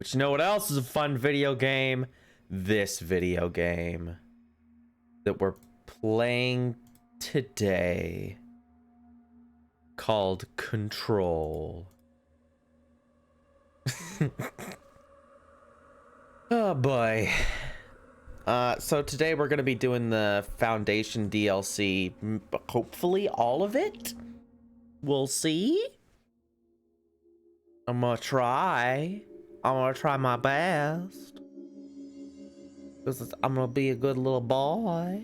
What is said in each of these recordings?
But you know what else is a fun video game? This video game that we're playing today, called Control. Oh boy. So today we're gonna be doing the Foundation DLC. Hopefully all of it. We'll see. I'm gonna try my best. I'm gonna be a good little boy.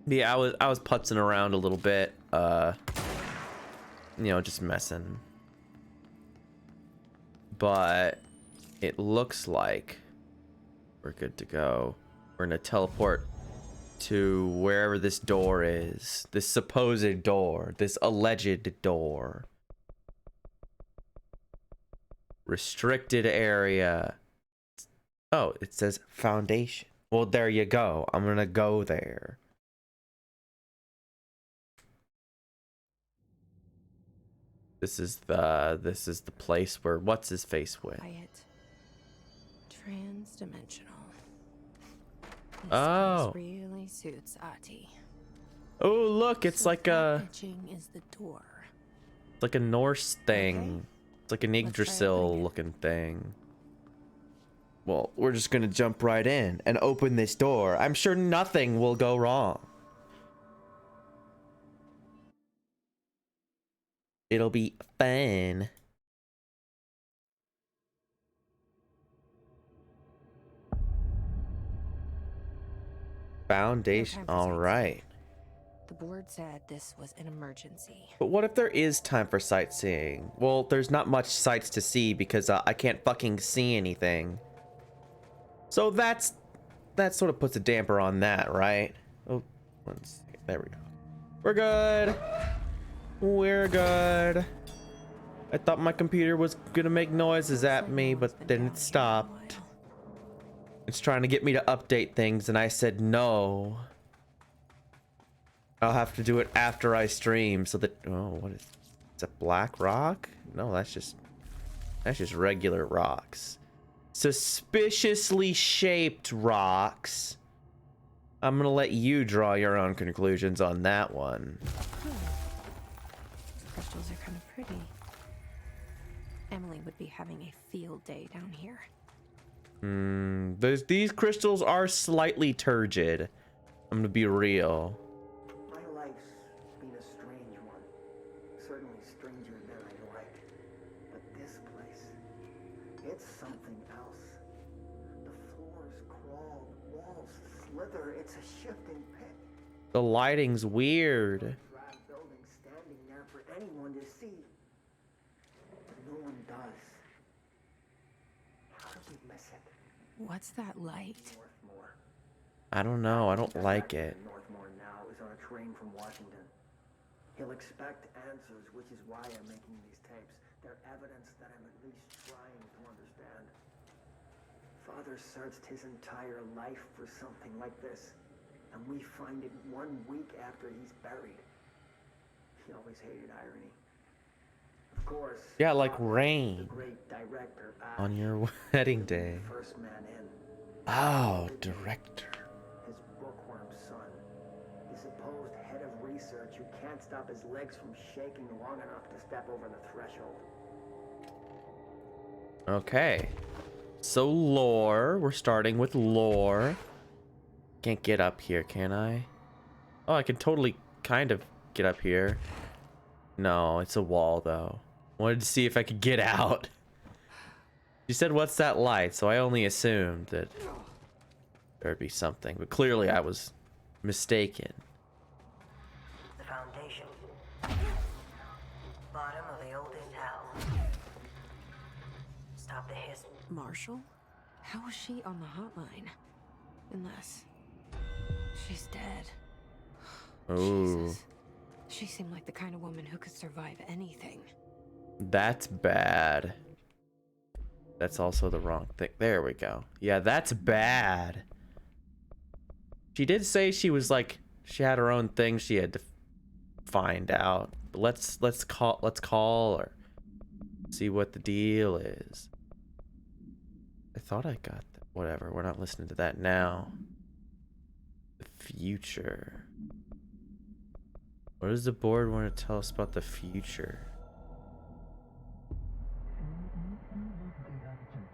Yeah, I was putzing around a little bit, you know, just messing. But it looks like we're good to go. We're gonna teleport to wherever this door is. This supposed door. This alleged door. Restricted area. Oh, it says Foundation. Well, there you go. I'm gonna go there. This is the place where what's his face went. Quiet. Trans-dimensional. This Oh. place really suits Ahti. Oh, look, it's So like that a etching is the door. it's like a Norse thing. Okay. It's like an Let's try Yggdrasil opening it. looking thing. Well, we're just gonna jump right in and open this door. I'm sure nothing will go wrong. It'll be fun. Foundation. No time for All sightseeing. right. The board said this was an emergency. But what if there is time for sightseeing? Well, there's not much sights to see because I can't fucking see anything. So that sort of puts a damper on that, right? Oh, let's see. There we go. We're good. We're good. I thought my computer was gonna make noises at me, but then it stopped. It's trying to get me to update things, and I said no. I'll have to do it after I stream, so that what is that black rock? No, that's just regular rocks. Suspiciously shaped rocks. I'm gonna let you draw your own conclusions on that one. Crystals are kind of pretty. Emily would be having a field day down here. These crystals are slightly turgid. I'm gonna be real. My life's been a strange one. Certainly stranger than I like. But this place, it's something else. The floors crawl, walls slither. It's a shifting pit. The lighting's weird. Drab building standing there for anyone to see. But no one does. How did we miss it? What's that light? Northmore. I don't know. I don't like it. Northmore now is on a train from Washington. He'll expect answers, which is why I'm making these tapes. They're evidence that I'm at least trying to understand. Father searched his entire life for something like this, and we find it 1 week after he's buried. He always hated irony. Of course. Yeah, like Father, rain the great director, on your wedding day. the first man in. Oh, director. His bookworm son, the supposed head of research who can't stop his legs from shaking long enough to step over the threshold. Okay. So lore. We're starting with lore. Can't get up here, can I? Oh, I can totally kind of get up here. No, it's a wall though. Wanted to see if I could get out. You said, what's that light? So I only assumed that there'd be something, but clearly I was mistaken. The Foundation. Bottom of the oldest hell. Stop the hiss. Marshall? How was she on the hotline? Unless she's dead. Ooh, Jesus. She seemed like the kind of woman who could survive anything. that's bad. That's also the wrong thing. There we go. Yeah, that's bad. She did say she was like, she had her own thing she had to find out. But let's call her. See what the deal is. I thought I got that. Whatever, we're not listening to that now. The future. What does the board want to tell us about the future?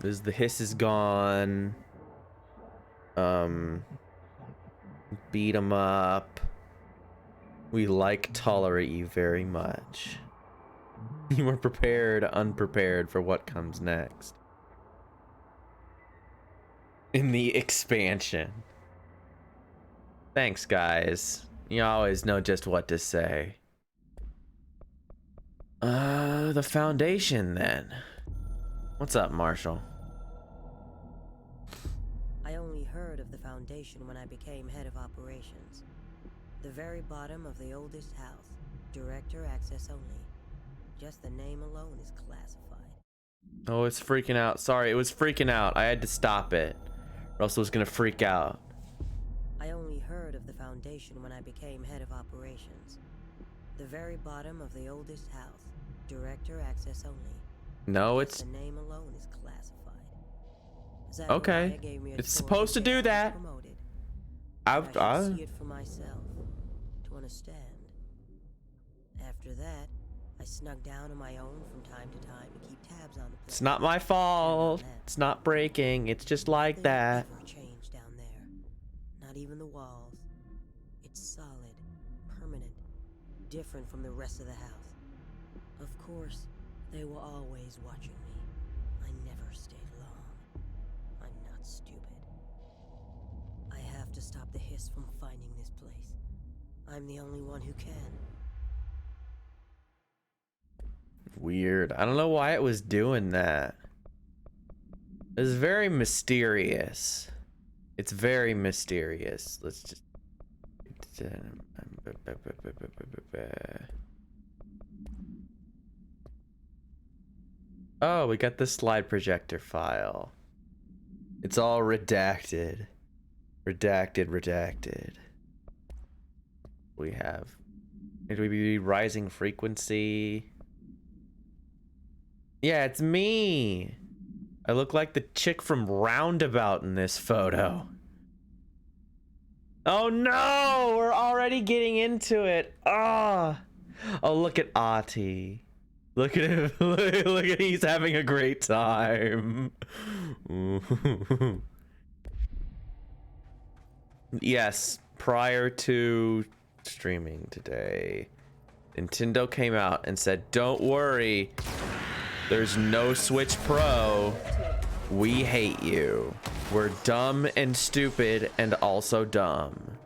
The hiss is gone. Beat 'em up. We tolerate you very much. You were prepared, unprepared for what comes next. In the expansion. Thanks, guys. You always know just what to say. The Foundation, then. What's up, Marshall? I only heard of the Foundation when I became head of operations. The very bottom of the oldest house. Director access only. Just the name alone is classified. Oh, it's freaking out. Sorry, it was freaking out. I had to stop it, or else it was gonna freak out. I only heard of the Foundation when I became head of operations. The very bottom of the oldest house. Director access only. No, Just it's the name alone is classified. okay. Zachariah gave me a It's choice supposed to and do I was that. promoted. I I should see it for myself to understand. After that, I snuck down on my own from time to time to keep tabs on the place. It's not my fault. It's not breaking. It's just like Nothing that. ever changed down there. Not even the walls. It's solid, permanent, different from the rest of the house. Of course, they were always watching me. I never stayed long. I'm not stupid. I have to stop the hiss from finding this place. I'm the only one who can. Weird. I don't know why it was doing that. It's very mysterious. It's very mysterious. Let's just. Oh, we got the slide projector file. It's all redacted. Redacted. We have. It would be rising frequency. Yeah, it's me. I look like the chick from Roundabout in this photo. Oh no, we're already getting into it. Oh, look at Ati. Look at him. Look at he's having a great time. Yes, prior to streaming today, Nintendo came out and said, "Don't worry. There's no Switch Pro. We hate you. We're dumb and stupid and also dumb."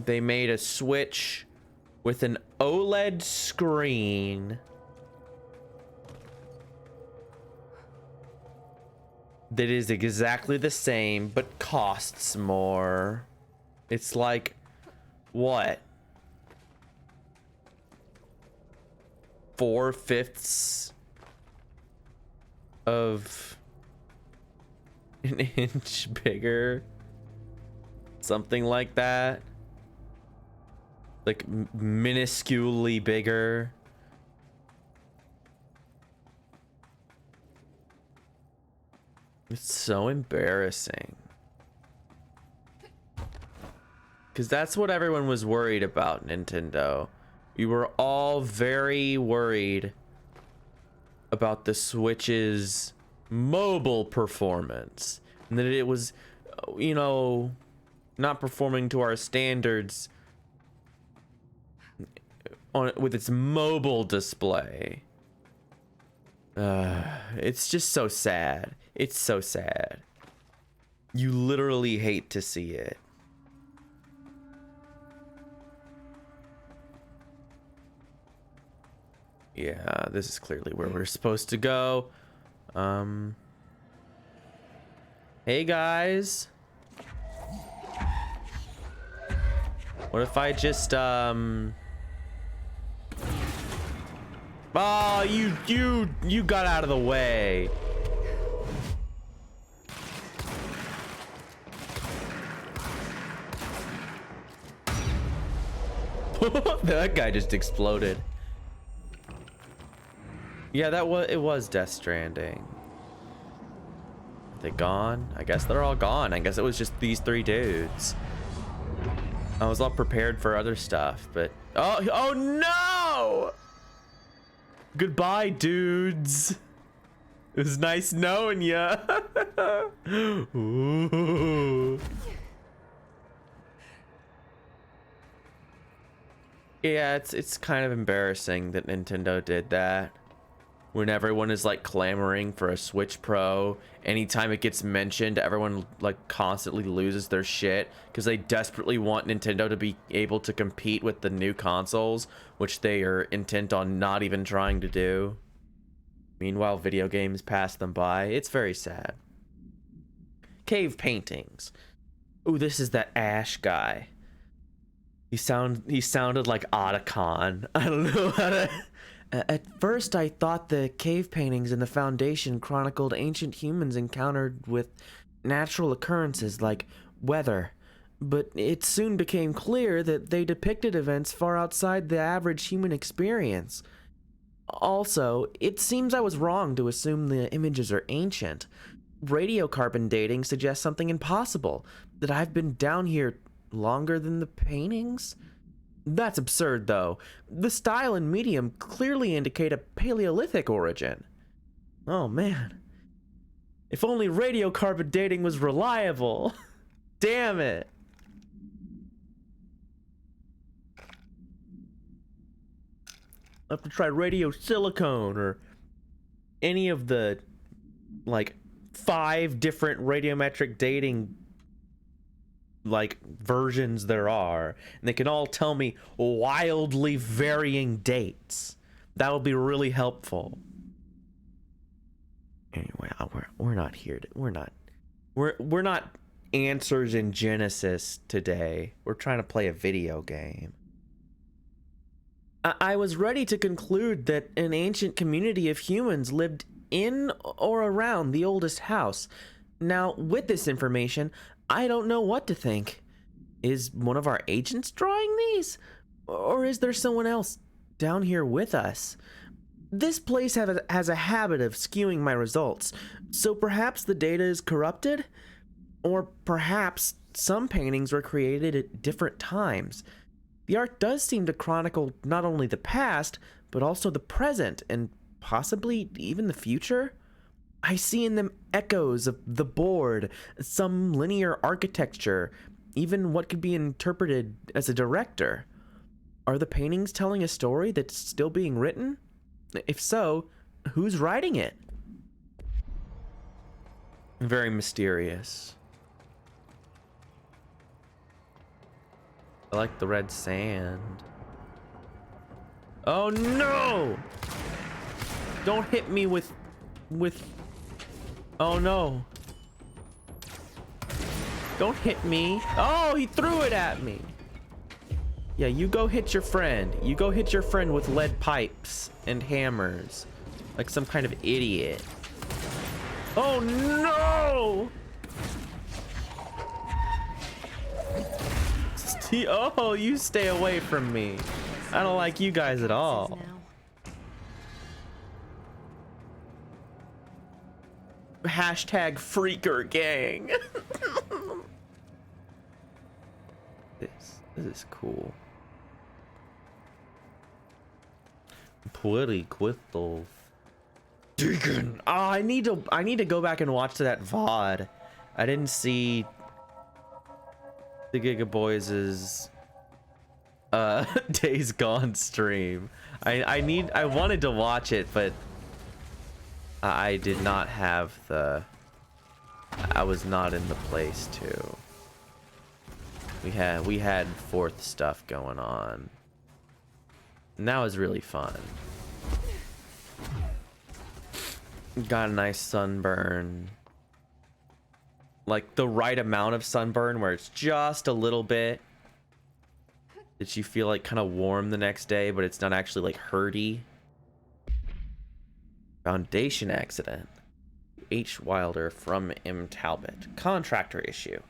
They made a Switch with an OLED screen that is exactly the same but costs more. It's like, what? 4/5 of an inch bigger, something like that, like minusculely bigger. It's so embarrassing, because that's what everyone was worried about, Nintendo. We were all very worried about the Switch's mobile performance, and that it was, you know, not performing to our standards with its mobile display. It's just so sad. It's so sad. You literally hate to see it. Yeah, this is clearly where we're supposed to go. Hey guys. What if I just oh, you got out of the way. That guy just exploded. Yeah, it was Death Stranding. Are they gone? I guess they're all gone. I guess it was just these three dudes. I was all prepared for other stuff, but oh no! Goodbye, dudes. It was nice knowing ya. Ooh. Yeah, it's kind of embarrassing that Nintendo did that. When everyone is like clamoring for a Switch Pro, anytime it gets mentioned, everyone like constantly loses their shit because they desperately want Nintendo to be able to compete with the new consoles, which they are intent on not even trying to do. Meanwhile, video games pass them by. It's very sad. Cave paintings. Ooh, this is that Ash guy. He sounded like Otacon. I don't know how to... At first, I thought the cave paintings in the Foundation chronicled ancient humans encountered with natural occurrences like weather, but it soon became clear that they depicted events far outside the average human experience. Also, it seems I was wrong to assume the images are ancient. Radiocarbon dating suggests something impossible, that I've been down here longer than the paintings? That's absurd, though. The style and medium clearly indicate a Paleolithic origin. Oh, man. If only radiocarbon dating was reliable. Damn it. I'll have to try radiosilicone or any of the, like, 5 different radiometric dating like versions there are, and they can all tell me wildly varying dates. That would be really helpful. Anyway, we're not here to, we're not answers in Genesis today. We're trying to play a video game. I was ready to conclude that an ancient community of humans lived in or around the oldest house. Now, with this information, I don't know what to think. Is one of our agents drawing these? Or is there someone else down here with us? This place has a habit of skewing my results, so perhaps the data is corrupted? Or perhaps some paintings were created at different times. The art does seem to chronicle not only the past, but also the present, and possibly even the future? I see in them echoes of the board, some linear architecture, even what could be interpreted as a director. Are the paintings telling a story that's still being written? If so, who's writing it? Very mysterious. I like the red sand. Oh no! Don't hit me with... Oh no. Don't hit me. Oh, he threw it at me. Yeah, you go hit your friend. You go hit your friend with lead pipes and hammers. Like some kind of idiot. Oh no! Oh, you stay away from me. I don't like you guys at all. Hashtag freaker gang. This is cool. Pretty crystals. Deacon. Oh, I need to go back and watch that VOD. I didn't see the Giga Boys' Days Gone stream. I wanted to watch it, but I did not have the... I was not in the place to. We had fourth stuff going on. And that was really fun. Got a nice sunburn. Like the right amount of sunburn where it's just a little bit that you feel like kind of warm the next day, but it's not actually like hurty. Foundation accident. H. Wilder from M. Talbot. Contractor issue.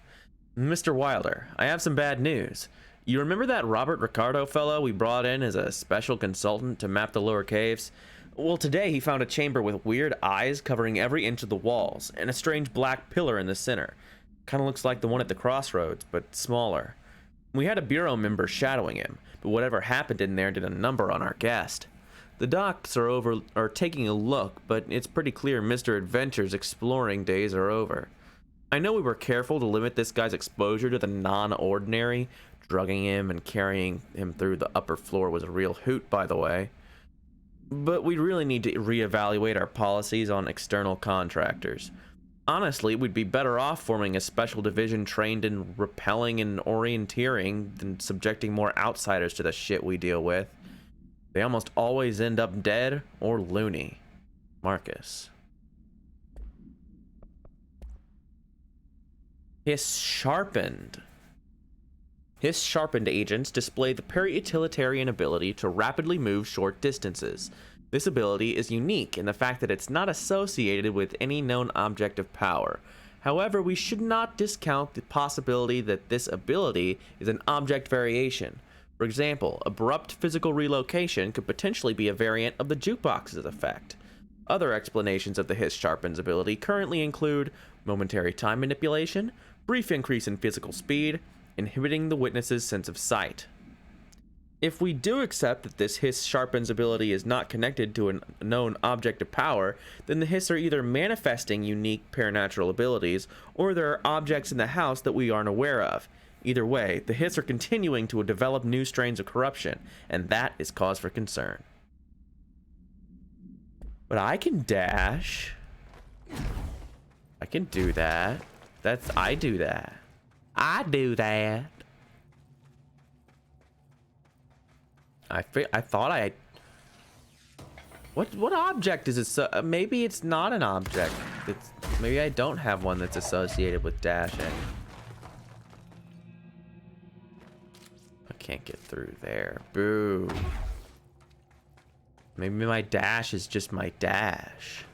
Mr. Wilder, I have some bad news. You remember that Robert Ricardo fellow we brought in as a special consultant to map the lower caves? Well, today he found a chamber with weird eyes covering every inch of the walls, and a strange black pillar in the center. Kind of looks like the one at the crossroads, but smaller. We had a bureau member shadowing him, but whatever happened in there did a number on our guest. The docs are taking a look, but it's pretty clear Mr. Adventure's exploring days are over. I know we were careful to limit this guy's exposure to the non-ordinary. Drugging him and carrying him through the upper floor was a real hoot, by the way. But we really need to reevaluate our policies on external contractors. Honestly, we'd be better off forming a special division trained in repelling and orienteering than subjecting more outsiders to the shit we deal with. They almost always end up dead or loony. Marcus. Hiss sharpened. Hiss sharpened agents display the peri-utilitarian ability to rapidly move short distances. This ability is unique in the fact that it's not associated with any known object of power. However, we should not discount the possibility that this ability is an object variation. For example, abrupt physical relocation could potentially be a variant of the jukebox's effect. Other explanations of the Hiss Sharpen's ability currently include momentary time manipulation, brief increase in physical speed, inhibiting the witness's sense of sight. If we do accept that this Hiss Sharpen's ability is not connected to a known object of power, then the Hiss are either manifesting unique paranatural abilities, or there are objects in the house that we aren't aware of. Either way, the Hiss are continuing to develop new strains of corruption, and that is cause for concern. But I can dash. I can do that. I do that. I do that. I thought I... What object is it? Maybe it's not an object. Maybe I don't have one that's associated with dashing. I can't get through there. Boo. Maybe my dash is just my dash.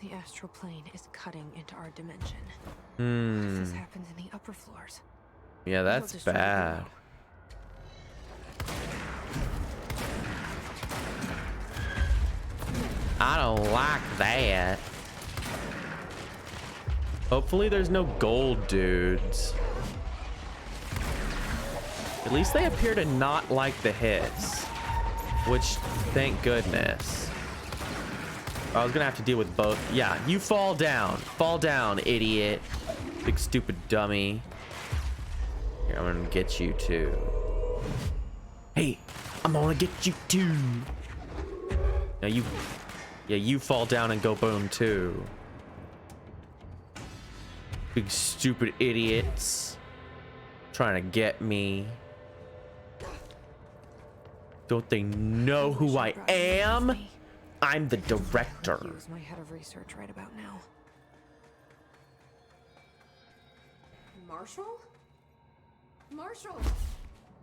The astral plane is cutting into our dimension. Hmm. This happens in the upper floors. Yeah, that's bad. I don't like that. Hopefully there's no gold dudes. At least they appear to not like the hits. Which, thank goodness. I was gonna have to deal with both. Yeah, you fall down. Fall down, idiot. Big stupid dummy. Here, I'm gonna get you too. Hey, I'm gonna get you too. Now you fall down and go boom too. Big stupid idiots. Trying to get me. Don't they know who I am? I'm the director. He was my head of research right about now. Marshall? Marshall!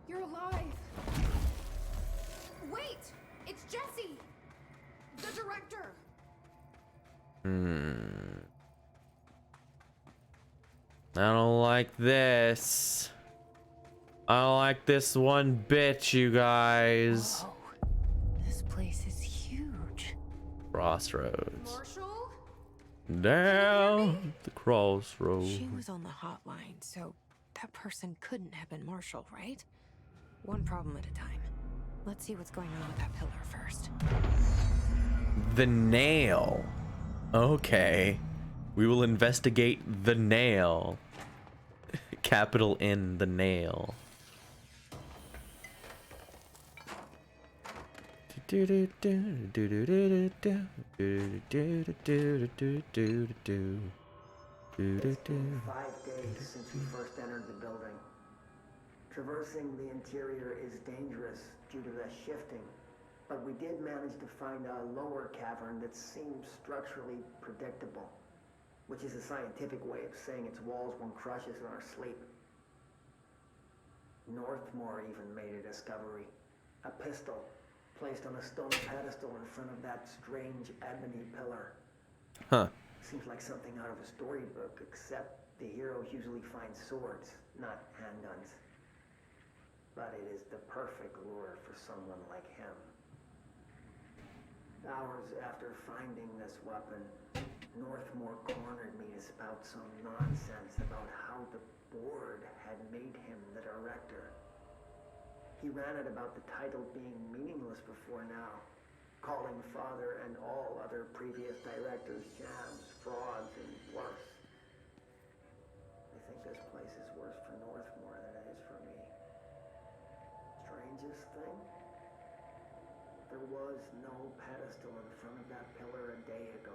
You're alive! Wait! It's Jesse! The director! I don't like this. I don't like this one bit, you guys. Whoa. This place is huge. Crossroads. Marshall? Down the crossroads. She was on the hotline, so that person couldn't have been Marshall, right? One problem at a time. Let's see what's going on with that pillar first. The nail. Okay. We will investigate the nail. Capital N, the nail. It's been 5 days since we first entered the building. Traversing the interior is dangerous due to the shifting, but we did manage to find a lower cavern that seems structurally predictable, which is a scientific way of saying its walls won't crush us in our sleep. Northmore even made a discovery. A pistol placed on a stone pedestal in front of that strange ebony pillar. Huh. Seems like something out of a storybook, except the heroes usually find swords, not handguns. But it is the perfect lure for someone like him. Hours after finding this weapon, Northmore cornered me to spout some nonsense about how the board had made him the director. He ran it about the title being meaningless before now, calling Father and all other previous directors shams, frauds, and worse. I think this place is worse for Northmore than it is for me. Strangest thing? There was no pedestal in front of that pillar a day ago.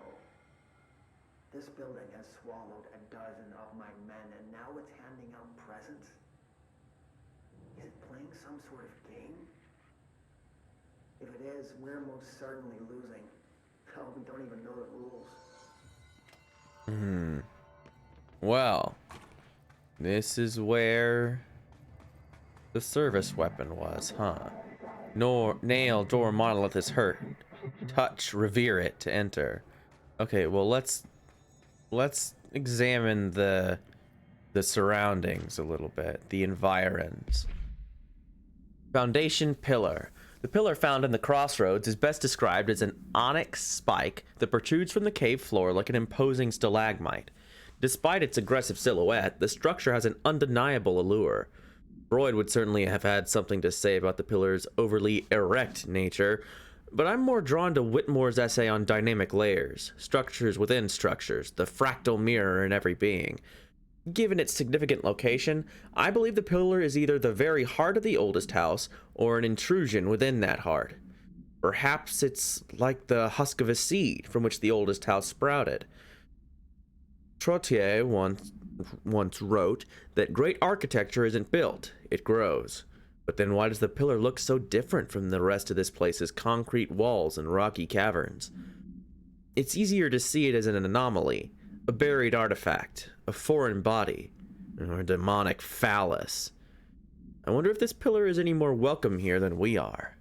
This building has swallowed a dozen of my men, and now it's handing out presents? Is it playing some sort of game? If it is, we're most certainly losing. Hell, we don't even know the rules. Well, this is where the service weapon was, huh? Nail door monolith is hurt. Touch, revere it to enter. Okay, well let's examine the surroundings a little bit, the environs. Foundation pillar. The pillar found in the crossroads is best described as an onyx spike that protrudes from the cave floor like an imposing stalagmite. Despite its aggressive silhouette, the structure has an undeniable allure. Freud would certainly have had something to say about the pillar's overly erect nature, but I'm more drawn to Whitmore's essay on dynamic layers, structures within structures, the fractal mirror in every being. Given its significant location, I believe the pillar is either the very heart of the oldest house or an intrusion within that heart. Perhaps it's like the husk of a seed from which the oldest house sprouted. Trottier once wrote that great architecture isn't built, it grows. But then why does the pillar look so different from the rest of this place's concrete walls and rocky caverns? It's easier to see it as an anomaly, a buried artifact, a foreign body, or a demonic phallus. I wonder if this pillar is any more welcome here than we are.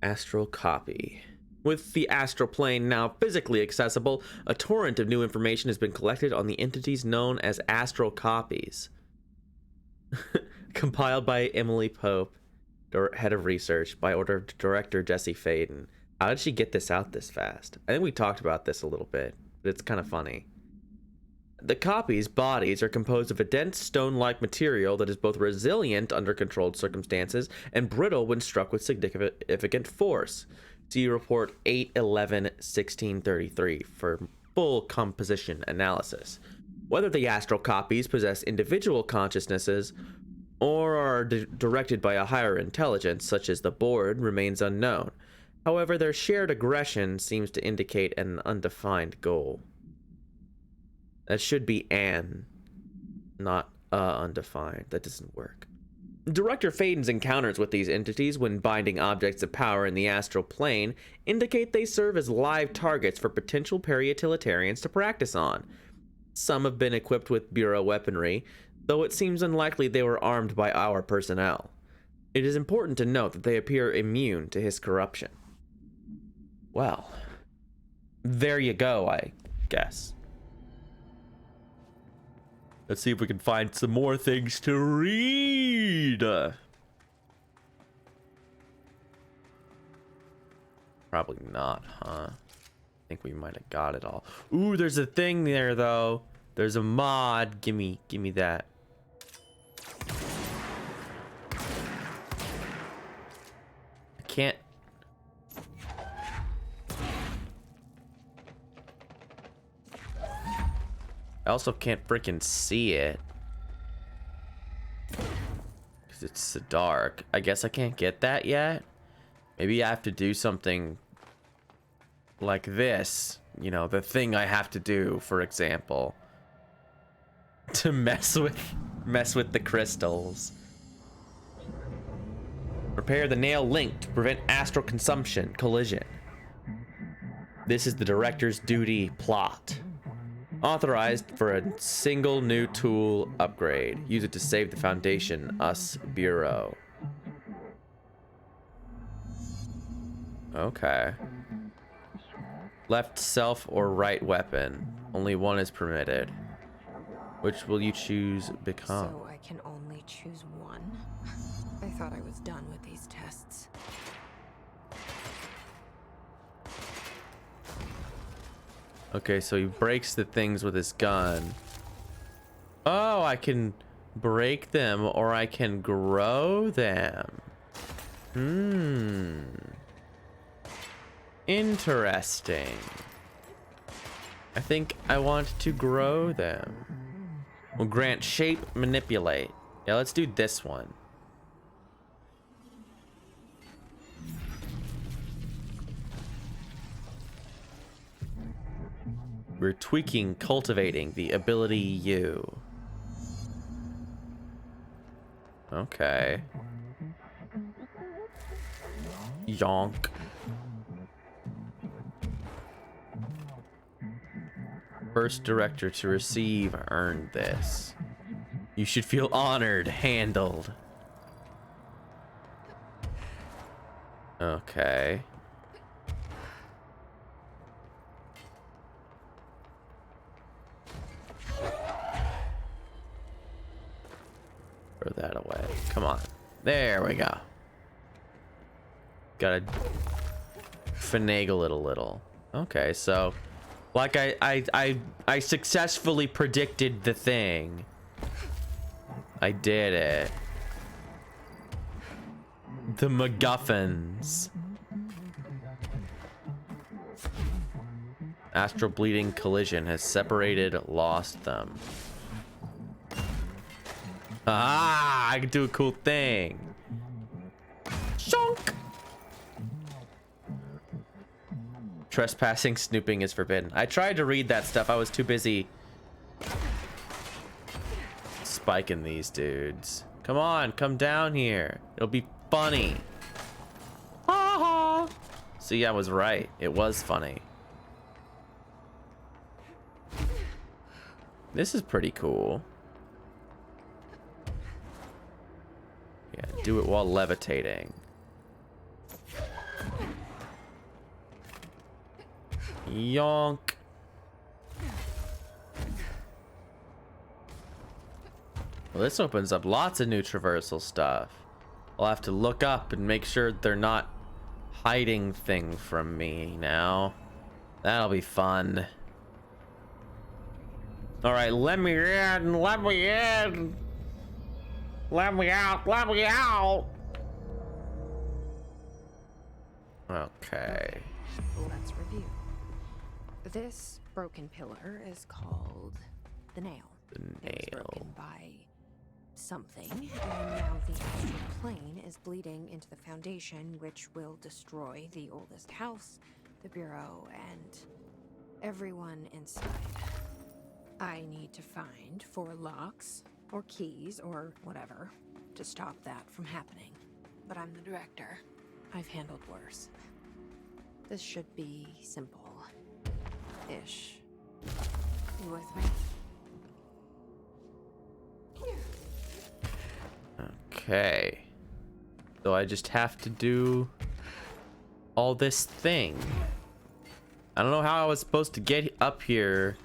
Astral copy. With the astral plane now physically accessible, a torrent of new information has been collected on the entities known as astral copies. Compiled by Emily Pope, head of research, by order of director Jesse Faden. How did she get this out this fast? I think we talked about this a little bit, but it's kind of funny. The copies' bodies are composed of a dense stone-like material that is both resilient under controlled circumstances and brittle when struck with significant force. See report 8/11/1633 for full composition analysis. Whether the astral copies possess individual consciousnesses or are directed by a higher intelligence, such as the board, remains unknown. However, their shared aggression seems to indicate an undefined goal. That should be an, not undefined. That doesn't work. Director Faden's encounters with these entities when binding objects of power in the astral plane indicate they serve as live targets for potential para-utilitarians to practice on. Some have been equipped with Bureau weaponry, though it seems unlikely they were armed by our personnel. It is important to note that they appear immune to his corruption. Well, there you go, I guess. Let's see if we can find some more things to read. Probably not, huh? I think we might have got it all. Ooh, there's a thing there, though. There's a mod. Gimme that. I can't. I also can't freaking see it. Because it's so dark. I guess I can't get that yet. Maybe I have to do something like this. You know, the thing I have to do, for example. To mess with the crystals. Repair the nail link to prevent astral consumption collision. This is the director's duty plot. Authorized for a single new tool upgrade. Use it to save the Foundation, us Bureau. Okay. Left self or right weapon. Only one is permitted. Which will you choose become? So I can only choose one? I thought I was done with these tests. Okay, so he breaks the things with his gun. Oh, I can break them or I can grow them. Interesting. I think I want to grow them. We'll grant shape, manipulate. Yeah, let's do this one. We're tweaking, cultivating the ability U. Okay. Yonk. First director to receive earned this. You should feel honored. Handled. Okay. Throw that away. Come on. There we go. Gotta finagle it a little. Okay, so like I successfully predicted the thing. I did it. The MacGuffins. Astral bleeding collision has separated, lost them. Ah, I can do a cool thing. Shonk. Trespassing, snooping is forbidden. I tried to read that stuff. I was too busy spiking these dudes. Come on, come down here. It'll be funny. Ha ha. See, I was right. It was funny. This is pretty cool. Yeah, do it while levitating. Yonk. Well, this opens up lots of new traversal stuff. I'll have to look up and make sure they're not hiding things from me now. That'll be fun. All right, let me in, let me in. Let me out, let me out. Okay. Let's review. This broken pillar is called the nail. The It was nail. broken by something, and now the astral plane is bleeding into the foundation, which will destroy the oldest house, the bureau, and everyone inside. I need to find 4 locks, or keys, or whatever, to stop that from happening. But I'm the director. I've handled worse. This should be simple-ish. You with me? Okay. So I just have to do all this thing. I don't know how I was supposed to get up here.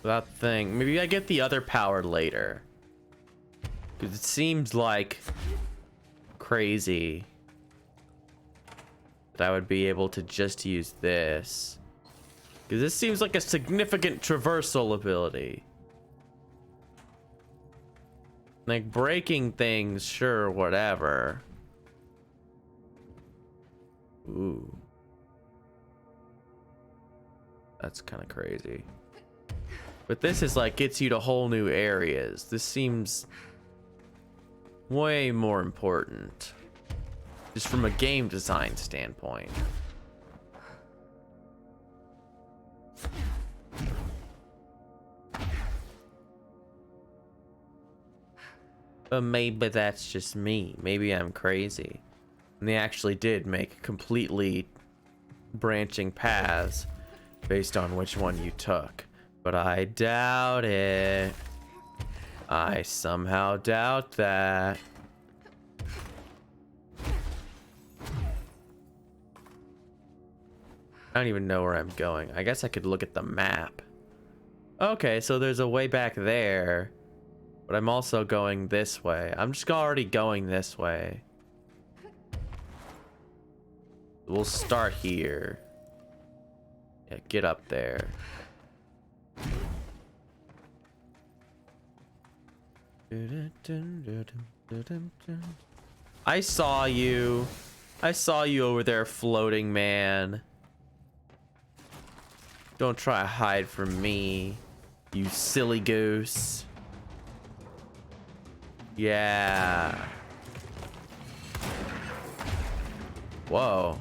That thing. Maybe I get the other power later. Because it seems like crazy that I would be able to just use this. Because this seems like a significant traversal ability. Like breaking things, sure, whatever. Ooh. That's kind of crazy. But this is like gets you to whole new areas. This seems way more important. Just from a game design standpoint. But maybe that's just me. Maybe I'm crazy. And they actually did make completely branching paths based on which one you took. But I doubt it. I somehow doubt that. I don't even know where I'm going. I guess I could look at the map. Okay, so there's a way back there. But I'm also going this way. I'm just already going this way. We'll start here. Yeah, get up there. I saw you. I saw you over there floating, man. Don't try to hide from me, you silly goose. Yeah. Whoa.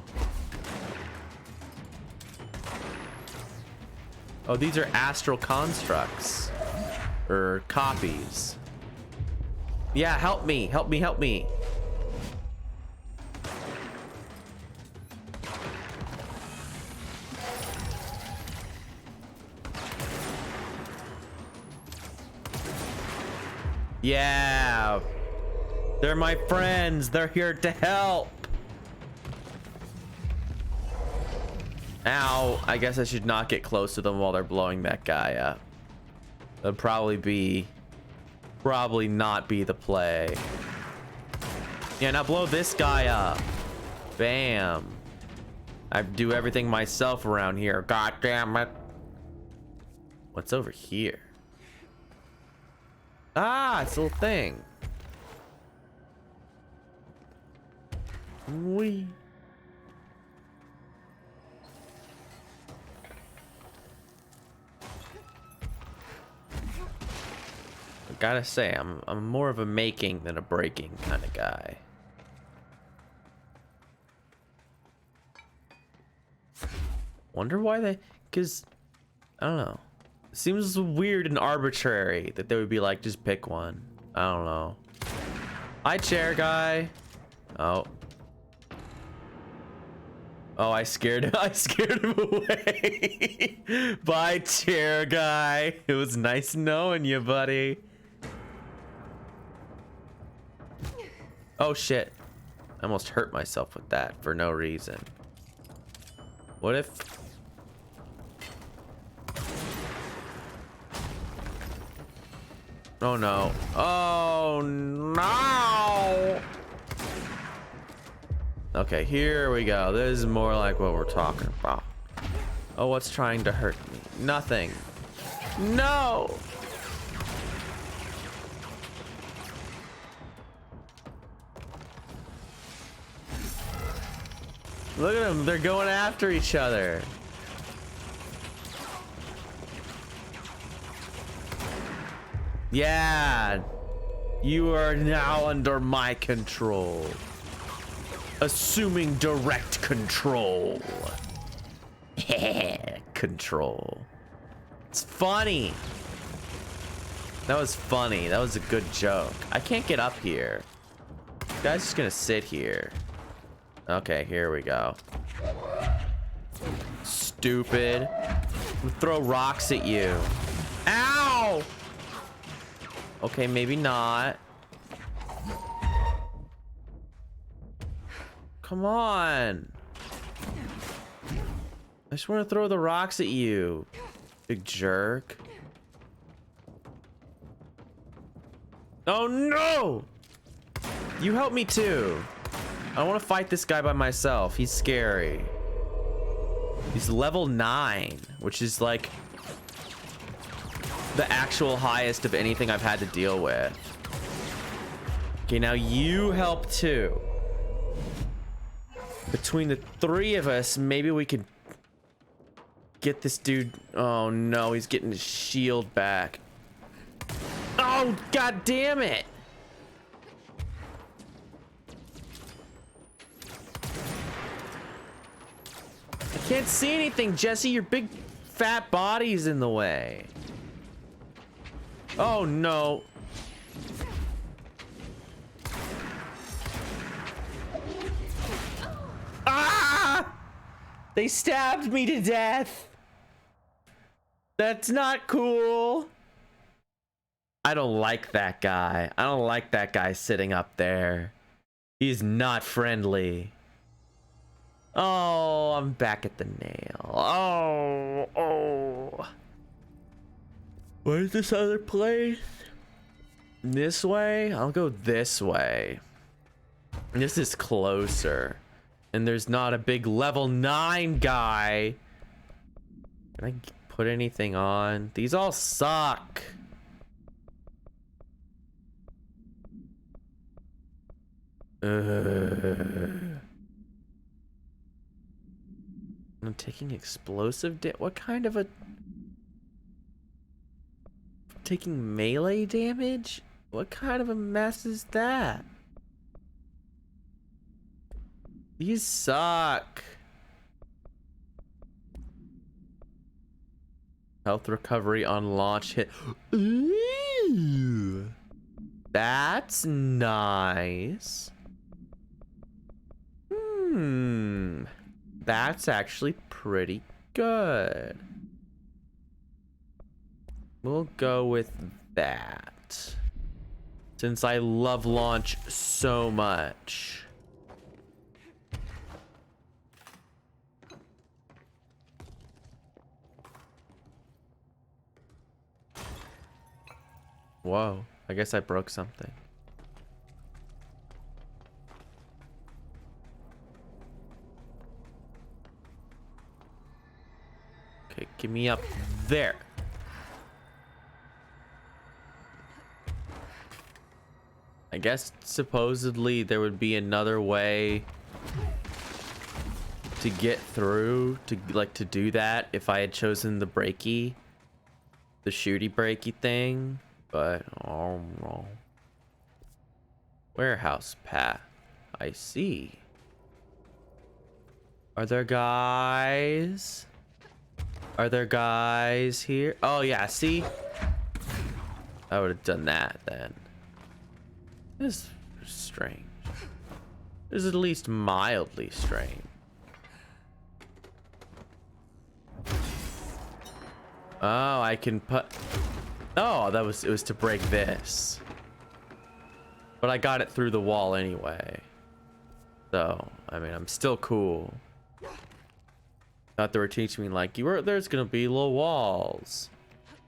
Oh, these are astral constructs. Or copies. Yeah, help me. Help me, help me. Yeah. They're my friends. They're here to help. Ow. I guess I should not get close to them while they're blowing that guy up. That'd probably not be the play. Yeah, now blow this guy up. Bam. I do everything myself around here. God damn it. What's over here? Ah, it's a little thing. Wee. I gotta say, I'm more of a making than a breaking kind of guy. Wonder why they, cause I don't know. It seems weird and arbitrary that they would be like, just pick one. I don't know. Hi, chair guy. Oh. Oh, I scared him away. Bye, chair guy. It was nice knowing you, buddy. Oh shit. I almost hurt myself with that for no reason. What if... Oh no. Oh no! Okay, here we go. This is more like what we're talking about. Oh, what's trying to hurt me? Nothing. No! Look at them. They're going after each other. Yeah. You are now under my control. Assuming direct control. Control. It's funny. That was funny. That was a good joke. I can't get up here. This guy's just gonna sit here. Okay, here we go. Stupid. We'll throw rocks at you. Ow! Okay, maybe not. Come on. I just want to throw the rocks at you, big jerk. Oh no! You help me too. I want to fight this guy by myself. He's scary. He's level 9, which is like the actual highest of anything I've had to deal with. Okay, now you help too. Between the three of us, maybe we could get this dude. Oh no, he's getting his shield back. Oh, god damn it. I can't see anything, Jesse. Your big fat body's in the way. Oh no. Ah! They stabbed me to death. That's not cool. I don't like that guy. I don't like that guy sitting up there. He's not friendly. Oh, I'm back at the nail. Oh. Where's this other place? This way? I'll go this way. This is closer. And there's not a big level 9 guy Can I put anything on? These all suck. I'm taking explosive what kind of a... Taking melee damage? What kind of a mess is that? These suck. Health recovery on launch hit. Ooh, that's nice. That's actually pretty good. We'll go with that, since I love launch so much. Whoa, I guess I broke something. Okay, give me up there. I guess supposedly there would be another way to get through, to do that if I had chosen the breaky, the shooty breaky thing, but oh no. Warehouse path. I see. Are there guys? Are there guys here? Oh yeah, see? I would have done that then. This is strange. This is at least mildly strange. Oh, I can put... Oh, it was to break this. But I got it through the wall anyway. So, I mean, I'm still cool. Thought they were teaching me like, there's gonna be little walls.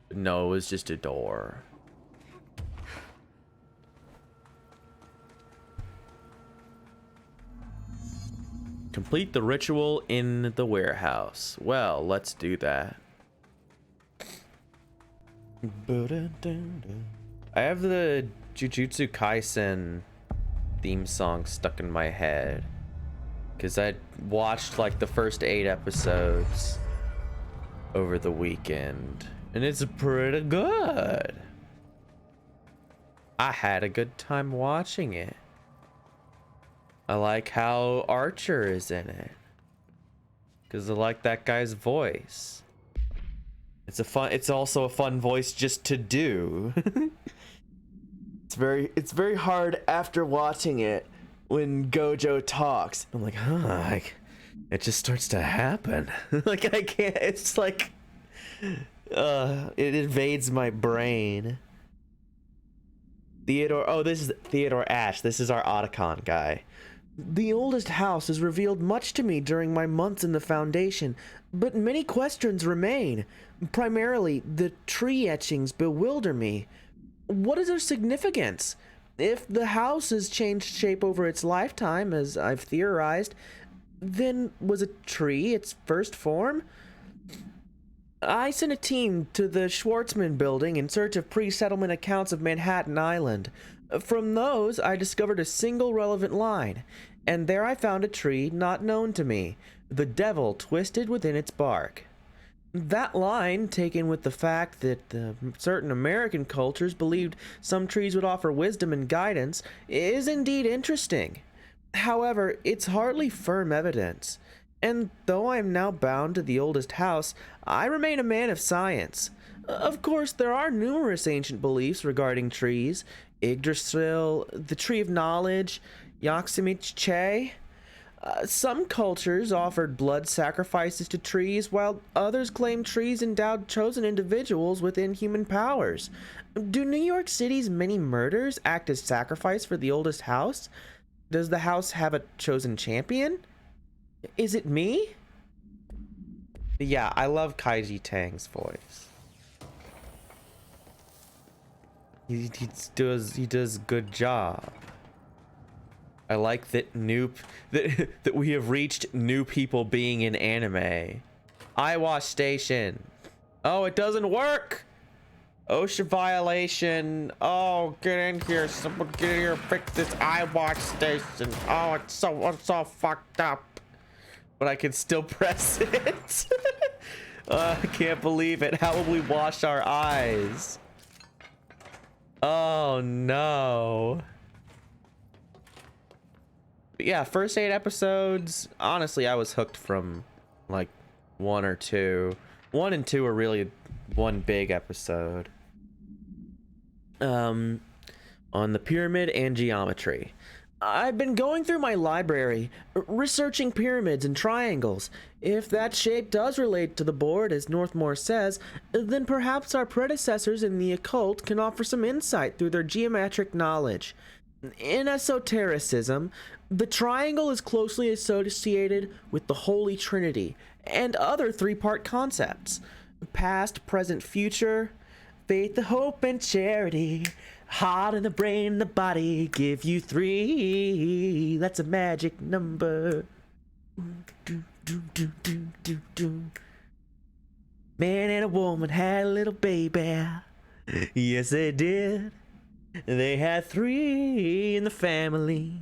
But no, it was just a door. Complete the ritual in the warehouse. Well, let's do that. I have the Jujutsu Kaisen theme song stuck in my head because I watched like the first 8 episodes over the weekend and it's pretty good. I had a good time watching it. I like how Archer is in it because I like that guy's voice. It's also a fun voice just to do. It's very hard after watching it when Gojo talks. I'm like, huh, it just starts to happen. Like I can't, it's like it invades my brain. Theodore, this is Theodore Ash. This is our Otacon guy. The oldest house has revealed much to me during my months in the Foundation, but many questions remain. Primarily, the tree etchings bewilder me. What is their significance? If the house has changed shape over its lifetime, as I've theorized, then was a tree its first form? I sent a team to the Schwartzman building in search of pre-settlement accounts of Manhattan Island. From those, I discovered a single relevant line, and there I found a tree not known to me, the devil twisted within its bark. That line, taken with the fact that certain American cultures believed some trees would offer wisdom and guidance, is indeed interesting. However, it's hardly firm evidence, and though I am now bound to the oldest house, I remain a man of science. Of course, there are numerous ancient beliefs regarding trees. Yggdrasil, the Tree of Knowledge, Yosemite. Some cultures offered blood sacrifices to trees, while others claimed trees endowed chosen individuals with inhuman powers. Do New York City's many murders act as sacrifice for the oldest house? Does the house have a chosen champion? Is it me? Yeah, I love Kaiji Tang's voice. He does good job. I like that that we have reached new people being in anime. Eye wash station. Oh, it doesn't work. OSHA violation. Oh, get in here. Someone get in here and fix this eye wash station. Oh, it's so fucked up. But I can still press it. I can't believe it. How will we wash our eyes? Oh no. But yeah, first 8 episodes. Honestly, I was hooked from like 1 or 2. 1 and 2 are really one big episode. On the pyramid and geometry. I've been going through my library, researching pyramids and triangles. If that shape does relate to the board, as Northmore says, then perhaps our predecessors in the occult can offer some insight through their geometric knowledge. In esotericism, the triangle is closely associated with the Holy Trinity and other 3-part concepts: past, present, future, faith, hope, and charity. Heart and the brain and the body give you 3. That's a magic number. Do, do, do, do, do, do. Man and a woman had a little baby. Yes, they did. They had 3 in the family.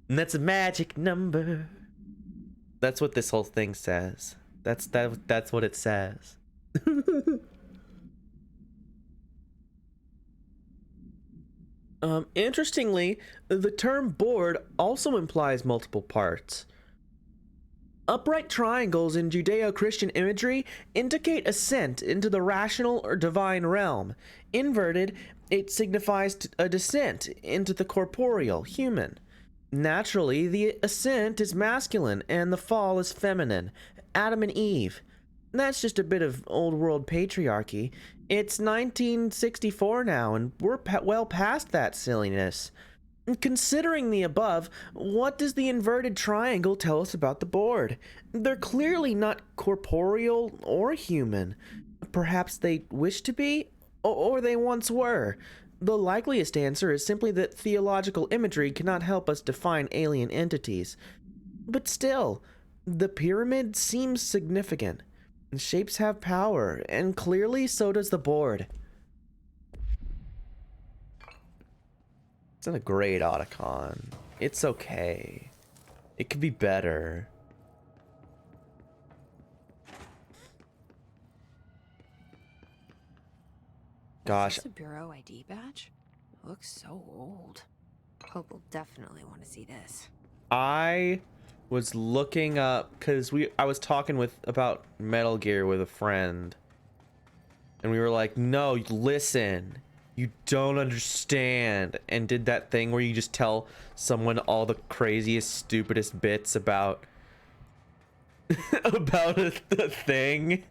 And that's a magic number. That's what this whole thing says. That's what it says. Interestingly, the term board also implies multiple parts. Upright triangles in Judeo-Christian imagery indicate ascent into the rational or divine realm. Inverted, it signifies a descent into the corporeal, human. Naturally, the ascent is masculine and the fall is feminine. Adam and Eve. That's just a bit of old world patriarchy. It's 1964 now, and we're well past that silliness. Considering the above, what does the inverted triangle tell us about the board? They're clearly not corporeal or human. Perhaps they wish to be, or they once were. The likeliest answer is simply that theological imagery cannot help us define alien entities. But still, the pyramid seems significant. Shapes have power, and clearly so does the board. It's not a great Otacon. It's okay. It could be better. Gosh. Is this a Bureau ID badge? Looks so old. Hope will definitely want to see this. I was looking up because I was talking about Metal Gear with a friend, and we were like, no, listen, you don't understand, and did that thing where you just tell someone all the craziest, stupidest bits about about the thing.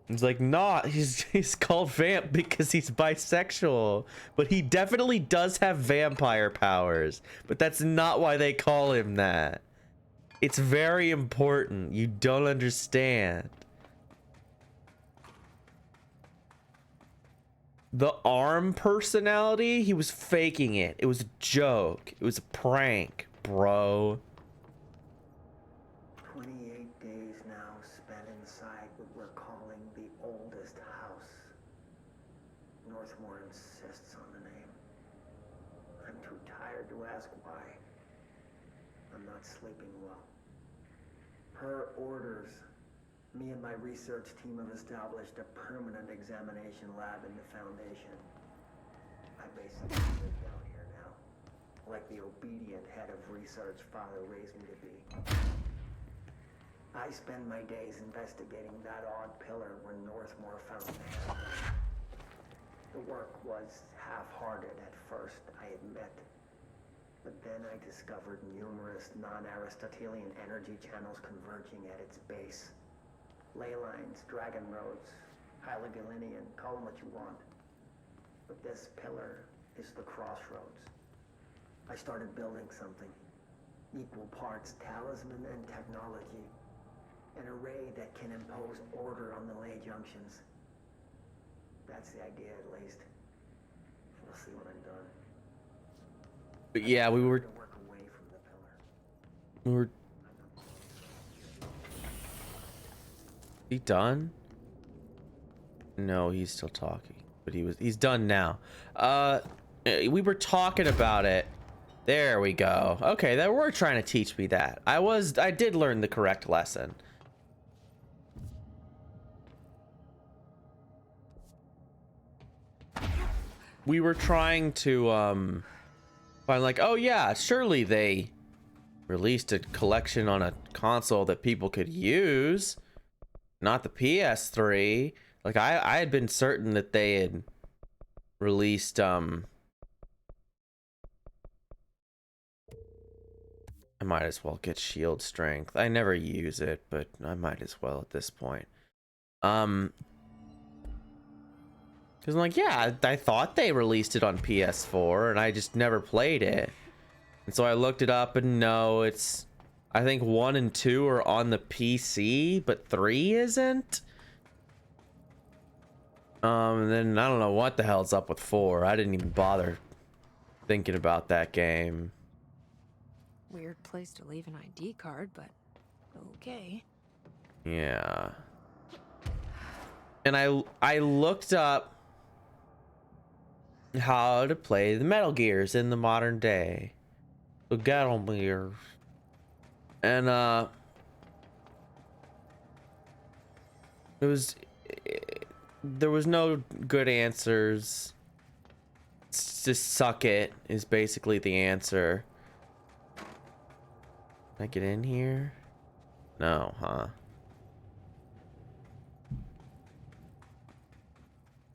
He's like, nah, he's called Vamp because he's bisexual, but he definitely does have vampire powers, but that's not why they call him that. It's very important. You don't understand. The arm personality, he was faking it. It was a joke. It was a prank, bro. 28 days now spent inside what we're calling the oldest house. Northmore insists on the name. I'm too tired to ask why. I'm not sleeping well. Per orders, me and my research team have established a permanent examination lab in the Foundation. I basically live down here now, like the obedient head of research Father raised me to be. I spend my days investigating that odd pillar where Northmore found the hammer. The work was half-hearted at first, I admit. But then I discovered numerous non-Aristotelian energy channels converging at its base. Ley lines, dragon roads, Hyligalinian, call them what you want. But this pillar is the crossroads. I started building something. Equal parts talisman and technology. An array that can impose order on the ley junctions. That's the idea, at least. We'll see when I'm done. But yeah, we were To work away from the pillar. He done? No, he's still talking. But he's done now. We were talking about it. There we go. Okay, they were trying to teach me that. I did learn the correct lesson. We were trying to find like, oh yeah, surely they released a collection on a console that people could use, not the PS3. Like I had been certain that they had released I might as well get shield strength. I never use it, but I might as well at this point. Because I'm like, yeah, I thought they released it on PS4 and I just never played it. And so I looked it up and no, it's, I think 1 and 2 are on the PC, but 3 isn't. And then I don't know what the hell's up with 4. I didn't even bother thinking about that game. Weird place to leave an ID card, but okay. Yeah. And I looked up how to play the Metal Gears in the modern day. The Metal Gears. And there was no good answers. It's just suck it is basically the answer. Can I get in here? No, huh?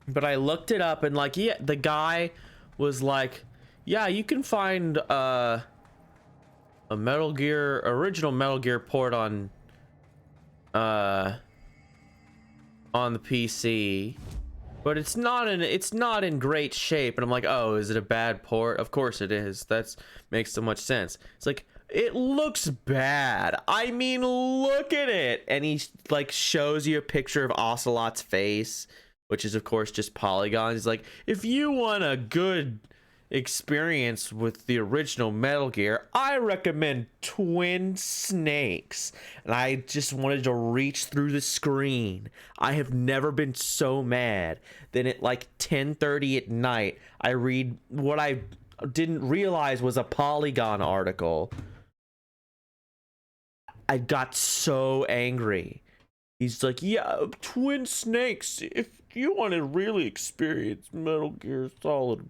But I looked it up and like, yeah, the guy was like, yeah, you can find a original Metal Gear port on the PC, but it's not in great shape. And I'm like, oh, is it a bad port? Of course it is. That makes so much sense. It's like, it looks bad. I mean, look at it. And he like shows you a picture of Ocelot's face, which is of course just polygons. He's like, if you want a good experience with the original Metal Gear, I recommend Twin Snakes. And I just wanted to reach through the screen. I have never been so mad. Then at like 10:30 at night, I read what I didn't realize was a Polygon article. I got so angry. He's like, yeah, Twin Snakes. If you want to really experience Metal Gear Solid,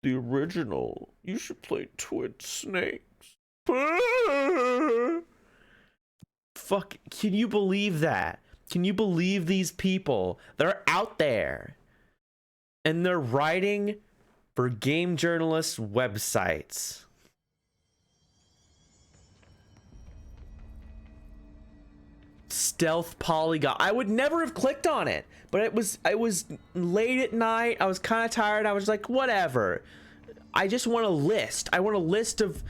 the original, you should play Twin Snakes. Fuck, can you believe that? Can you believe these people? They're out there. And they're writing for game journalists' websites. Stealth polygon. I would never have clicked on it, but it was late at night. I was kind of tired. I was like, whatever. I just want a list. I want a list of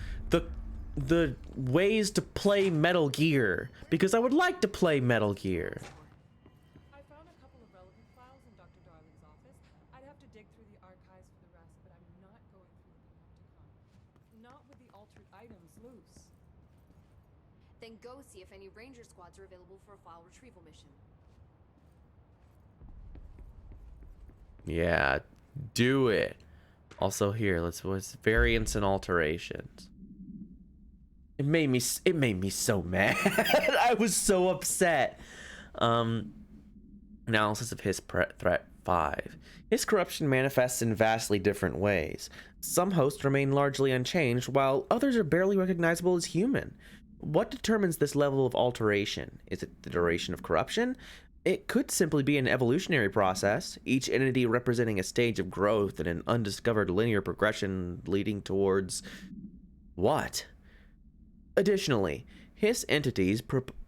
the ways to play Metal Gear because I would like to play Metal Gear. I found a couple of relevant files in Dr. Darling's office. I'd have to dig through the archives for the rest, but I'm not going through the Panopticon. Not with the altered items loose. Then go see if any ranger squads are available for a file retrieval mission. Yeah, do it. Also here, what's variants and alterations. It made me so mad. I was so upset. Analysis of his threat 5. His corruption manifests in vastly different ways. Some hosts remain largely unchanged, while others are barely recognizable as human. What determines this level of alteration? Is it the duration of corruption? It could simply be an evolutionary process, each entity representing a stage of growth in an undiscovered linear progression leading towards what? Additionally, his entities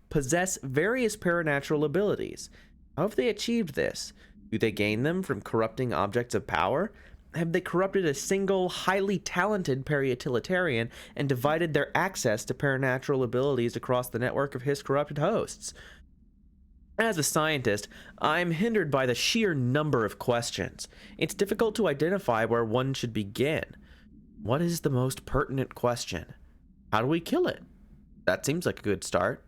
possess various paranatural abilities. How have they achieved this? Do they gain them from corrupting objects of power? Have they corrupted a single, highly talented parautilitarian and divided their access to paranatural abilities across the network of his corrupted hosts? As a scientist, I'm hindered by the sheer number of questions. It's difficult to identify where one should begin. What is the most pertinent question? How do we kill it? That seems like a good start.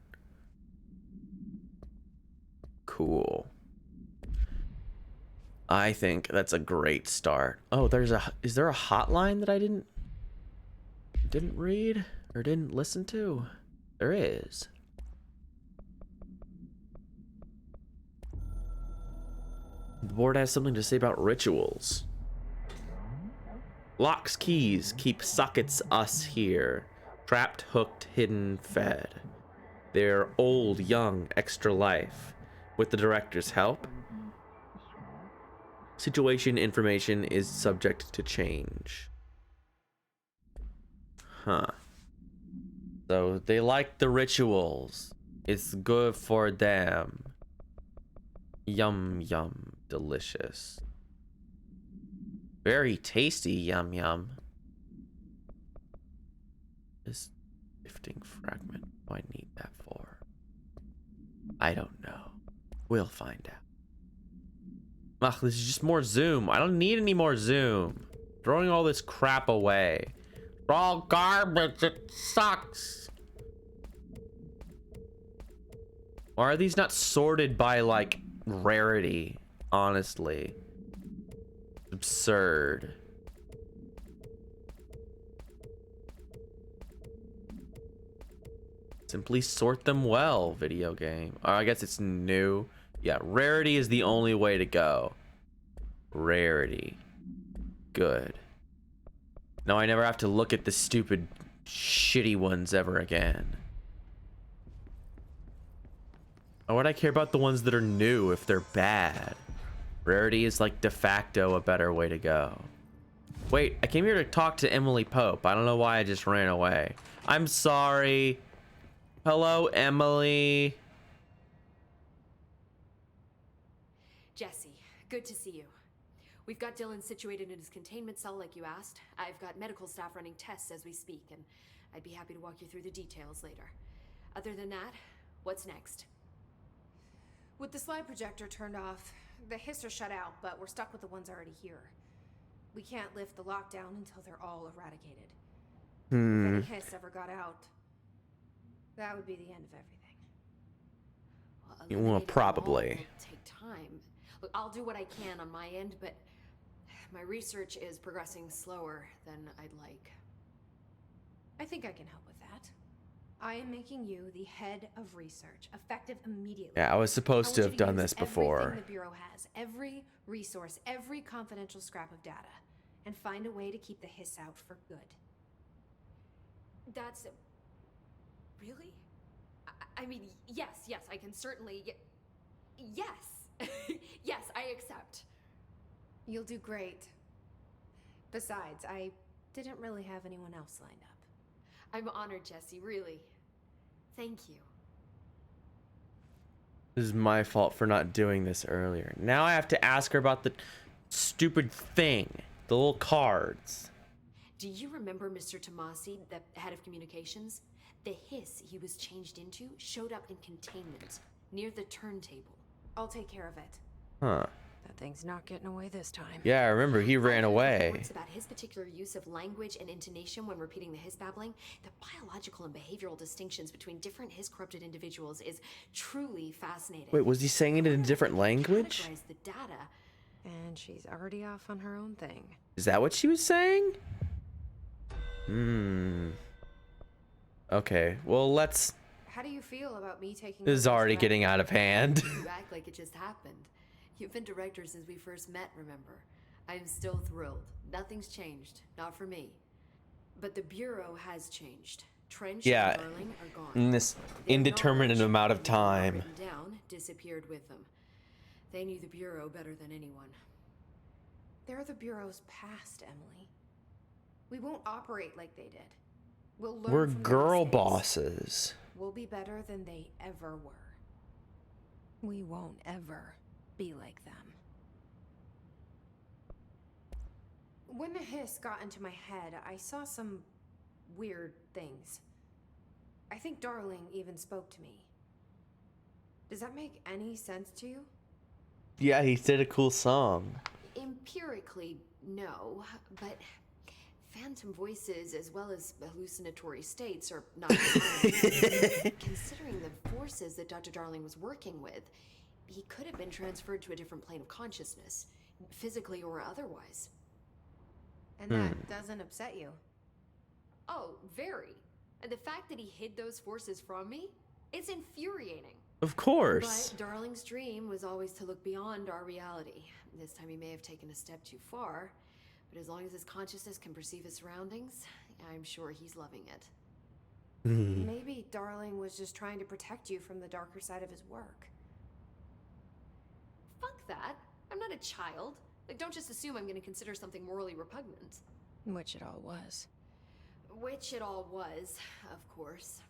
Cool. I think that's a great start. Oh, is there a hotline that I didn't read or didn't listen to? There is. The board has something to say about rituals. Locks, keys, keep sockets us here. Trapped, hooked, hidden, fed. They're old, young, extra life. With the director's help, situation information is subject to change. Huh. So they like the rituals. It's good for them. Yum, yum, delicious. Very tasty, yum, yum. This gifting fragment, what do I need that for? I don't know. We'll find out. Ugh, this is just more zoom. I don't need any more zoom. Throwing all this crap away. It's all garbage. It sucks. Why are these not sorted by, like, rarity? Honestly. Absurd. Simply sort them well, video game. Or I guess it's new. Yeah, rarity is the only way to go. Rarity. Good. Now I never have to look at the stupid, shitty ones ever again. Why would I care about the ones that are new if they're bad? Rarity is like de facto a better way to go. Wait, I came here to talk to Emily Pope. I don't know why I just ran away. I'm sorry. Hello, Emily. Jesse, good to see you. We've got Dylan situated in his containment cell like you asked. I've got medical staff running tests as we speak, and I'd be happy to walk you through the details later. Other than that, what's next? With the slide projector turned off, the hiss are shut out, but we're stuck with the ones already here. We can't lift the lockdown until they're all eradicated. If any hiss ever got out, that would be the end of everything. Well, probably. Will take time. Look, I'll do what I can on my end, but my research is progressing slower than I'd like. I think I can help with that. I am making you the head of research, effective immediately. Yeah, I was supposed to have done this Everything before. the Bureau has, every resource, every confidential scrap of data, and find a way to keep the hiss out for good. That's... Really? I mean, yes, I can certainly... Yes! Yes, I accept. You'll do great. Besides, I didn't really have anyone else lined up. I'm honored, Jesse, really. Thank you. This is my fault for not doing this earlier. Now I have to ask her about the stupid thing. The little cards. Do you remember Mr. Tomasi, the head of communications? The hiss he was changed into showed up in containment, near the turntable. I'll take care of it. Huh. That thing's not getting away this time. Yeah, I remember he ran away. Reports about his particular use of language and intonation when repeating the hiss babbling. The biological and behavioral distinctions between different hiss-corrupted individuals is truly fascinating. Wait, was he saying it in a different language? Categorize the data. And she's already off on her own thing. Is that what she was saying? Okay, well, let's... How do you feel about me taking... This is over already as getting out of hand. You act like it just happened. You've been director since we first met, remember? I am still thrilled. Nothing's changed. Not for me. But the Bureau has changed. Trench Yeah, and Darling are gone. in this Their indeterminate knowledge, amount of even though not time. written down, disappeared with them. They knew the Bureau better than anyone. They're the Bureau's past, Emily. We won't operate like they did. We'll learn We're from their girl mistakes. bosses. We'll be better than they ever were. We won't ever be like them. When the hiss got into my head, I saw some weird things. I think Darling even spoke to me. Does that make any sense to you? Yeah, he did a cool song. Empirically, no, but phantom voices as well as hallucinatory states are not common. Considering the forces that Dr. Darling was working with, he could have been transferred to a different plane of consciousness, physically or otherwise. And that doesn't upset you? Oh, very. And the fact that he hid those forces from me, it's infuriating. Of course. But Darling's dream was always to look beyond our reality. This time he may have taken a step too far, but as long as his consciousness can perceive his surroundings, I'm sure he's loving it. Maybe Darling was just trying to protect you from the darker side of his work. Fuck that. I'm not a child. Like, don't just assume I'm going to consider something morally repugnant. Which it all was. Which it all was, of course.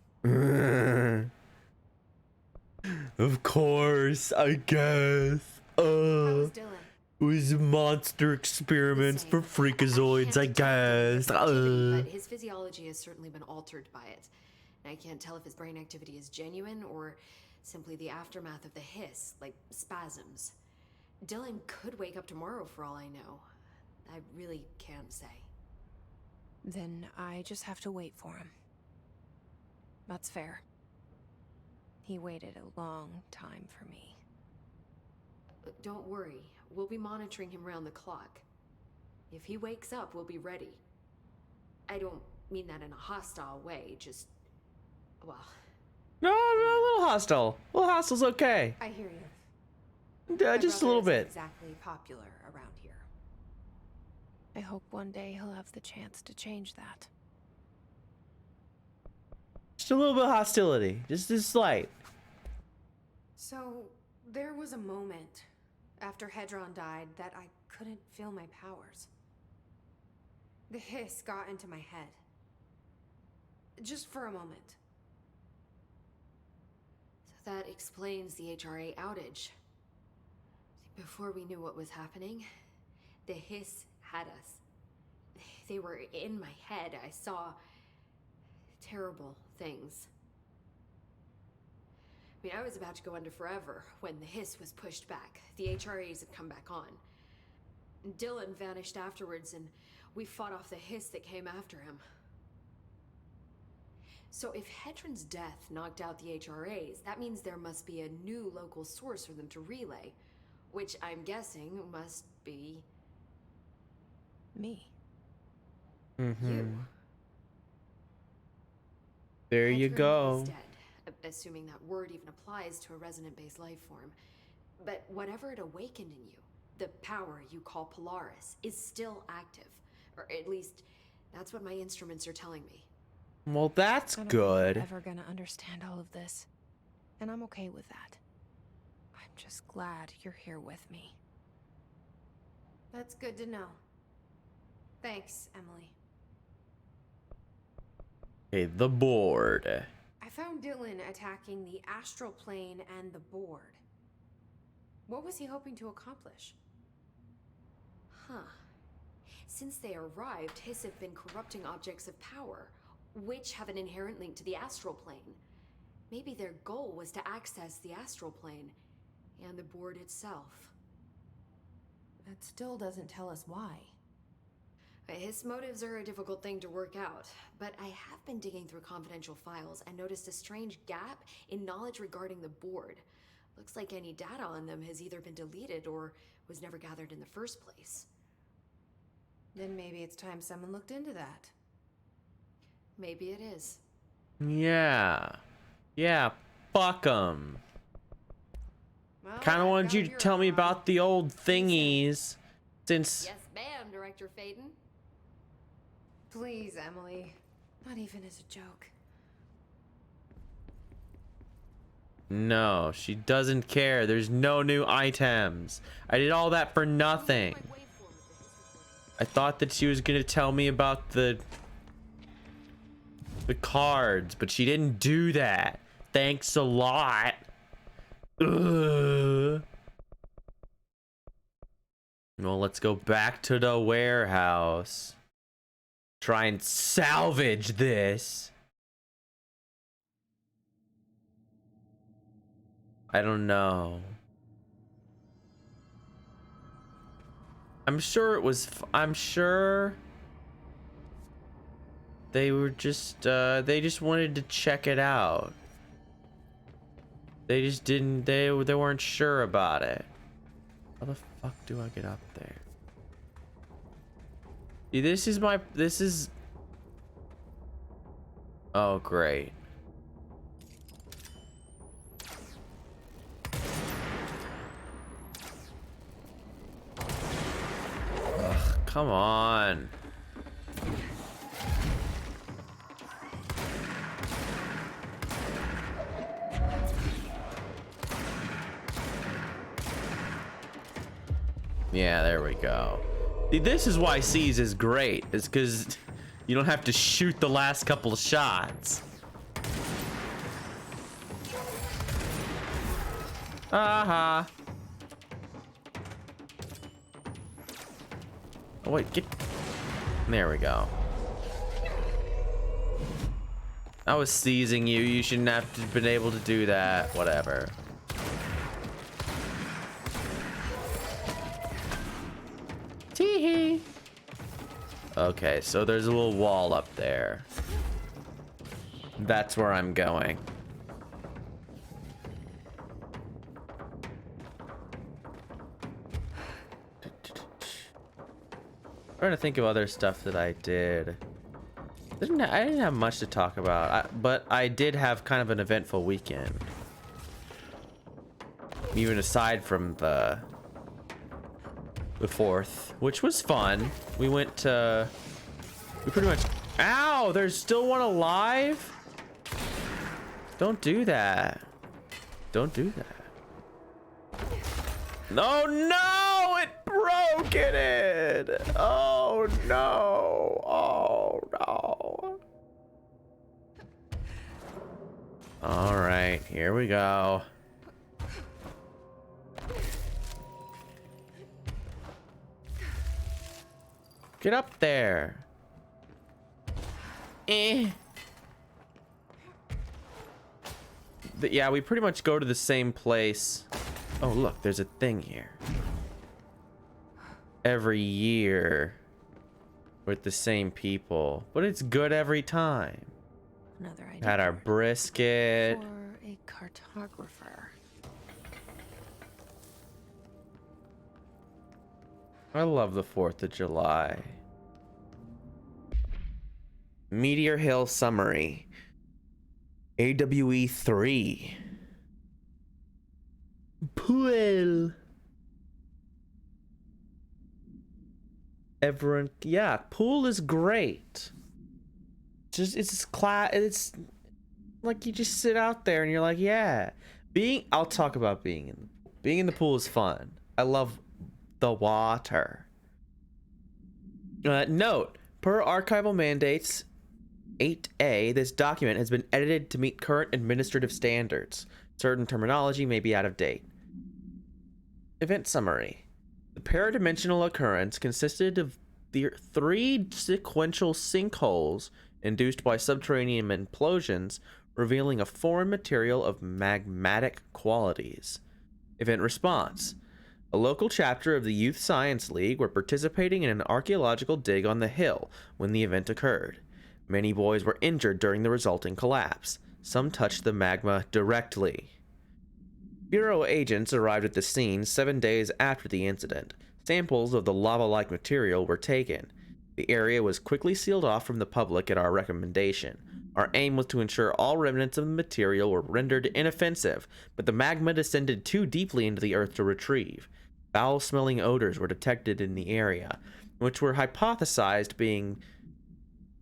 Of course, I guess. How was Dylan? It was monster experiments for freakazoids, I guess. But his physiology has certainly been altered by it. And I can't tell if his brain activity is genuine or simply the aftermath of the hiss, like spasms. Dylan could wake up tomorrow for all I know. I really can't say. Then I just have to wait for him. That's fair. He waited a long time for me. Don't worry. We'll be monitoring him round the clock. If he wakes up, we'll be ready. I don't mean that in a hostile way, just... well... No, a little hostile. A little hostile's okay. I hear you. Just a little bit. Exactly popular around here. I hope one day he'll have the chance to change that. Just a little bit of hostility. Just slight. So, there was a moment after Hedron died that I couldn't feel my powers. The hiss got into my head. Just for a moment. So that explains the HRA outage. Before we knew what was happening, the hiss had us. They were in my head. I saw terrible things. I mean, I was about to go under forever when the hiss was pushed back. The HRAs had come back on. Dylan vanished afterwards, and we fought off the hiss that came after him. So if Hedron's death knocked out the HRAs, that means there must be a new local source for them to relay. Which I'm guessing must be... me. you. There you Hedron go. is dead, assuming that word even applies to a resonant-based life form. But whatever it awakened in you, the power you call Polaris, is still active. Or at least, that's what my instruments are telling me. Well, that's I don't good. think I'm ever gonna understand all of this. And I'm okay with that. I'm just glad you're here with me. That's good to know. Thanks, Emily. Okay, the board. I found Dylan attacking the astral plane and the board. What was he hoping to accomplish? Huh. Since they arrived, Hiss have been corrupting objects of power, which have an inherent link to the astral plane. Maybe their goal was to access the astral plane and the board itself. That still doesn't tell us why. His motives are a difficult thing to work out, but I have been digging through confidential files and noticed a strange gap in knowledge regarding the board. Looks like any data on them has either been deleted or was never gathered in the first place. Then maybe it's time someone looked into that. Maybe it is. Yeah. Yeah, fuck 'em. Well, Kind of I wanted you found to your tell me alibi. about the old thingies. Since... Yes, ma'am, Director Faden. Please, Emily. Not even as a joke. No, she doesn't care. There's no new items. I did all that for nothing. I thought that she was gonna tell me about the cards, but she didn't do that. Thanks a lot. Ugh. Well, let's go back to the warehouse. Try and salvage this. I don't know. I'm sure it was. I'm sure they were just. They just wanted to check it out. They just didn't, they weren't sure about it. How the fuck do I get up there? See, this is... Oh, great. Ugh, come on. Yeah, there we go. See, this is why C's is great. Is because you don't have to shoot the last couple of shots. Aha. Oh, wait, get... There we go. I was seizing you. You shouldn't have to been able to do that. Whatever. Tee-hee. Okay, so there's a little wall up there. That's where I'm going. Trying to think of other stuff that I did. I didn't have much to talk about, but I did have kind of an eventful weekend. Even aside from the 4th, which was fun. We went to... We pretty much... Ow! There's still one alive? Don't do that. Don't do that. No, no! It broke it! Oh, no! Oh, no. Alright, here we go. Get up there. Eh. Yeah, we pretty much go to the same place. Oh, look, there's a thing here. Every year with the same people, but it's good every time. Another idea. Had our brisket. For a cartographer. I love the 4th of July. Meteor Hill Summary. AWE 3. Pool. Everyone, yeah, pool is great. It's like you just sit out there and you're like, yeah. I'll talk about being in the pool is fun. I love the water. Note, per archival mandates 8A, this document has been edited to meet current administrative standards. Certain terminology may be out of date. Event summary. The paradimensional occurrence consisted of the 3 sequential sinkholes induced by subterranean implosions, revealing a foreign material of magmatic qualities. Event response. A local chapter of the Youth Science League were participating in an archaeological dig on the hill when the event occurred. Many boys were injured during the resulting collapse. Some touched the magma directly. Bureau agents arrived at the scene 7 days after the incident. Samples of the lava-like material were taken. The area was quickly sealed off from the public at our recommendation. Our aim was to ensure all remnants of the material were rendered inoffensive, but the magma descended too deeply into the earth to retrieve. Foul-smelling odors were detected in the area, which were hypothesized being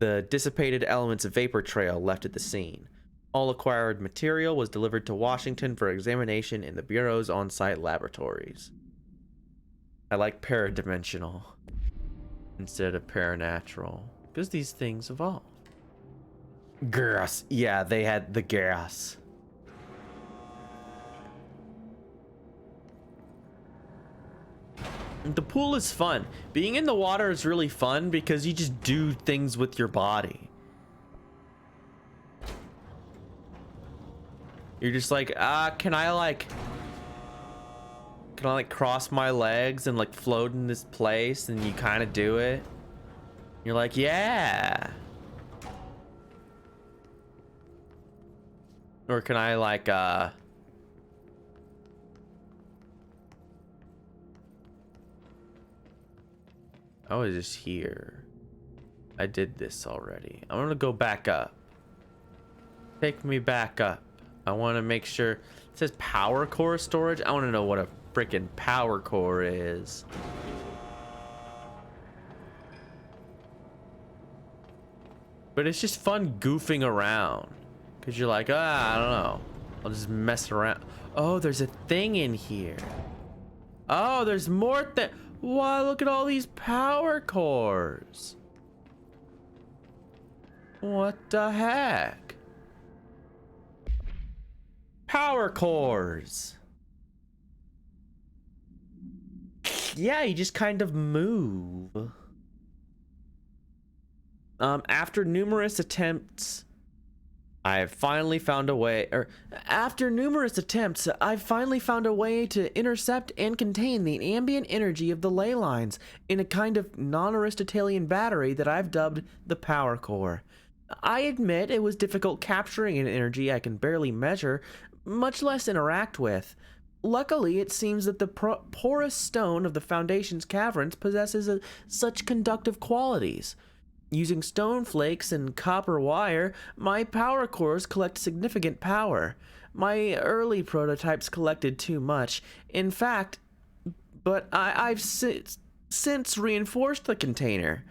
the dissipated elements of vapor trail left at the scene. All acquired material was delivered to Washington for examination in the Bureau's on-site laboratories. I like paradimensional instead of paranatural, because these things evolve. Gas. Yeah, they had the gas. The pool is fun. Being in the water is really fun because you just do things with your body. You're just like, can I like cross my legs and like float in this place? And you kind of do it. You're like, yeah. Or can I like I was just here. I did this already. I'm gonna go back up. Take me back up. I want to make sure. It says power core storage. I want to know what a freaking power core is. But it's just fun goofing around. Because you're like, I don't know. I'll just mess around. Oh, there's a thing in here. Oh, there's more Wow, look at all these power cores. What the heck? Power cores. Yeah, you just kind of move. After numerous attempts, I've finally found a way, I've finally found a way to intercept and contain the ambient energy of the ley lines in a kind of non-Aristotelian battery that I've dubbed the power core. I admit it was difficult capturing an energy I can barely measure, much less interact with. Luckily, it seems that the porous stone of the Foundation's caverns possesses such conductive qualities. Using stone flakes and copper wire, my power cores collect significant power. My early prototypes collected too much. In fact, but I've since reinforced the container.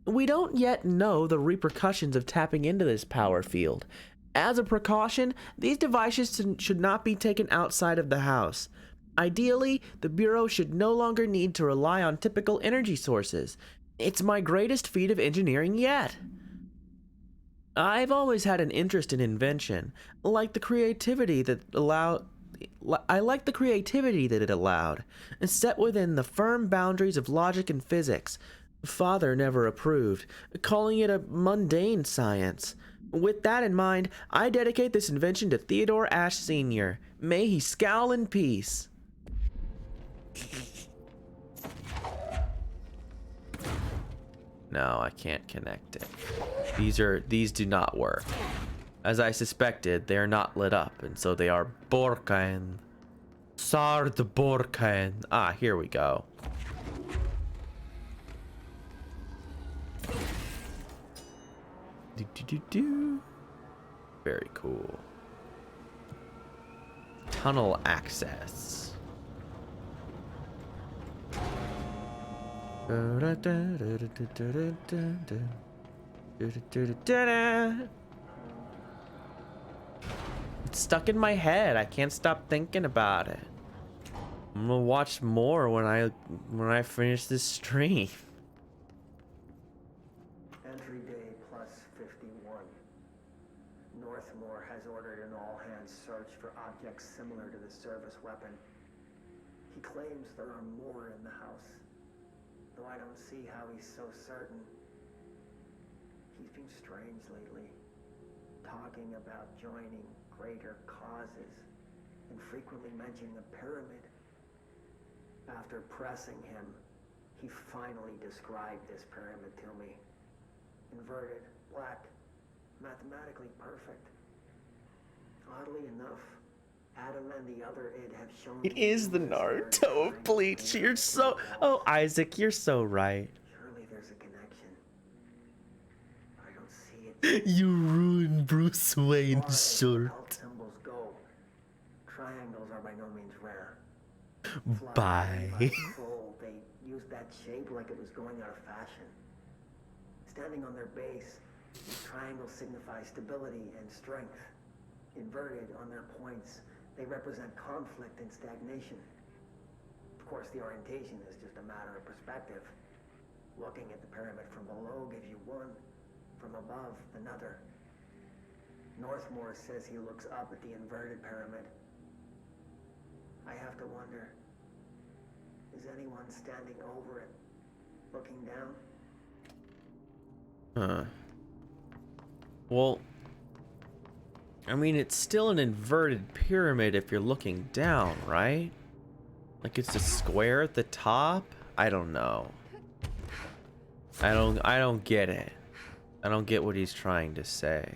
We don't yet know the repercussions of tapping into this power field. As a precaution, these devices should not be taken outside of the house. Ideally, the Bureau should no longer need to rely on typical energy sources. It's my greatest feat of engineering yet. I've always had an interest in invention, I like the creativity that it allowed, and set within the firm boundaries of logic and physics. Father never approved, calling it a mundane science. With that in mind, I dedicate this invention to Theodore Ashe Sr. May he scowl in peace. No, I can't connect it. These do not work. As I suspected, they are not lit up, and so they are broken. Sard broken. Ah, here we go. Very cool. Tunnel access. It's stuck in my head. I can't stop thinking about it. I'm gonna watch more when I finish this stream. Entry day plus 51. Northmore has ordered an all-hands search for objects similar to the service weapon. He claims there are more in the house, though I don't see how he's so certain. He's been strange lately, talking about joining greater causes, and frequently mentioning a pyramid. After pressing him, he finally described this pyramid to me. Inverted, black, mathematically perfect. Oddly enough, Adam and the other id have shown It is the Naruto of Bleach. You're so... Oh, Isaac, you're so right. Surely there's a connection. But I don't see it. You ruined Bruce Wayne's Health shirt. symbols go. Triangles are by no means rare. Bye. By control, they used that shape like it was going out of fashion. Standing on their base, triangles signify stability and strength. Inverted on their points, they represent conflict and stagnation. Of course, the orientation is just a matter of perspective. Looking at the pyramid from below gives you one, from above another. Northmore says he looks up at the inverted pyramid. I have to wonder, is anyone standing over it, looking down? Huh. Well, I mean, it's still an inverted pyramid if you're looking down, right? Like it's a square at the top? I don't know. I don't get it. I don't get what he's trying to say.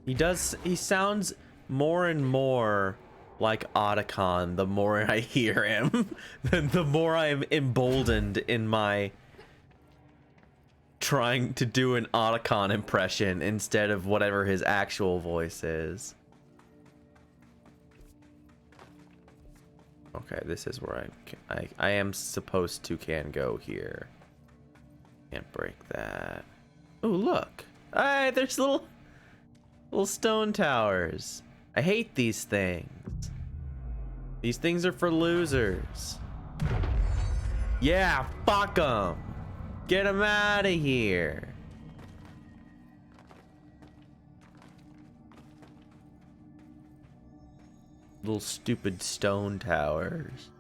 He sounds more and more like Otacon the more I hear him. The more I'm emboldened in my trying to do an Otacon impression instead of whatever his actual voice is. Okay, this is where I am supposed to can go here. Can't break that. Oh, look. Hey, there's little stone towers. I hate these things. These things are for losers. Yeah, fuck them. Get them out of here. Little stupid stone towers.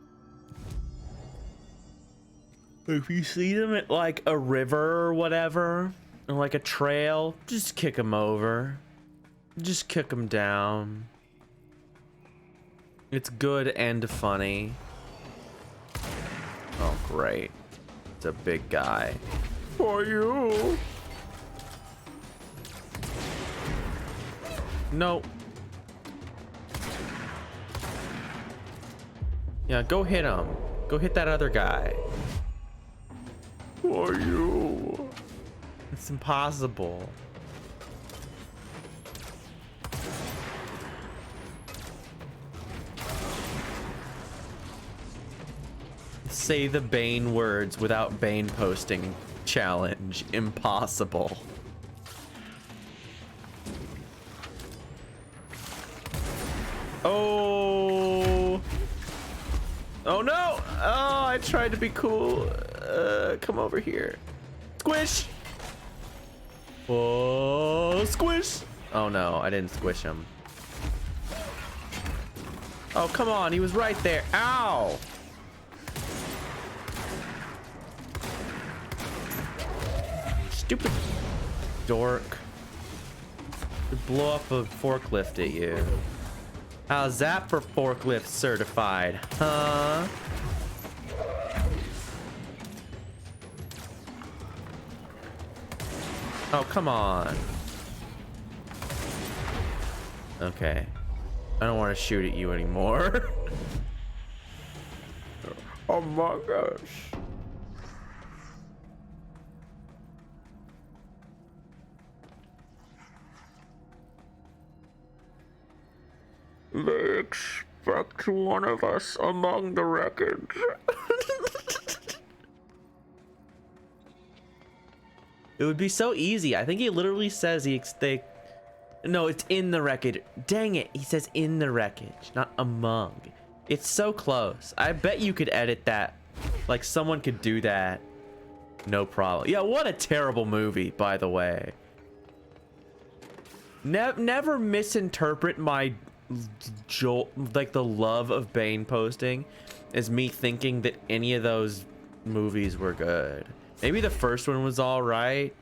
If you see them at like a river or whatever, or like a trail, just kick them over. Just kick them down. It's good and funny. Oh, great. It's a big guy. For you. No. Yeah, go hit him. Go hit that other guy. For you. It's impossible. Say the Bane words without Bane posting challenge. Impossible. Oh. Oh no. Oh, I tried to be cool. Come over here. Squish. Oh, squish. Oh no, I didn't squish him. Oh, come on. He was right there. Ow. Stupid dork. To blow up a forklift at you. How's that for forklift certified, huh? Oh, come on. Okay. I don't want to shoot at you anymore. Oh my gosh. They expect one of us among the wreckage. It would be so easy. I think he literally says no, it's in the wreckage. Dang it. He says in the wreckage, not among. It's so close. I bet you could edit that. Like someone could do that. No problem. Yeah, what a terrible movie, by the way. Never misinterpret my like the love of Bane posting as me thinking that any of those movies were good. Maybe the first one was all right,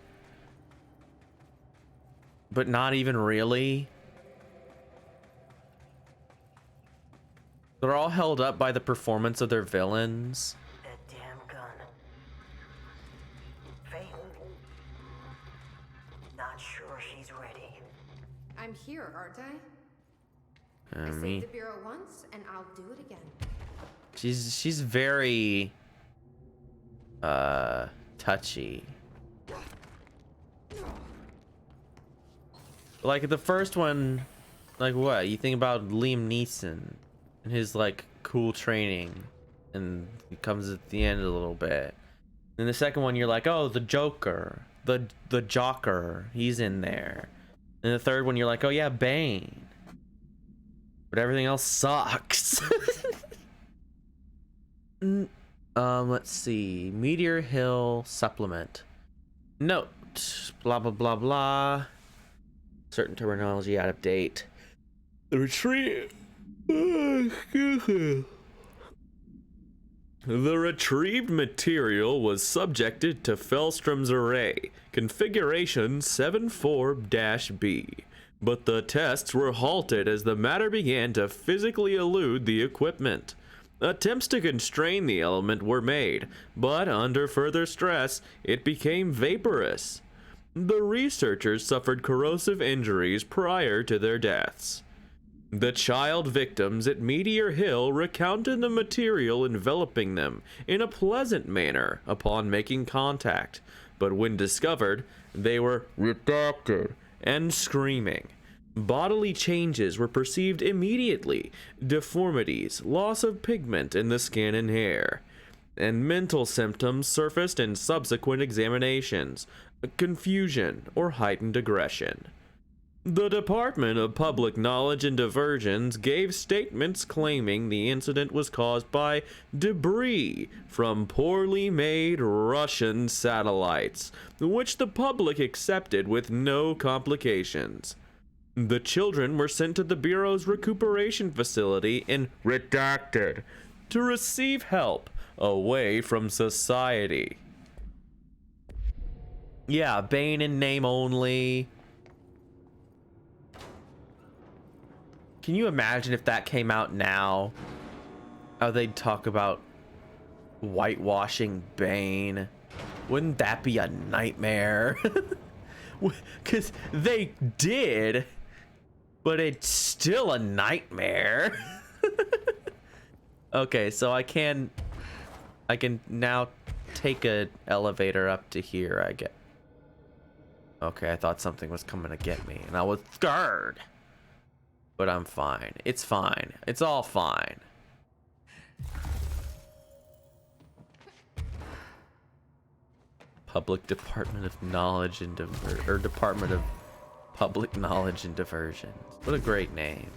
but not even really. They're all held up by the performance of their villains. That damn gun. Phaeton. Not sure she's ready. I'm here, aren't I? I Me. saved the Bureau once, and I'll do it again. She's very touchy. Like the first one, like what? You think about Liam Neeson and his like cool training, and he comes at the end a little bit. And the second one, you're like, oh, the Joker, the Jocker, he's in there. And the third one, you're like, oh yeah, Bane. But everything else sucks. Let's see. Meteor Hill supplement. Note. Blah, blah, blah, blah. Certain terminology out of date. The retrieve. The retrieved material was subjected to Fellstrom's array, configuration 74-B. But the tests were halted as the matter began to physically elude the equipment. Attempts to constrain the element were made, but under further stress, it became vaporous. The researchers suffered corrosive injuries prior to their deaths. The child victims at Meteor Hill recounted the material enveloping them in a pleasant manner upon making contact, but when discovered, they were redacted and screaming. Bodily changes were perceived immediately, deformities, loss of pigment in the skin and hair, and mental symptoms surfaced in subsequent examinations, confusion or heightened aggression. The Department of Public Knowledge and Diversions gave statements claiming the incident was caused by debris from poorly made Russian satellites, which the public accepted with no complications. The children were sent to the Bureau's recuperation facility in Redacted to receive help away from society. Yeah, Bane in name only. Can you imagine if that came out now? How they'd talk about whitewashing Bane? Wouldn't that be a nightmare? Because they did, but it's still a nightmare. Okay, so I can now take an elevator up to here, I guess. Okay, I thought something was coming to get me, and I was scared. But I'm fine. It's fine. It's all fine. Public Department of Knowledge and Department of Public Knowledge and Diversions. What a great name.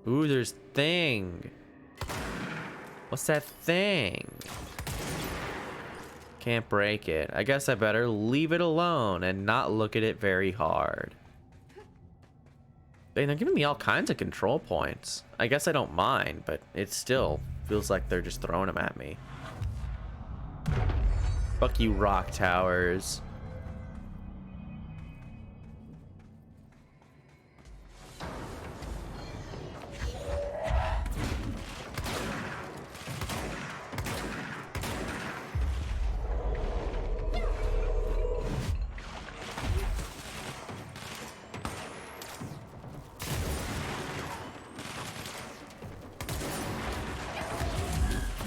Ooh, there's thing. What's that thing? Can't break it. I guess I better leave it alone and not look at it very hard. They're giving me all kinds of control points. I guess I don't mind, but it still feels like they're just throwing them at me. Fuck you, rock towers.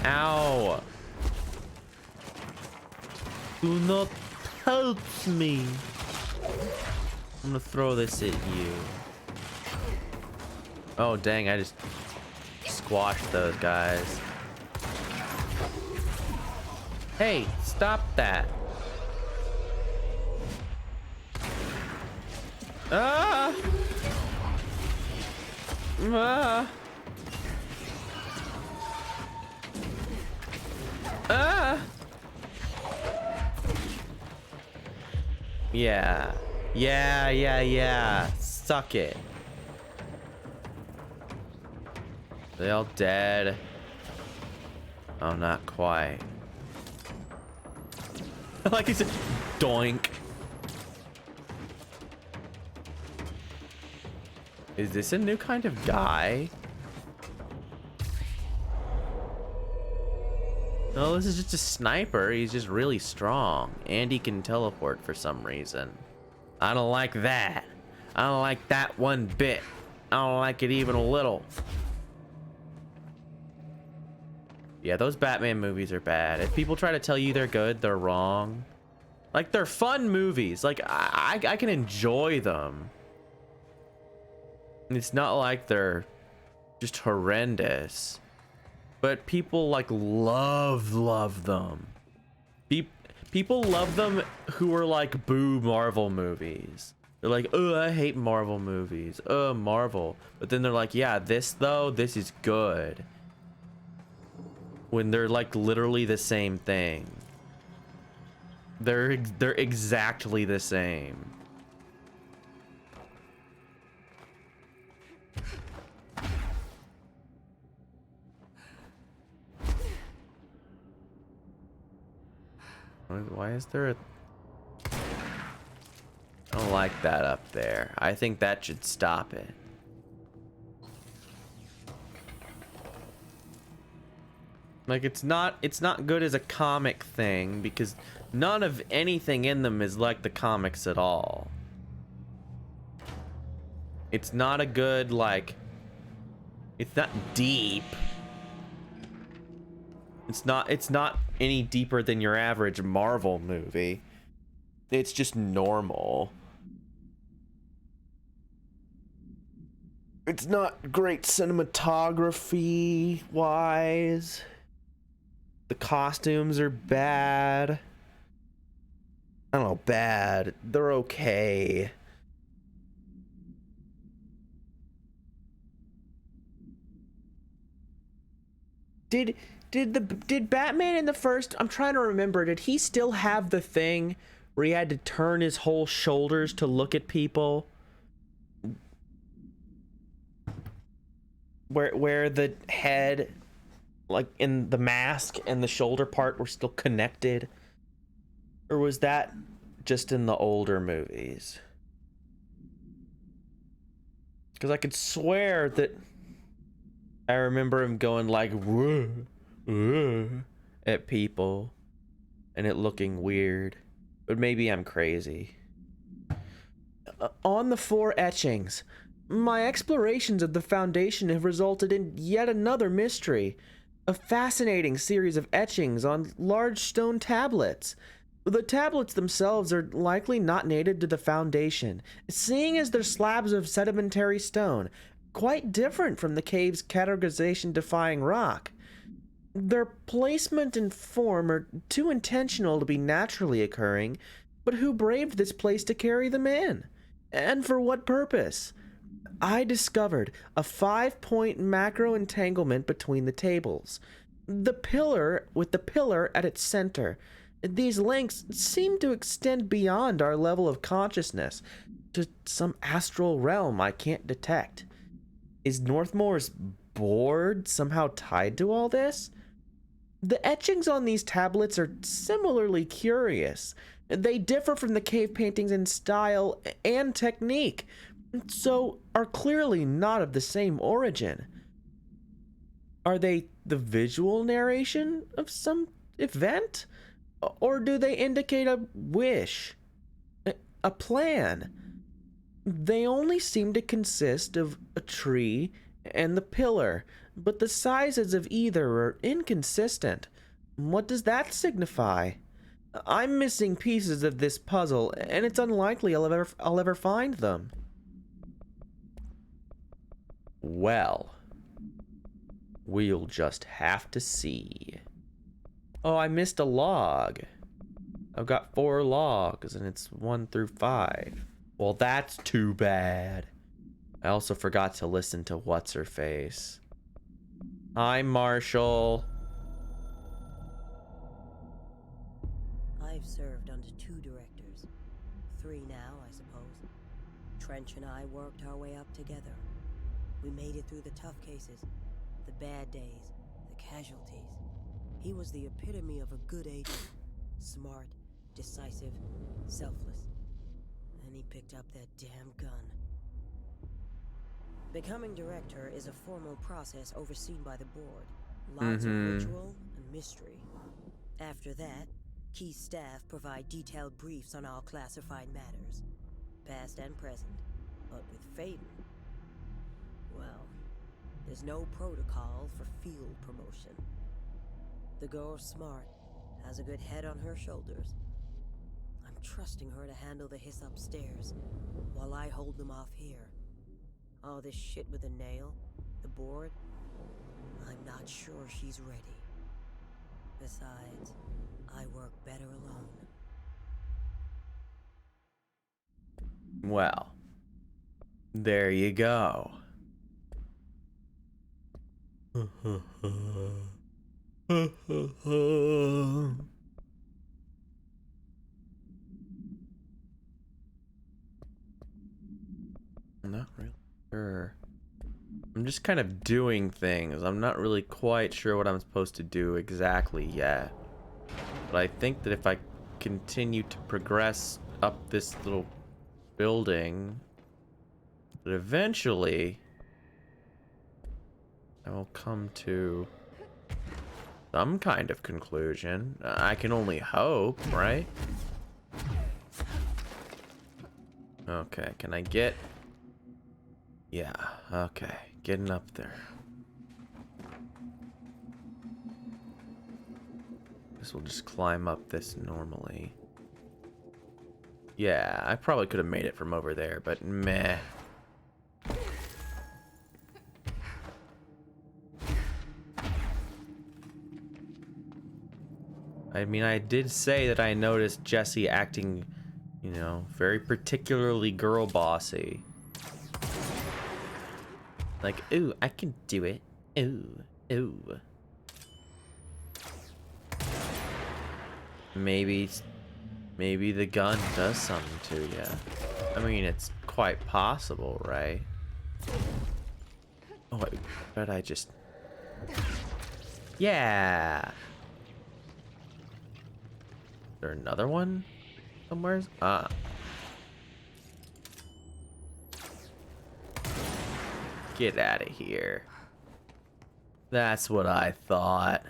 Ow! Do not help me! I'm gonna throw this at you. Oh dang, I just squashed those guys. Hey, stop that! Ah! Ah! Ah! Yeah. Yeah. Suck it. They all dead? Oh, not quite. Like he said, doink. Is this a new kind of guy? No, this is just a sniper. He's just really strong. And he can teleport for some reason. I don't like that. I don't like that one bit. I don't like it even a little. Yeah, those Batman movies are bad. If people try to tell you they're good, they're wrong. Like, they're fun movies. Like, I can enjoy them. It's not like they're just horrendous. But people like love them. People love them who are like boo Marvel movies. They're like, oh, I hate Marvel movies. Oh, Marvel. But then they're like, yeah, this is good. When they're like literally the same thing. They're exactly the same. Why is there a... I don't like that up there. I think that should stop it. Like, it's not good as a comic thing because none of anything in them is like the comics at all. It's not a good, like... It's not deep. It's not any deeper than your average Marvel movie. It's just normal. It's not great cinematography wise. The costumes are bad. I don't know, bad. They're okay. Did Batman in the first, I'm trying to remember, did he still have the thing where he had to turn his whole shoulders to look at people? Where the head, like in the mask, and the shoulder part were still connected? Or was that just in the older movies? Because I could swear that I remember him going like, "Whoa, whoa," at people and it looking weird. But maybe I'm crazy. On the 4 etchings, my explorations of the Foundation have resulted in yet another mystery. A fascinating series of etchings on large stone tablets. The tablets themselves are likely not native to the Foundation, seeing as they're slabs of sedimentary stone, quite different from the cave's categorization-defying rock. Their placement and form are too intentional to be naturally occurring, but who braved this place to carry them in? And for what purpose? I discovered a 5-point macro entanglement between the tables. The pillar at its center. These links seem to extend beyond our level of consciousness to some astral realm I can't detect. Is Northmore's board somehow tied to all this? The etchings on these tablets are similarly curious. They differ from the cave paintings in style and technique, so are clearly not of the same origin. Are they the visual narration of some event? Or do they indicate a wish? A plan? They only seem to consist of a tree and the pillar, but the sizes of either are inconsistent. What does that signify? I'm missing pieces of this puzzle, and it's unlikely I'll ever find them. Well, we'll just have to see. Oh, I missed a log. I've got 4 logs, and it's 1 through 5. Well, that's too bad. I also forgot to listen to What's-Her-Face. Hi, Marshall. I've served under 2 directors. 3 now, I suppose. Trench and I worked our way up together. We made it through the tough cases, the bad days, the casualties. He was the epitome of a good agent. Smart, decisive, selfless. And he picked up that damn gun. Becoming director is a formal process overseen by the board. Lots of ritual and mystery. After that, key staff provide detailed briefs on all classified matters, past and present. But with Faden, well, there's no protocol for field promotion. The girl's smart, has a good head on her shoulders. I'm trusting her to handle the hiss upstairs, while I hold them off here. All this shit with the nail, the board, I'm not sure she's ready. Besides, I work better alone. Well, there you go. Not really sure. I'm just kind of doing things. I'm not really quite sure what I'm supposed to do exactly yet. But I think that if I continue to progress up this little building, that eventually I will come to some kind of conclusion. I can only hope, right? Okay, can I get... Yeah, okay, getting up there. This will just climb up this normally. Yeah, I probably could have made it from over there, but meh. I mean, I did say that I noticed Jesse acting, you know, very particularly girl bossy. Like, ooh, I can do it. Ooh, ooh. Maybe the gun does something to you. I mean, it's quite possible, right? Oh, but I just... Yeah! Is there another one somewhere? Ah. Get out of here. That's what I thought.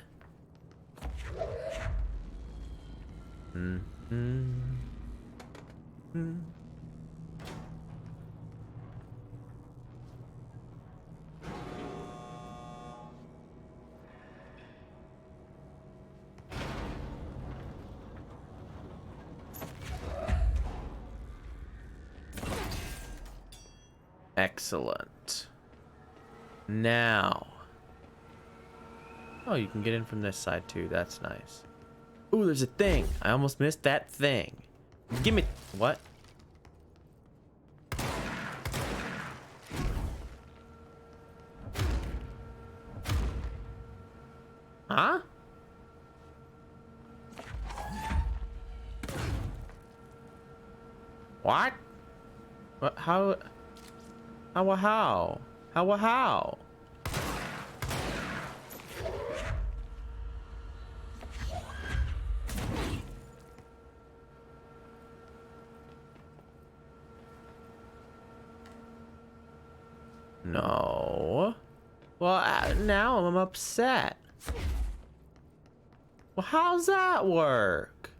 Excellent. Now. Oh, you can get in from this side too. That's nice. Ooh, there's a thing. I almost missed that thing. Give me... What? Huh? What? What? How? How? No. Well, now I'm upset. Well, how's that work?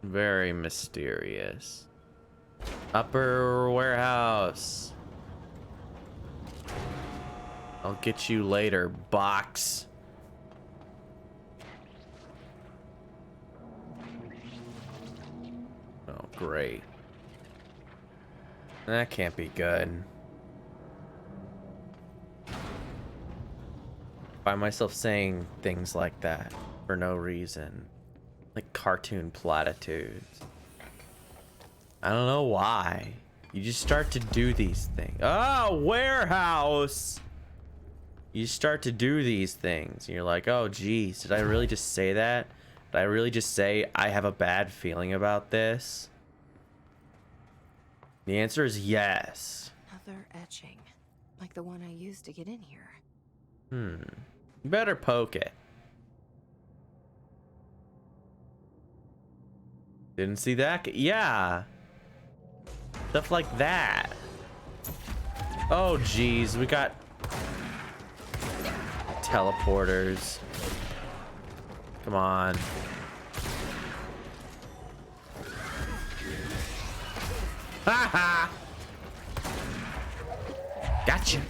Very mysterious. Upper warehouse. I'll get you later, box. Oh, great. That can't be good. Find myself saying things like that for no reason. Like cartoon platitudes. I don't know why. You just start to do these things. Oh, warehouse! You start to do these things. And you're like, oh, geez, did I really just say that? Did I really just say I have a bad feeling about this? The answer is yes. Another etching, like the one I used to get in here. You better poke it. Didn't see that? Yeah. Stuff like that. Oh, geez. We got teleporters. Come on. Ha ha! Gotcha.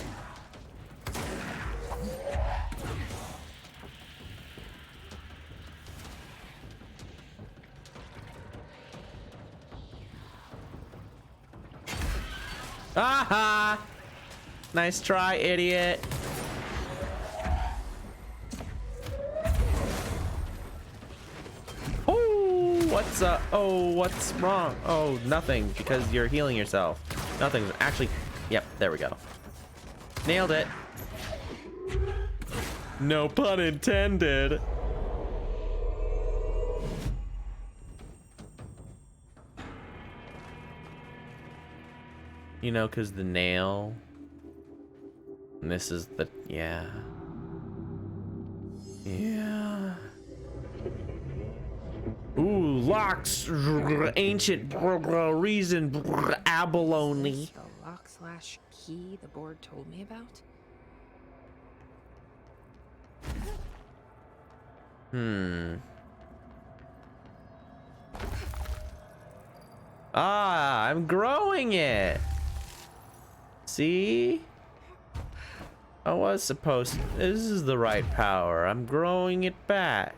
Aha! Nice try, idiot. Oh, what's up? Oh, what's wrong? Oh, nothing, because you're healing yourself. Nothing's actually... Yep, there we go. Nailed it. No pun intended. You know, because the nail. And this is the... Yeah. Yeah. Ooh, locks. Ancient reason. Abalone. Is this the lock/key the board told me about? Ah, I'm growing it. See? I was supposed to. This is the right power. I'm growing it back.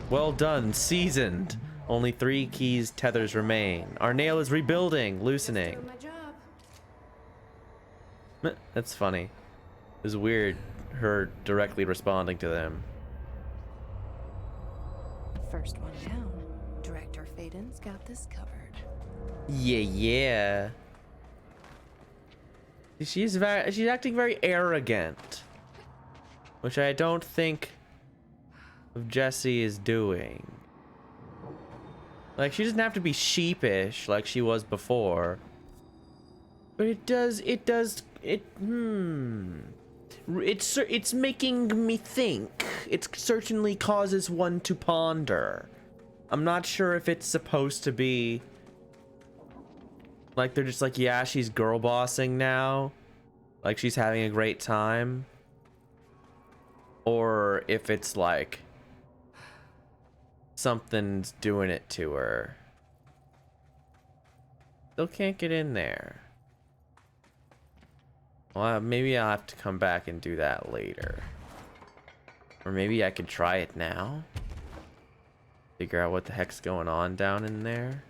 Well done, seasoned. Only 3 keys tethers remain. Our nail is rebuilding, loosening. Doing my job. That's funny. It was weird, her directly responding to them. First one down. Director Faden's got this covered. Yeah. She's acting very arrogant, which I don't think of Jessie is doing. Like, she doesn't have to be sheepish like she was before, but it's making me think. It certainly causes one to ponder. I'm not sure if it's supposed to be like they're just like, yeah, she's girl bossing now, like she's having a great time, or if it's like something's doing it to her. Still can't get in there. Well, maybe I'll have to come back and do that later. Or maybe I could try it now. Figure out what the heck's going on down in there.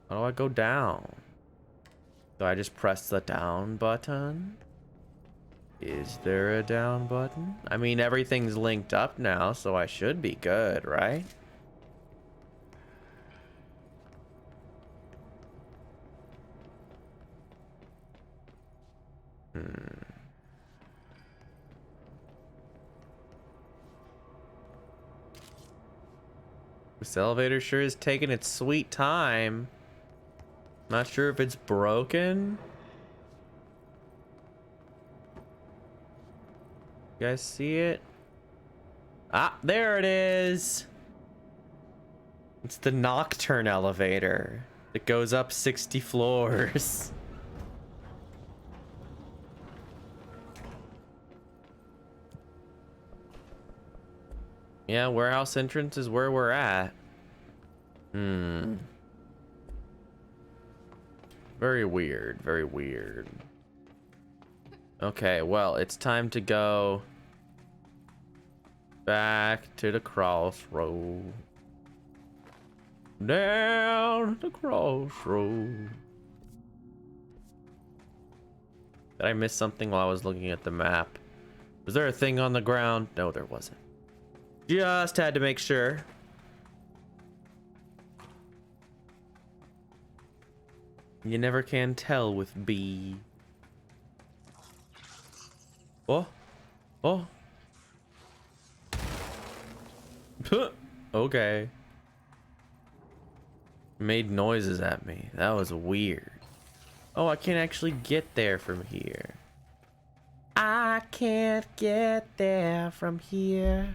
How do I go down? Do I just press the down button? Is there a down button? I mean, everything's linked up now, so I should be good, right? This elevator sure is taking its sweet time. Not sure if it's broken. You guys see it? Ah, there it is. It's the Nocturne elevator. It goes up 60 floors. Yeah, warehouse entrance is where we're at. Very weird, very weird. Okay, well, it's time to go back to the crossroad. Down the crossroad. Did I miss something while I was looking at the map? Was there a thing on the ground? No, there wasn't. Just had to make sure. You never can tell with B. Oh. Oh. Okay. Made noises at me. That was weird. Oh, I can't actually get there from here. I can't get there from here.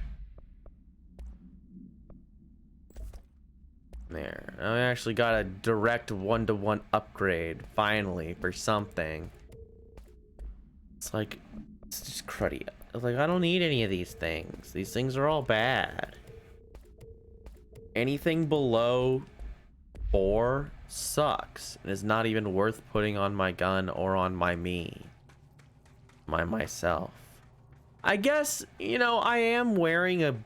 There. I actually got a direct one-to-one upgrade, finally, for something. It's like, it's just cruddy. Like, I don't need any of these things. These things are all bad. Anything below 4 sucks and is not even worth putting on my gun or on myself. I guess, you know, I am wearing a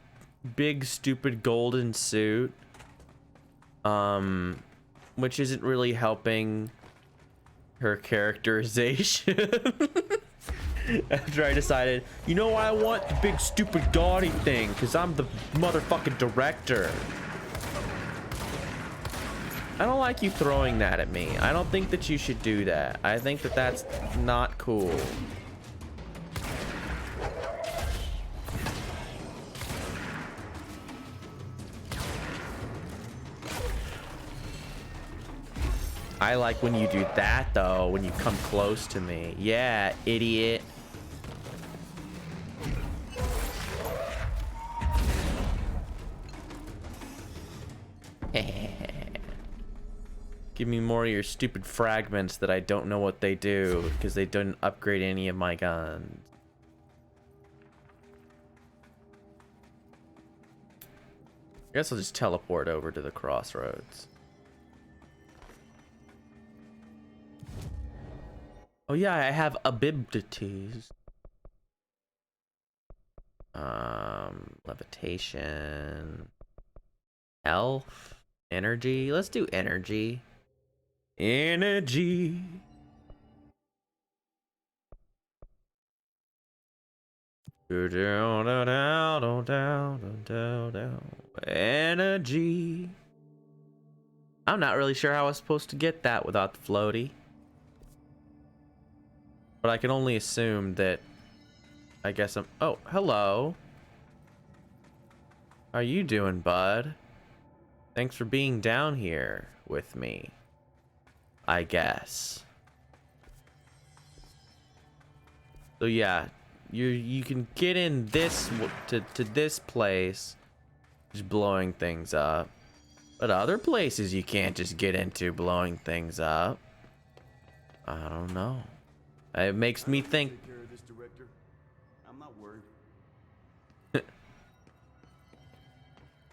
big stupid golden suit, which isn't really helping her characterization. After I decided, you know, I want the big stupid gaudy thing because I'm the motherfucking director. I don't like you throwing that at me. I don't think that you should do that. I think that that's not cool. I like when you do that, though, when you come close to me. Yeah, idiot. Give me more of your stupid fragments that I don't know what they do, because they didn't upgrade any of my guns. I guess I'll just teleport over to the crossroads. Oh yeah, I have abilities. Levitation. Elf. Energy. Let's do energy. Energy. Energy. I'm not really sure how I was supposed to get that without the floaty. But I can only assume that I guess I'm... Oh, hello. How are you doing, bud? Thanks for being down here with me. I guess. So yeah, you can get in this to this place, just blowing things up. But other places you can't just get into blowing things up. I don't know. It makes me think. Take care of this, director. I'm not worried.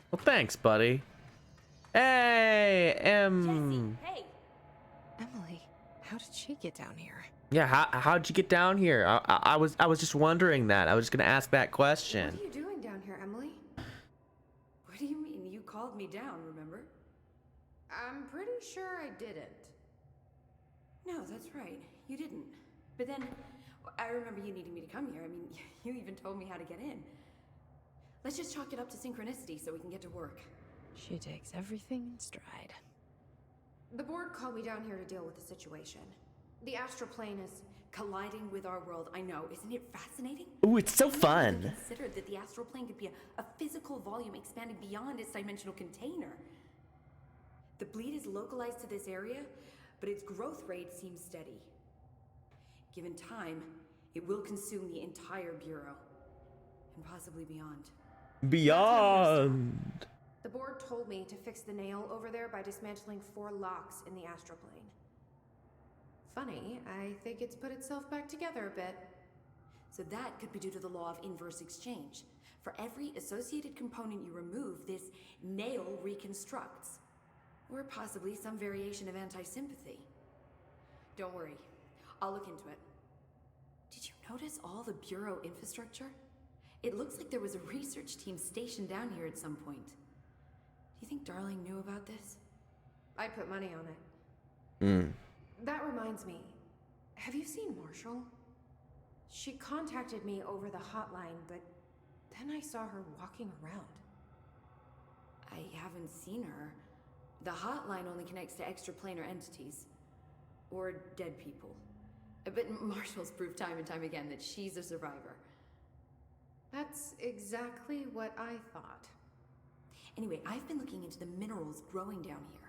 Well, thanks, buddy. Hey, Jesse, hey! Emily, how did she get down here? Yeah, how'd you get down here? I was just wondering that. I was just gonna ask that question. What are you doing down here, Emily? What do you mean? You called me down, remember? I'm pretty sure I didn't. No, that's right. You didn't. But then, I remember you needing me to come here. I mean, you even told me how to get in. Let's just chalk it up to synchronicity so we can get to work. She takes everything in stride. The board called me down here to deal with the situation. The astral plane is Colliding with our world, I know. Isn't it fascinating? Ooh, it's so I never fun. even considered that the astral plane could be a physical volume expanding beyond its dimensional container. The bleed is localized to this area, but its growth rate seems steady. Given time, it will consume the entire Bureau, and possibly beyond. Beyond. The board told me to fix the nail over there by dismantling 4 locks in the astral plane. Funny, I think it's put itself back together a bit. So that could be due to the law of inverse exchange. For every associated component you remove, this nail reconstructs. Or possibly some variation of anti-sympathy. Don't worry, I'll look into it. Did you notice all the Bureau infrastructure? It looks like there was a research team stationed down here at some point. Do you think Darling knew about this? I put money on it. Hmm. That reminds me, have you seen Marshall? She contacted me over the hotline, but then I saw her walking around. I haven't seen her. The hotline only connects to extraplanar entities. Or dead people. But Marshall's proved time and time again that she's a survivor. That's exactly what I thought. Anyway, I've been looking into the minerals growing down here.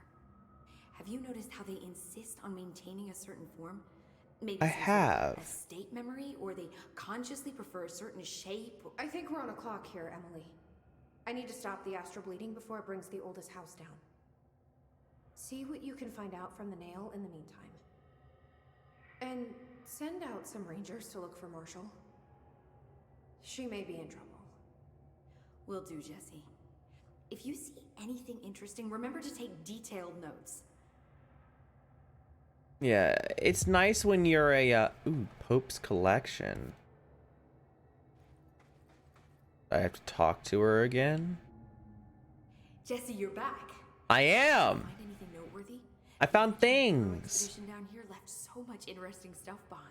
Have you noticed how they insist on maintaining a certain form? Maybe I some sort of have. a state memory, or they consciously prefer a certain shape. I think we're on a clock here, Emily. I need to stop the astral bleeding before it brings the oldest house down. See what you can find out from the nail in the meantime. And send out some rangers to look for Marshall. She may be in trouble. Will do, Jesse. If you see anything interesting, remember to take detailed notes. Yeah, it's nice when you're a Pope's collection. I have to talk to her again. Jesse, you're back. I am. Find anything noteworthy? I found The things. expedition down here left so much interesting stuff behind.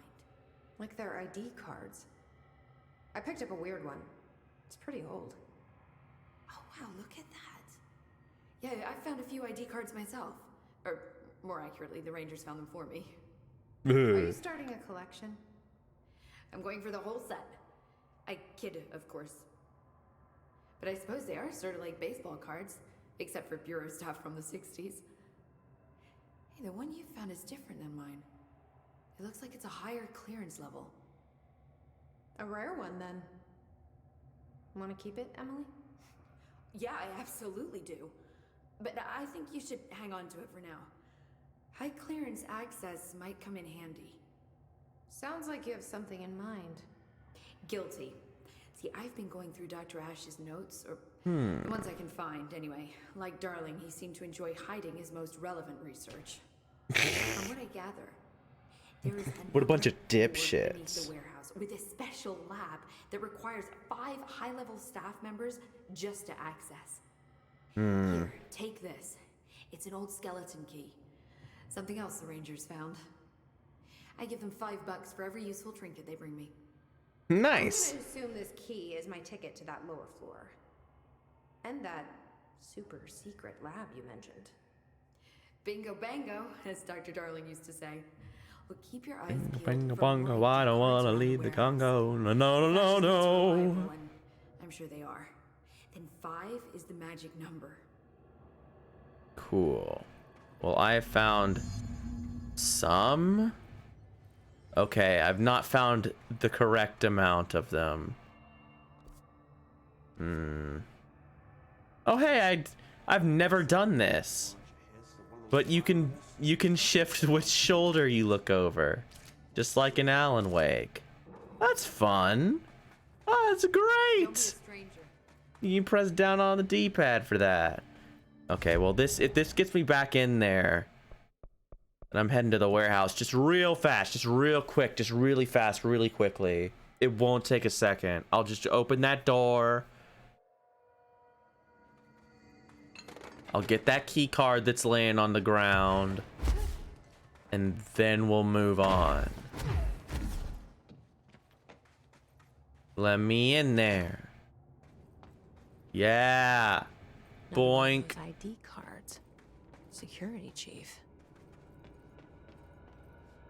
Like their ID cards. I picked up a weird one. It's pretty old. Oh wow, look at that. Yeah, I found a few ID cards myself. Or more accurately, the Rangers found them for me. Are you starting a collection? I'm going for the whole set. I kid, of course. But I suppose they are sort of like baseball cards, except for Bureau stuff from the 60s. Hey, the one you found is different than mine. It looks like it's a higher clearance level. A rare one, then. Want to keep it, Emily? Yeah, I absolutely do. But I think you should hang on to it for now. High clearance access might come in handy. Sounds like you have something in mind. Guilty. See, I've been going through Dr. Ash's notes, or the ones I can find, anyway. Like Darling, he seemed to enjoy hiding his most relevant research. From what I gather, There is What a bunch another of floor dipshits. beneath the warehouse with a special lab that requires 5 high-level staff members just to access. Here, take this. It's an old skeleton key. Something else the Rangers found. I give them $5 for every useful trinket they bring me. Nice. I'm gonna assume this key is my ticket to that lower floor. And that super secret lab you mentioned. Bingo bango, as Dr. Darling used to say. Well, keep your eyes peeled. Bingo for bongo, more I don't guards wanna around the leave the warehouse. Congo. No, no, no, no, Especially if it's no. reliable, and I'm sure they are. Then 5 is the magic number. Cool. Well, I have found some. Okay, I've not found the correct amount of them. Oh, hey, I've never done this. But you can shift which shoulder you look over, just like in Alan Wake. That's fun. Oh, that's Don't be a great. stranger. You can press down on the D-pad for that. Okay, well this gets me back in there. And I'm heading to the warehouse just real fast, just real quick, just really fast, really quickly. It won't take a second. I'll just open that door. I'll get that key card that's laying on the ground. And then we'll move on. Let me in there. Yeah. Boink. Those ID cards. Security chief.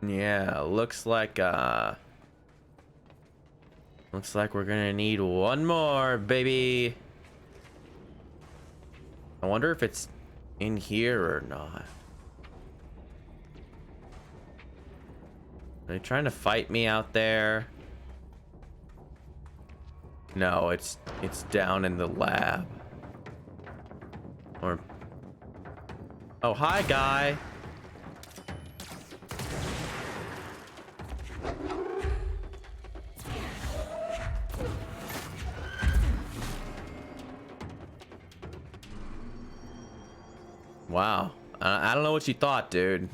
Yeah, looks like we're gonna need one more, baby. I wonder if it's in here or not. Are they trying to fight me out there? No, it's down in the lab. Or oh, hi, guy. Wow. I don't know what you thought, dude.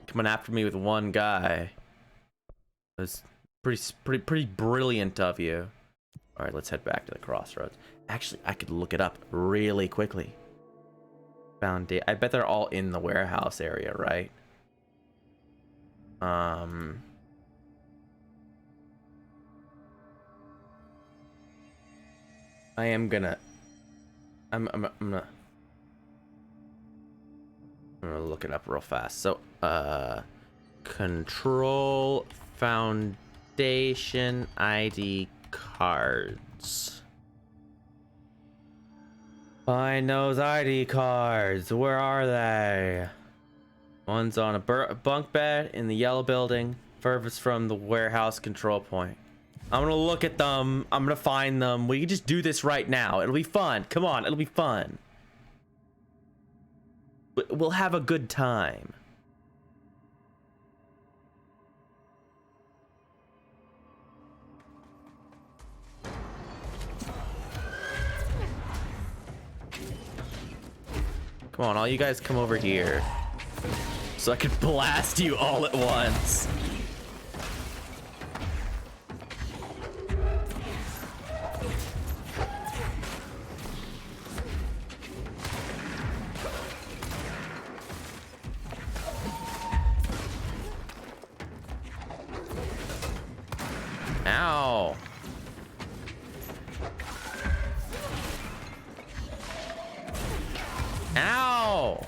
Coming after me with one guy. It was pretty brilliant of you. All right, let's head back to the crossroads. Actually, I could look it up really quickly. Found it. I bet they're all in the warehouse area, right? I'm gonna look it up real fast. So, control foundation ID cards. Find those ID cards. Where are they? One's on a bunk bed in the yellow building, furthest from the warehouse control point. I'm gonna look at them. I'm gonna find them. We can just do this right now. It'll be fun. Come on, it'll be fun. We'll have a good time. Come on, all you guys come over here. So I can blast you all at once. Ow. Ow.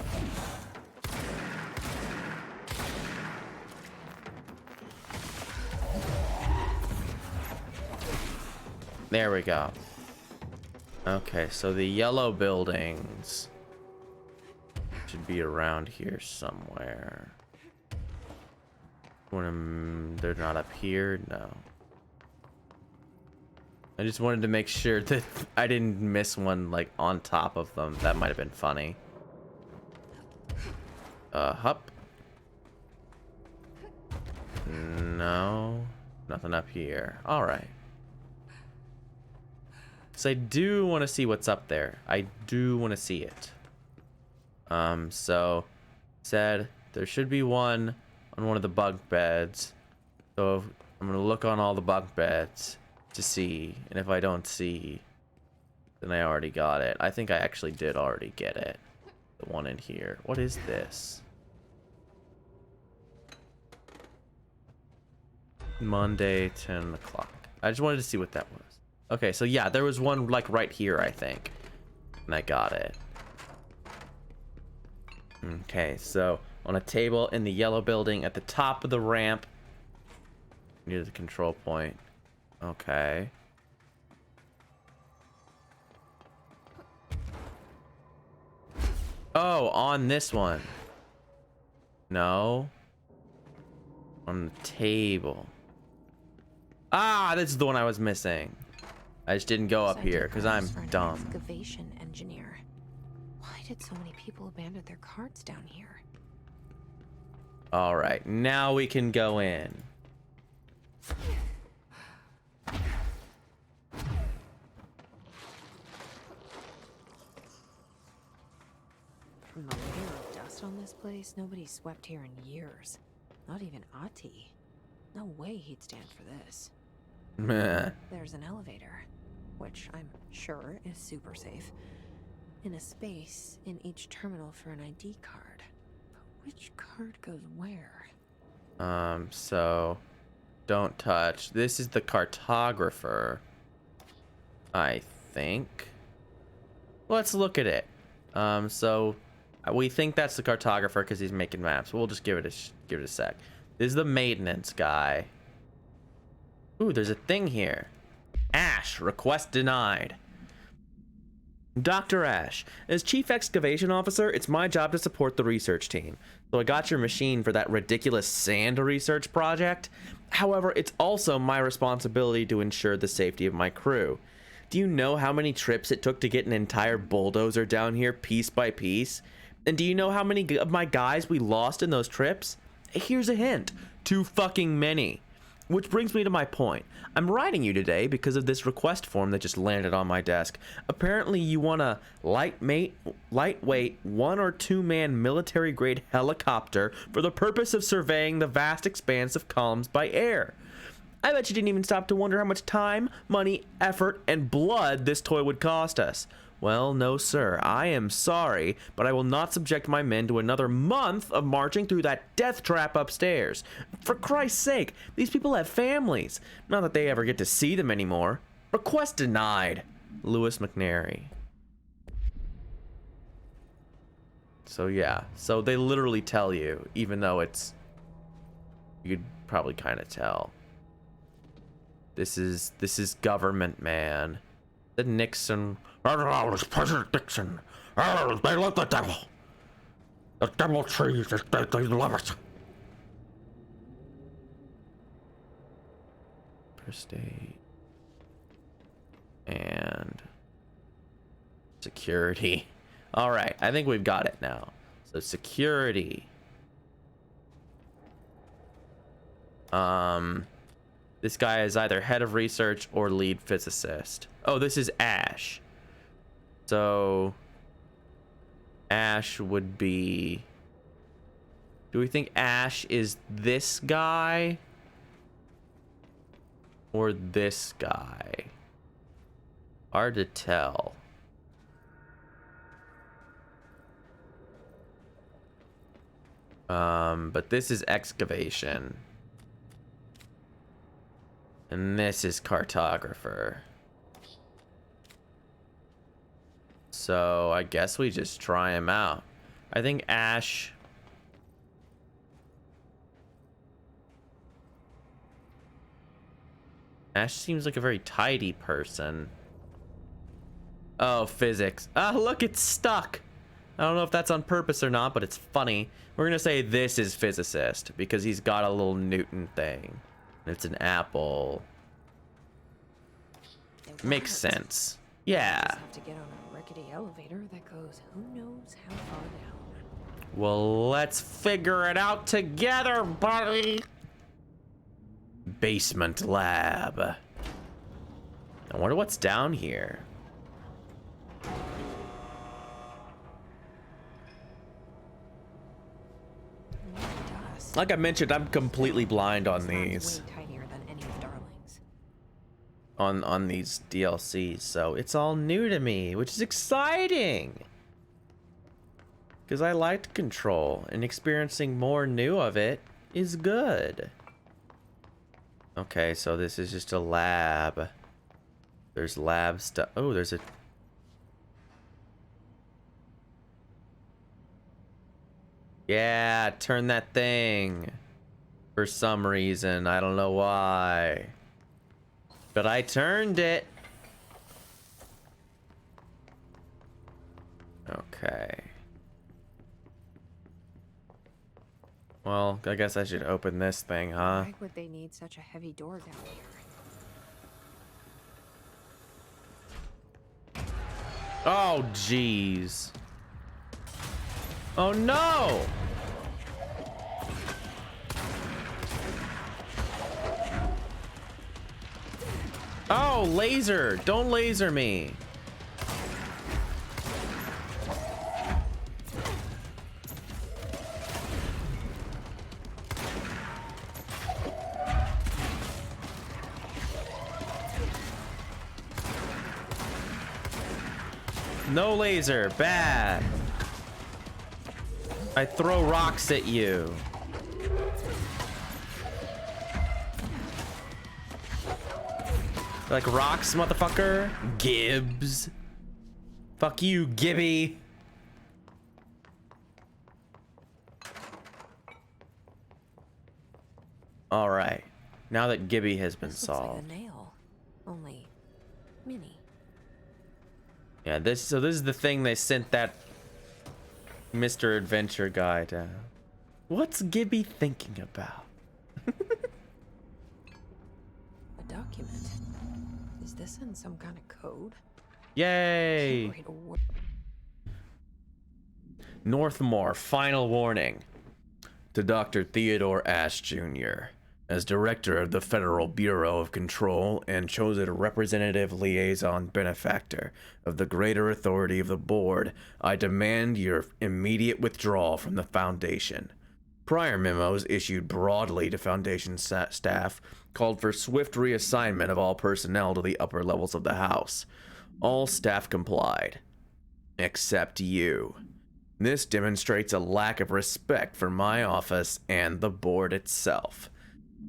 There we go. Okay, so the yellow buildings should be around here somewhere. They're not up here? No. I just wanted to make sure that I didn't miss one like on top of them. That might have been funny. Hup. No. Nothing up here. Alright. So I do want to see what's up there. I do want to see it. So said there should be one on one of the bunk beds. So I'm gonna look on all the bunk beds to see, and if I don't see, then I already got it. I think I actually did already get it. The one in here. What is this? Monday, 10 o'clock. I just wanted to see what that was. Okay, so yeah, there was one like right here, I think. And I got it. Okay, so on a table in the yellow building at the top of the ramp near the control point. Okay. Oh, on this one. No. On the table. Ah, this is the one I was missing. I just didn't go up here because I'm dumb. Excavation engineer. Why did so many people abandon their carts down here? All right, now we can go in. From the layer of dust on this place, nobody's swept here in years. Not even Ati. No way he'd stand for this. Meh. There's an elevator, which I'm sure is super safe, in a space in each terminal for an ID card. But which card goes where? So don't touch. This is the cartographer, I think. Let's look at it. So we think that's the cartographer because he's making maps. We'll just give it a sec. This is the maintenance guy. Ooh, there's a thing here. Ash, request denied. Dr. Ash, as Chief Excavation Officer, it's my job to support the research team. So I got your machine for that ridiculous sand research project. However, it's also my responsibility to ensure the safety of my crew. Do you know how many trips it took to get an entire bulldozer down here piece by piece? And do you know how many of my guys we lost in those trips? Here's a hint. Too fucking many. Which brings me to my point. I'm writing you today because of this request form that just landed on my desk. Apparently you want a lightweight 1 or 2 man military grade helicopter for the purpose of surveying the vast expanse of columns by air. I bet you didn't even stop to wonder how much time, money, effort, and blood this toy would cost us. Well, no sir, I am sorry, but I will not subject my men to another month of marching through that death trap upstairs. For Christ's sake, these people have families. Not that they ever get to see them anymore. Request denied. Lewis McNary. So yeah, so they literally tell you, even though it's, you could probably kind of tell. This is government, man. The Nixon. President Nixon. They love the devil. The devil trees, they love it. First aid. And security. All right, I think we've got it now. So security. This guy is either head of research or lead physicist. Oh, this is Ash. So Ash would be, do we think Ash is this guy or this guy? Hard to tell. But this is excavation. And this is cartographer. So I guess we just try him out. I think Ash. Ash seems like a very tidy person. Oh, physics. Ah, look, it's stuck. I don't know if that's on purpose or not, but it's funny. We're gonna say this is physicist because he's got a little Newton thing. It's an apple. Makes sense. Yeah. Just have to get on a rickety elevator that goes who knows how far down. Well, let's figure it out together, buddy. Basement lab. I wonder what's down here. More dust. Like I mentioned, I'm completely blind on This lab's these. way tinier than any of Darling's. On these DLCs, so it's all new to me, which is exciting. Because I liked Control, and experiencing more new of it is good. Okay, so this is just a lab. There's lab stuff. Oh, there's a... Yeah, turn that thing. For some reason, I don't know why. But I turned it. Okay. Well, I guess I should open this thing, huh? Why would they need such a heavy door down here? Oh, jeez. Oh, no! Oh, laser! Don't laser me! No laser, bad. I throw rocks at you. Like rocks, motherfucker? Gibbs. Fuck you, Gibby. All right. Now that Gibby has been This solved. looks like a nail, only mini. Yeah, this is the thing they sent that Mr. Adventure guy to. What's Gibby thinking about? A document. Is this in some kind of code? Yay! Wait, what? Northmore, final warning. To Dr. Theodore Ash Jr. As director of the Federal Bureau of Control and chosen representative liaison benefactor of the greater authority of the board, I demand your immediate withdrawal from the Foundation. Prior memos issued broadly to Foundation staff called for swift reassignment of all personnel to the upper levels of the House. All staff complied. Except you. This demonstrates a lack of respect for my office and the board itself.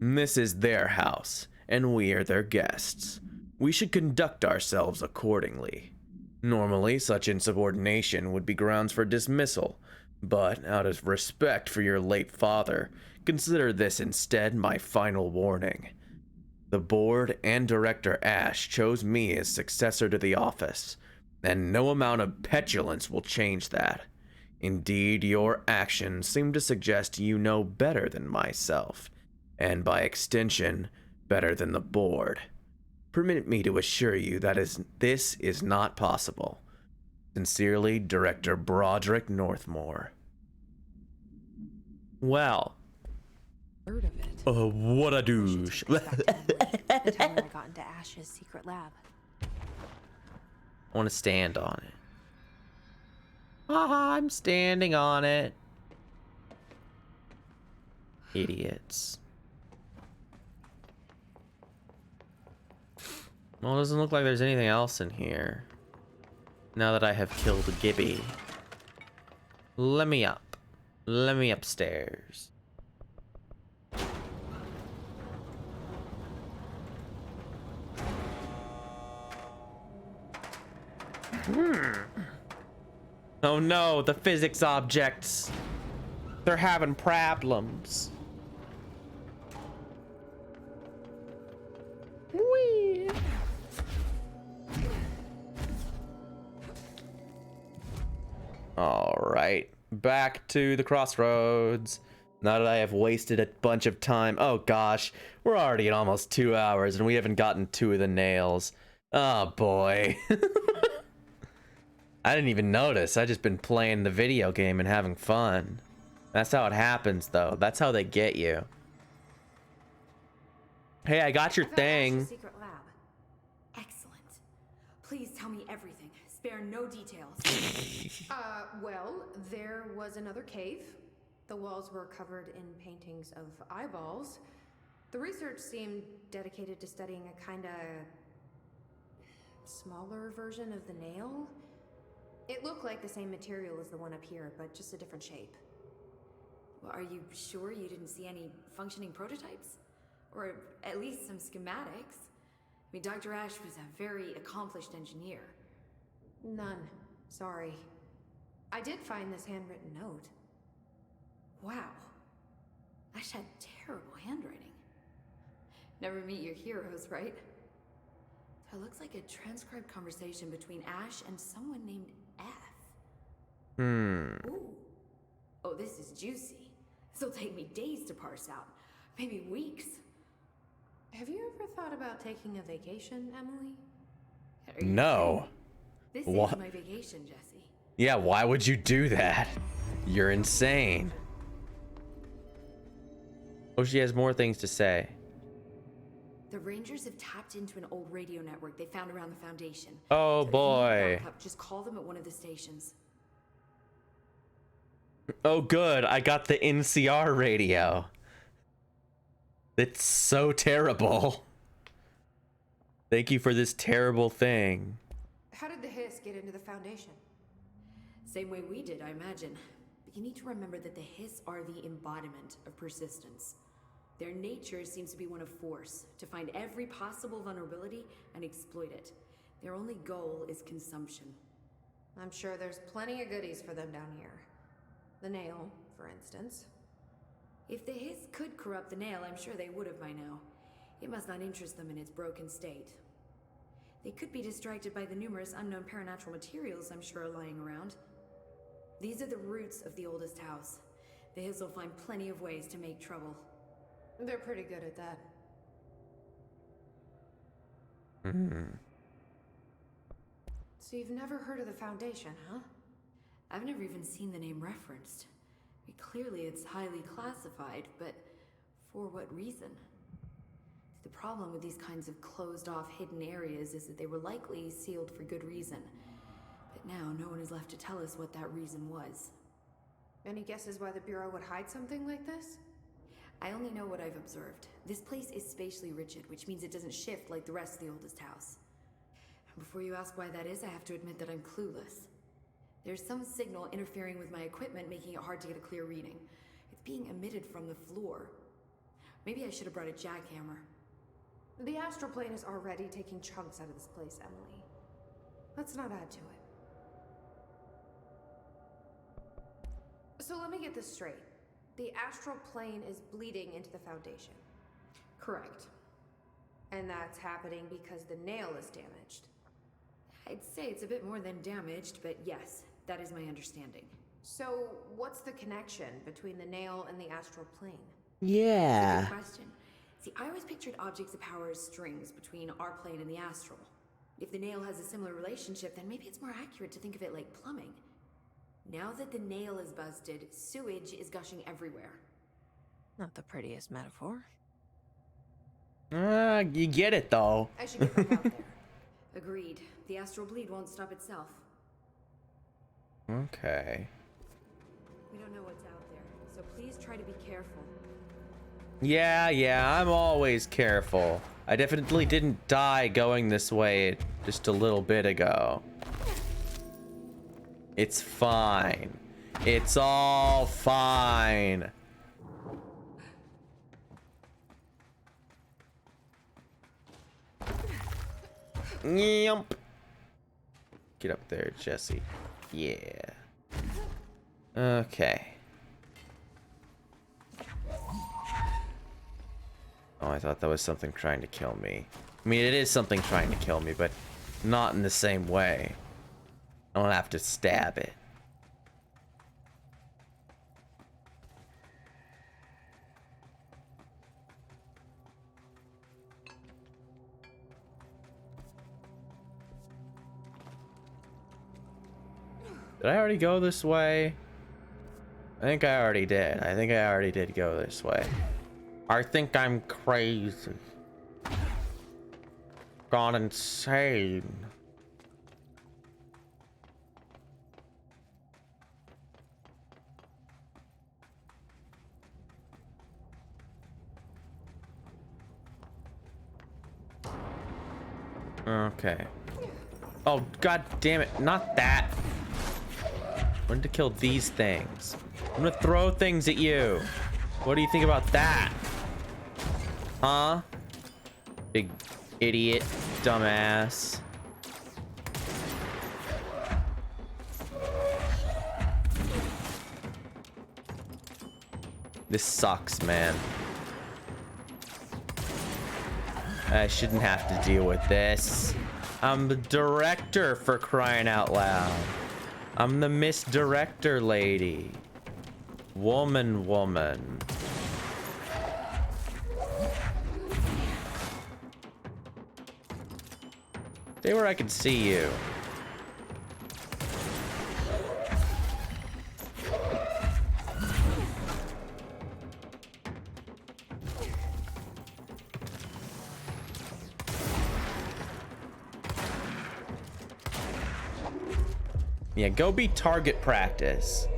This is their house, and we are their guests. We should conduct ourselves accordingly. Normally, such insubordination would be grounds for dismissal, but out of respect for your late father, consider this instead my final warning. The board and Director Ash chose me as successor to the office, and no amount of petulance will change that. Indeed, your actions seem to suggest you know better than myself, and by extension, better than the board. Permit me to assure you that this is not possible. Sincerely, Director Broderick Northmore. Well. Heard of it. What a douche. The time I got into Ash's secret lab. I want to stand on it. Ah, I'm standing on it. Idiots. Well, it doesn't look like there's anything else in here. Now that I have killed Gibby. Let me up. Let me upstairs. Oh no, the physics objects. They're having problems. Whee! All right, back to the crossroads. Now that I have wasted a bunch of time. Oh gosh, we're already at almost 2 hours and we haven't gotten 2 of the nails. Oh boy. I didn't even notice. I just been playing the video game and having fun. That's how it happens though. That's how they get you. Hey, I got your thing. Secret lab. Excellent. Please tell me everything. Spare no details. Well, there was another cave, The walls were covered in paintings of eyeballs. The research seemed dedicated to studying a kinda smaller version of the nail. It looked like the same material as the one up here, but just a different shape. Well, are you sure you didn't see any functioning prototypes? Or at least some schematics? I mean, Dr. Ash was a very accomplished engineer. None. Sorry. I did find this handwritten note. Wow. Ash had terrible handwriting. Never meet your heroes, right? That looks like a transcribed conversation between Ash and someone named F. Ooh. Oh, this is juicy. This'll take me days to parse out. Maybe weeks. Have you ever thought about taking a vacation, Emily? Are you No. kidding? This What? is my vacation, Jesse. Yeah, why would you do that? You're insane. Oh, she has more things to say. The Rangers have tapped into an old radio network they found around the Foundation. Oh So if you need boy. backup, just call them at one of the stations. Oh good, I got the NCR radio. It's so terrible. Thank you for this terrible thing. How did the hiss get into the Foundation? Same way we did, I imagine. But you need to remember that the Hiss are the embodiment of persistence. Their nature seems to be one of force, to find every possible vulnerability and exploit it. Their only goal is consumption. I'm sure there's plenty of goodies for them down here. The nail, for instance. If the Hiss could corrupt the nail, I'm sure they would have by now. It must not interest them in its broken state. They could be distracted by the numerous unknown paranatural materials I'm sure are lying around. These are the roots of the oldest house. The Hiss will find plenty of ways to make trouble. They're pretty good at that. So you've never heard of the Foundation, huh? I've never even seen the name referenced. I mean, clearly it's highly classified, but for what reason? The problem with these kinds of closed-off hidden areas is that they were likely sealed for good reason. But now no one is left to tell us what that reason was. Any guesses why the Bureau would hide something like this? I only know what I've observed. This place is spatially rigid, which means it doesn't shift like the rest of the oldest house. And before you ask why that is, I have to admit that I'm clueless. There's some signal interfering with my equipment, making it hard to get a clear reading. It's being emitted from the floor. Maybe I should have brought a jackhammer. The astral plane is already taking chunks out of this place, Emily. Let's not add to it. So let me get this straight. The astral plane is bleeding into the Foundation. Correct. And that's happening because the nail is damaged. I'd say it's a bit more than damaged, but yes, that is my understanding. So what's the connection between the nail and the astral plane? Yeah. Good question. See, I always pictured objects of power as strings between our plane and the astral. If the nail has a similar relationship, then maybe it's more accurate to think of it like plumbing. Now that the nail is busted, sewage is gushing everywhere. Not the prettiest metaphor. You get it though. I should get back out there. Agreed. The astral bleed won't stop itself. Okay. We don't know what's out there, so please try to be careful. Yeah, I'm always careful. I definitely didn't die going this way just a little bit ago. It's fine. It's all fine. Yump. Get up there, Jesse. Yeah. Okay. Oh, I thought that was something trying to kill me. I mean, it is something trying to kill me, but not in the same way. I don't have to stab it. Did I already go this way? I think I already did. I think I already did go this way. I think I'm crazy. Gone insane. Okay. Oh, god damn it. Not that. I wanted to kill these things. I'm gonna throw things at you. What do you think about that? Huh? Big idiot. Dumbass. This sucks, man. I shouldn't have to deal with this. I'm the director, for crying out loud. I'm the Miss Director lady. Woman. Stay where I can see you. Yeah, go be target practice.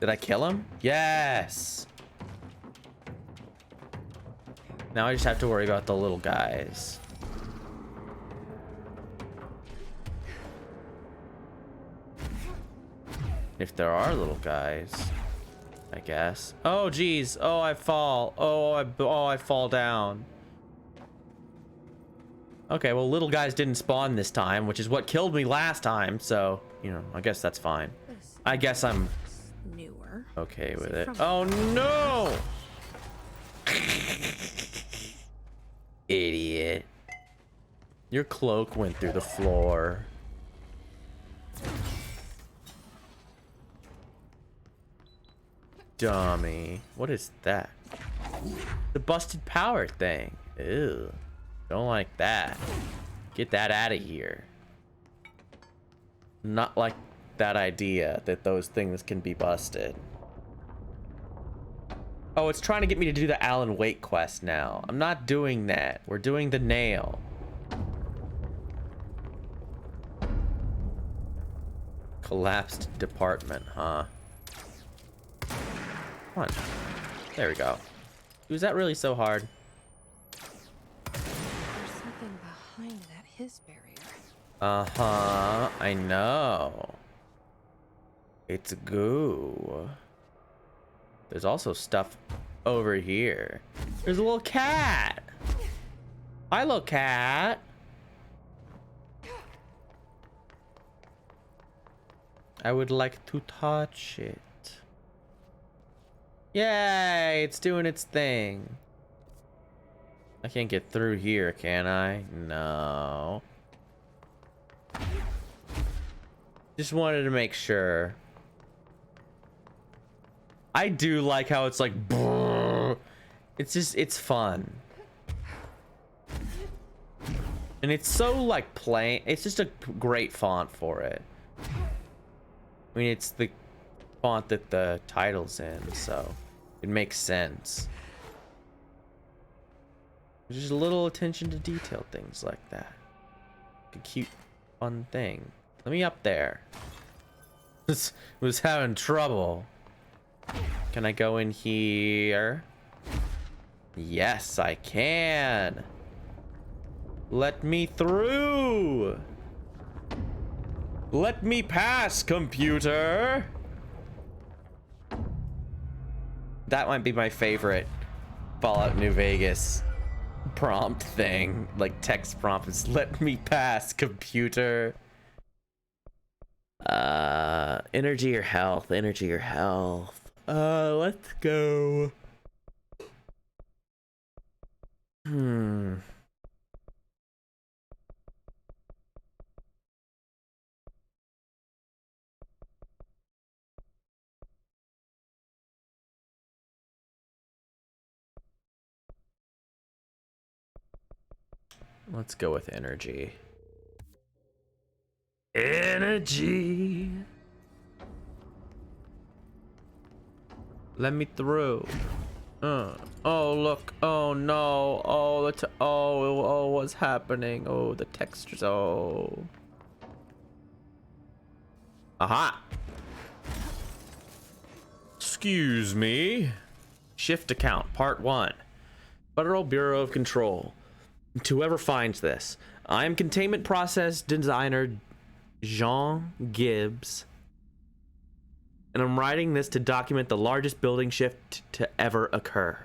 Did I kill him? Yes. Now I just have to worry about the little guys. If there are little guys, I guess. Oh, geez. Oh, I fall. Oh, I fall down. Okay, well, little guys didn't spawn this time, which is what killed me last time. So, you know, I guess that's fine. I guess I'm newer. Okay with it. Oh, no! Idiot. Your cloak went through the floor. Dummy. What is that? The busted power thing. Ew. Don't like that. Get that out of here. Not like that idea that those things can be busted. Oh, it's trying to get me to do the Alan Wake quest now. I'm not doing that. We're doing the nail. Collapsed department, huh? Come on. There we go. Was that really so hard? There's something behind that his barrier. Uh-huh. I know. It's goo. There's also stuff over here. There's a little cat. Hi, little cat. I would like to touch it. Yay, it's doing its thing. I can't get through here, can I? No. Just wanted to make sure. I do like how it's like, brrr. It's just, it's fun. And it's so like plain, it's just a great font for it. I mean, it's the font that the title's in, so it makes sense. Just a little attention to detail, things like that. A cute, fun thing. Let me up there. Was having trouble. Can I go in here? Yes, I can. Let me through. Let me pass, computer. That might be my favorite Fallout New Vegas prompt thing. Like text prompt is let me pass, computer. Energy or health? Energy or health? Let's go. Let's go with energy. Energy. Let me through. Oh look. Oh no. Oh oh what's happening? Oh, the textures. Oh. Aha. Excuse me. Shift account, part 1. Federal Bureau of Control. To whoever finds this, I am containment process designer Jean Gibbs, and I'm writing this to document the largest building shift to ever occur.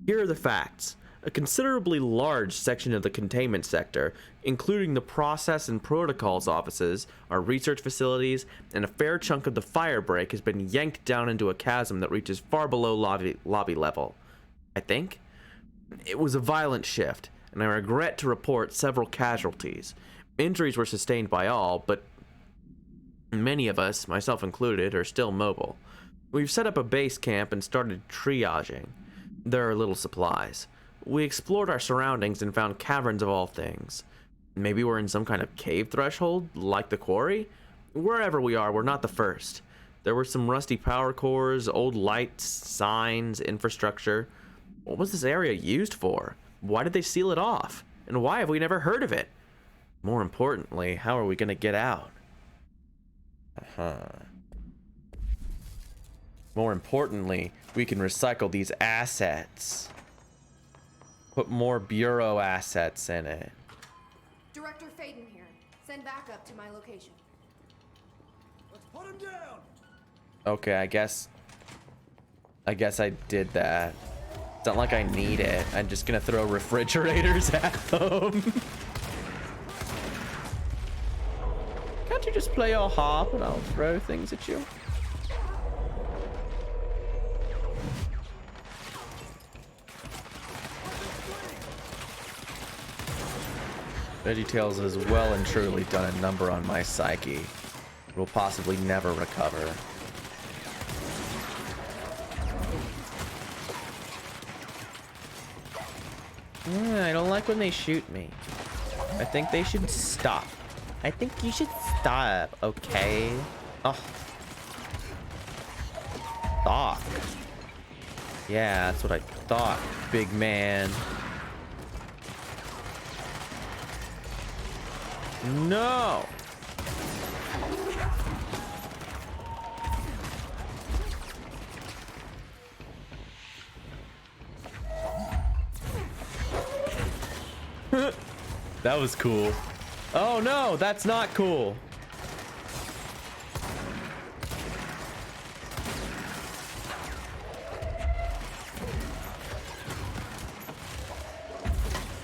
Here are the facts. A considerably large section of the containment sector, including the process and protocols offices, our research facilities, and a fair chunk of the fire break has been yanked down into a chasm that reaches far below lobby level. I think? It was a violent shift, and I regret to report several casualties. Injuries were sustained by all, but many of us, myself included, are still mobile. We've set up a base camp and started triaging. There are little supplies. We explored our surroundings and found caverns of all things. Maybe we're in some kind of cave threshold, like the quarry? Wherever we are, we're not the first. There were some rusty power cores, old lights, signs, infrastructure. What was this area used for? Why did they seal it off? And why have we never heard of it? More importantly, how are we going to get out? More importantly, we can recycle these assets. Put more Bureau assets in it. Director Faden here. Send backup to my location. Let's put him down. Okay, I guess I did that. It's not like I need it. I'm just gonna throw refrigerators at them. Can't you just play your harp and I'll throw things at you? VeggieTales has well and truly done a number on my psyche. It will possibly never recover. I don't like when they shoot me. I think they should stop. I think you should stop, okay? Oh. Stop. Yeah, that's what I thought, big man. No! That was cool. Oh no, that's not cool.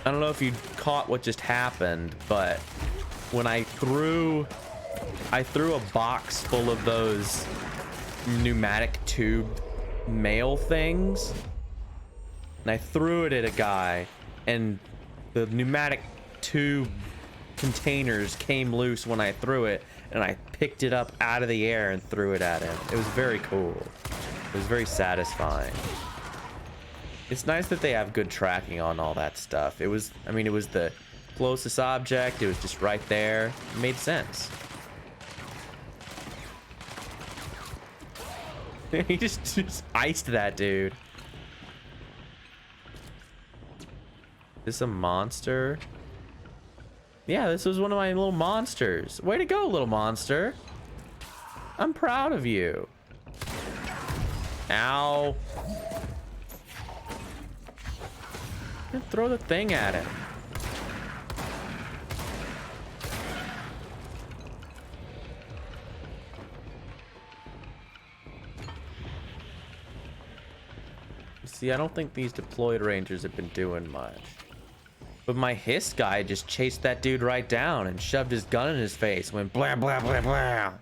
I don't know if you caught what just happened, but when I threw a box full of those pneumatic tube mail things, and I threw it at a guy, and the pneumatic tube containers came loose when I threw it, and I picked it up out of the air and threw it at him. It was very cool. It was very satisfying. It's nice that they have good tracking on all that stuff. It was the closest object. It was just right there. It made sense. He just iced that dude. Is this a monster? Yeah, this was one of my little monsters. Way to go, little monster. I'm proud of you. Ow. Throw the thing at him. See, I don't think these deployed rangers have been doing much. But my hiss guy just chased that dude right down and shoved his gun in his face. Went blah, blah, blah, blah.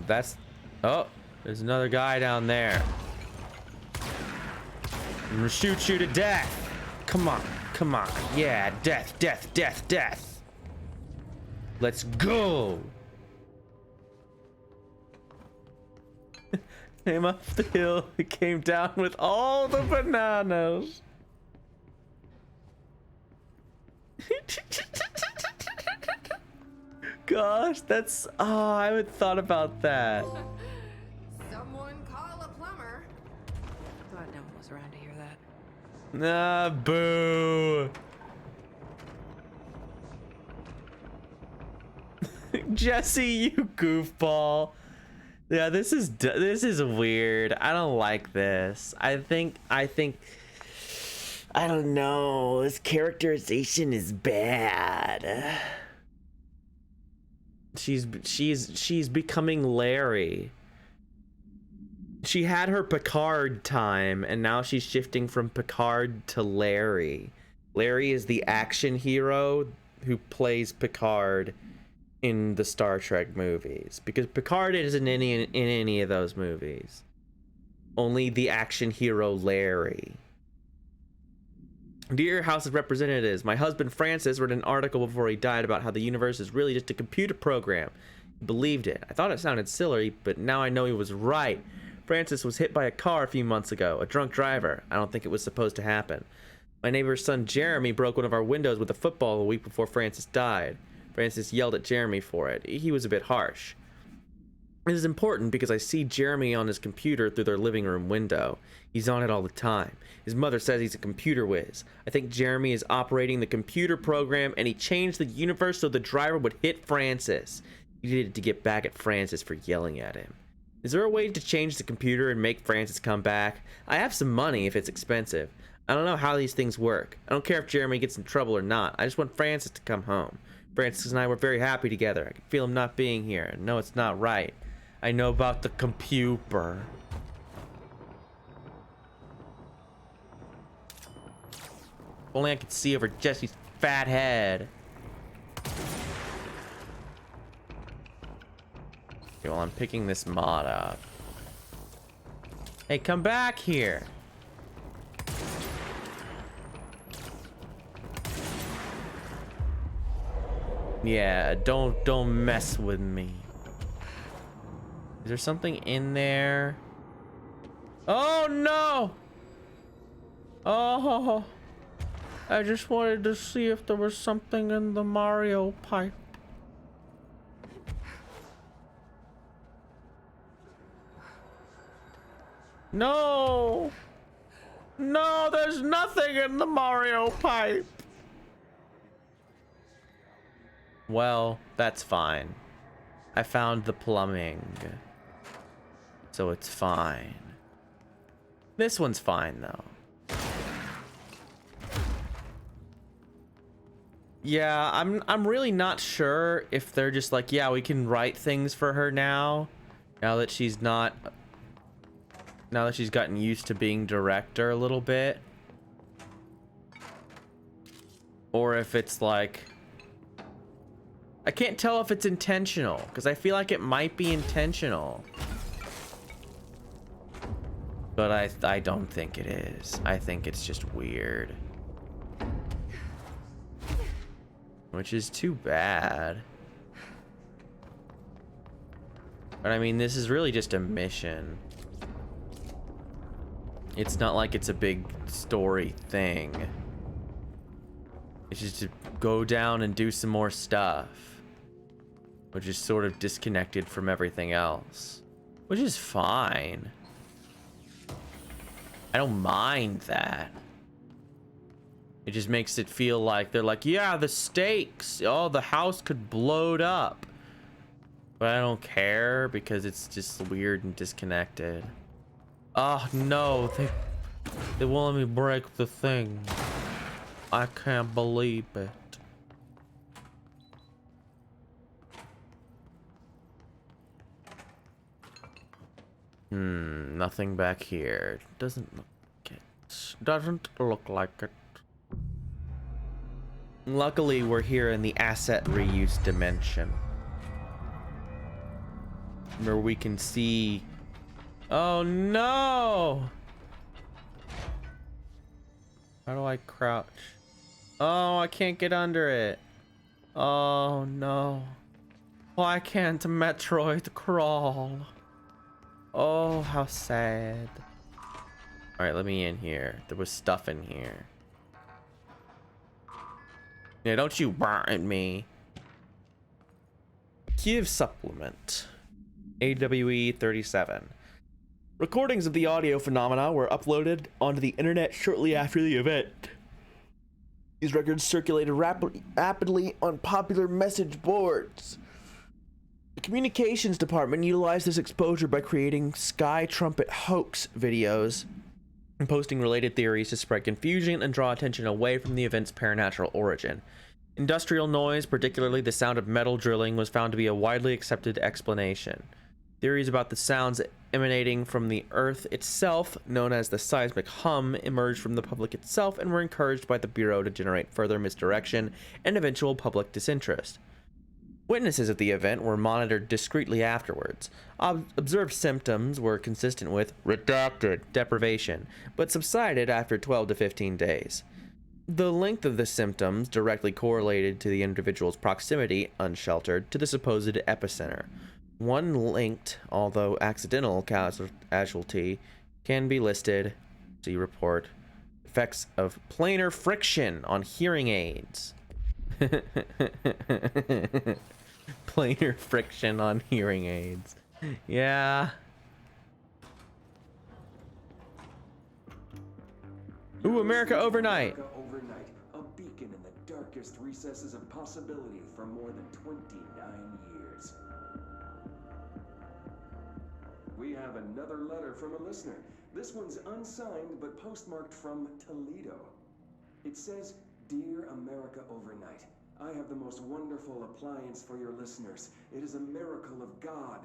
That's... Oh, there's another guy down there. I'm gonna shoot you to death. Come on, come on. Yeah, death, death, death, death. Let's go. Came up the hill, it came down with all the bananas. Gosh, that's... Oh, I haven't thought about that. Someone call a plumber. Glad no one was around to hear that. Nah, boo. Jesse, you goofball. Yeah, this is weird. I don't like this. I think I don't know. This characterization is bad. She's becoming Larry. She had her Picard time, and now she's shifting from Picard to Larry. Larry is the action hero who plays Picard in the Star Trek movies, because Picard isn't in any of those movies. Only the action hero Larry. Dear House of Representatives, my husband Francis read an article before he died about how the universe is really just a computer program. He believed it. I thought it sounded silly, but now I know he was right. Francis was hit by a car a few months ago, a drunk driver. I don't think it was supposed to happen. My neighbor's son Jeremy broke one of our windows with a football a week before Francis died. Francis yelled at Jeremy for it. He was a bit harsh. This is important because I see Jeremy on his computer through their living room window. He's on it all the time. His mother says he's a computer whiz. I think Jeremy is operating the computer program, and he changed the universe so the driver would hit Francis. He did it to get back at Francis for yelling at him. Is there a way to change the computer and make Francis come back? I have some money if it's expensive. I don't know how these things work. I don't care if Jeremy gets in trouble or not. I just want Francis to come home. Francis and I were very happy together. I can feel him not being here. No, it's not right. I know about the computer. If only I could see over Jesse's fat head. Okay, well, I'm picking this mod up. Hey, come back here. Yeah, don't mess with me. Is there something in there? Oh no! Oh, I just wanted to see if there was something in the Mario pipe. No! No, there's nothing in the Mario pipe. Well, that's fine. I found the plumbing. So it's fine. This one's fine though. Yeah, I'm really not sure if they're just like, yeah, we can write things for her now that she's gotten used to being director a little bit. Or if it's like, I can't tell if it's intentional, because I feel like it might be intentional. But I don't think it is. I think it's just weird. Which is too bad. But I mean, this is really just a mission. It's not like it's a big story thing. It's just to go down and do some more stuff. Which is sort of disconnected from everything else. Which is fine. I don't mind that. It just makes it feel like they're like, yeah, the stakes. Oh, the house could blow up. But I don't care because it's just weird and disconnected. Oh, no. They won't let me break the thing. I can't believe it. Nothing back here. Doesn't look like it. Doesn't look like it. Luckily, we're here in the asset reuse dimension. Where we can see... Oh no! How do I crouch? Oh, I can't get under it. Oh no. Why can't Metroid crawl? Oh, how sad. Alright, let me in here. There was stuff in here. Yeah, don't you burn me. Kiev supplement. AWE 37. Recordings of the audio phenomena were uploaded onto the internet shortly after the event. These records circulated rapidly on popular message boards. The communications department utilized this exposure by creating Sky Trumpet hoax videos and posting related theories to spread confusion and draw attention away from the event's paranatural origin. Industrial noise, particularly the sound of metal drilling, was found to be a widely accepted explanation. Theories about the sounds emanating from the Earth itself, known as the seismic hum, emerged from the public itself and were encouraged by the Bureau to generate further misdirection and eventual public disinterest. Witnesses of the event were monitored discreetly afterwards. Observed symptoms were consistent with redacted deprivation, but subsided after 12 to 15 days. The length of the symptoms directly correlated to the individual's proximity, unsheltered, to the supposed epicenter. One linked, although accidental, casualty can be listed. See report. Effects of planar friction on hearing aids. Planar friction on hearing aids. Yeah. Ooh, America Overnight. America Overnight, a beacon in the darkest recesses of possibility for more than 29 years. We have another letter from a listener. This one's unsigned but postmarked from Toledo. It says, "Dear America Overnight, I have the most wonderful appliance for your listeners. It is a miracle of God.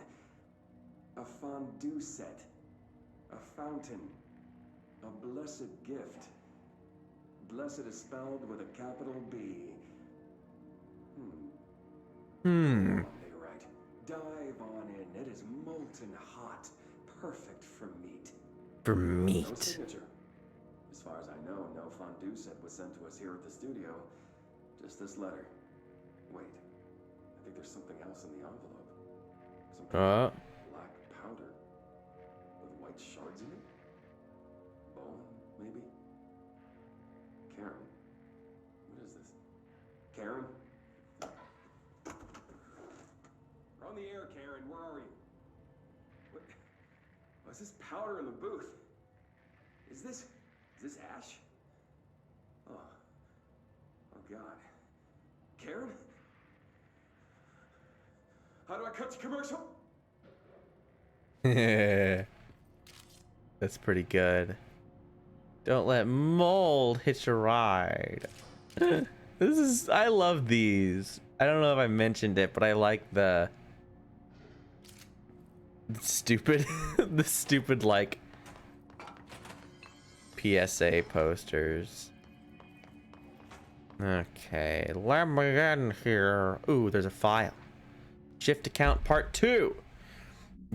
A fondue set. A fountain. A blessed gift. Blessed is spelled with a capital B. One day, right. Dive on in. It is molten hot. Perfect for meat. For No meat. signature. As far as I know, no fondue set was sent to us here at the studio. Just this letter. Wait. I think there's something else in the envelope. Some kind of black powder. With white shards in it? Bone, maybe? Karen. What is this? Karen? We're on the air, Karen. Where are you? What? What's this powder in the booth? Is this ash? Oh. Oh, God. Karen? How do I cut to commercial? That's pretty good. Don't let mold hitch a ride. I love these. I don't know if I mentioned it, but I like the stupid, the stupid like PSA posters. Okay, let me in here. Ooh, there's a file. Shift account part 2.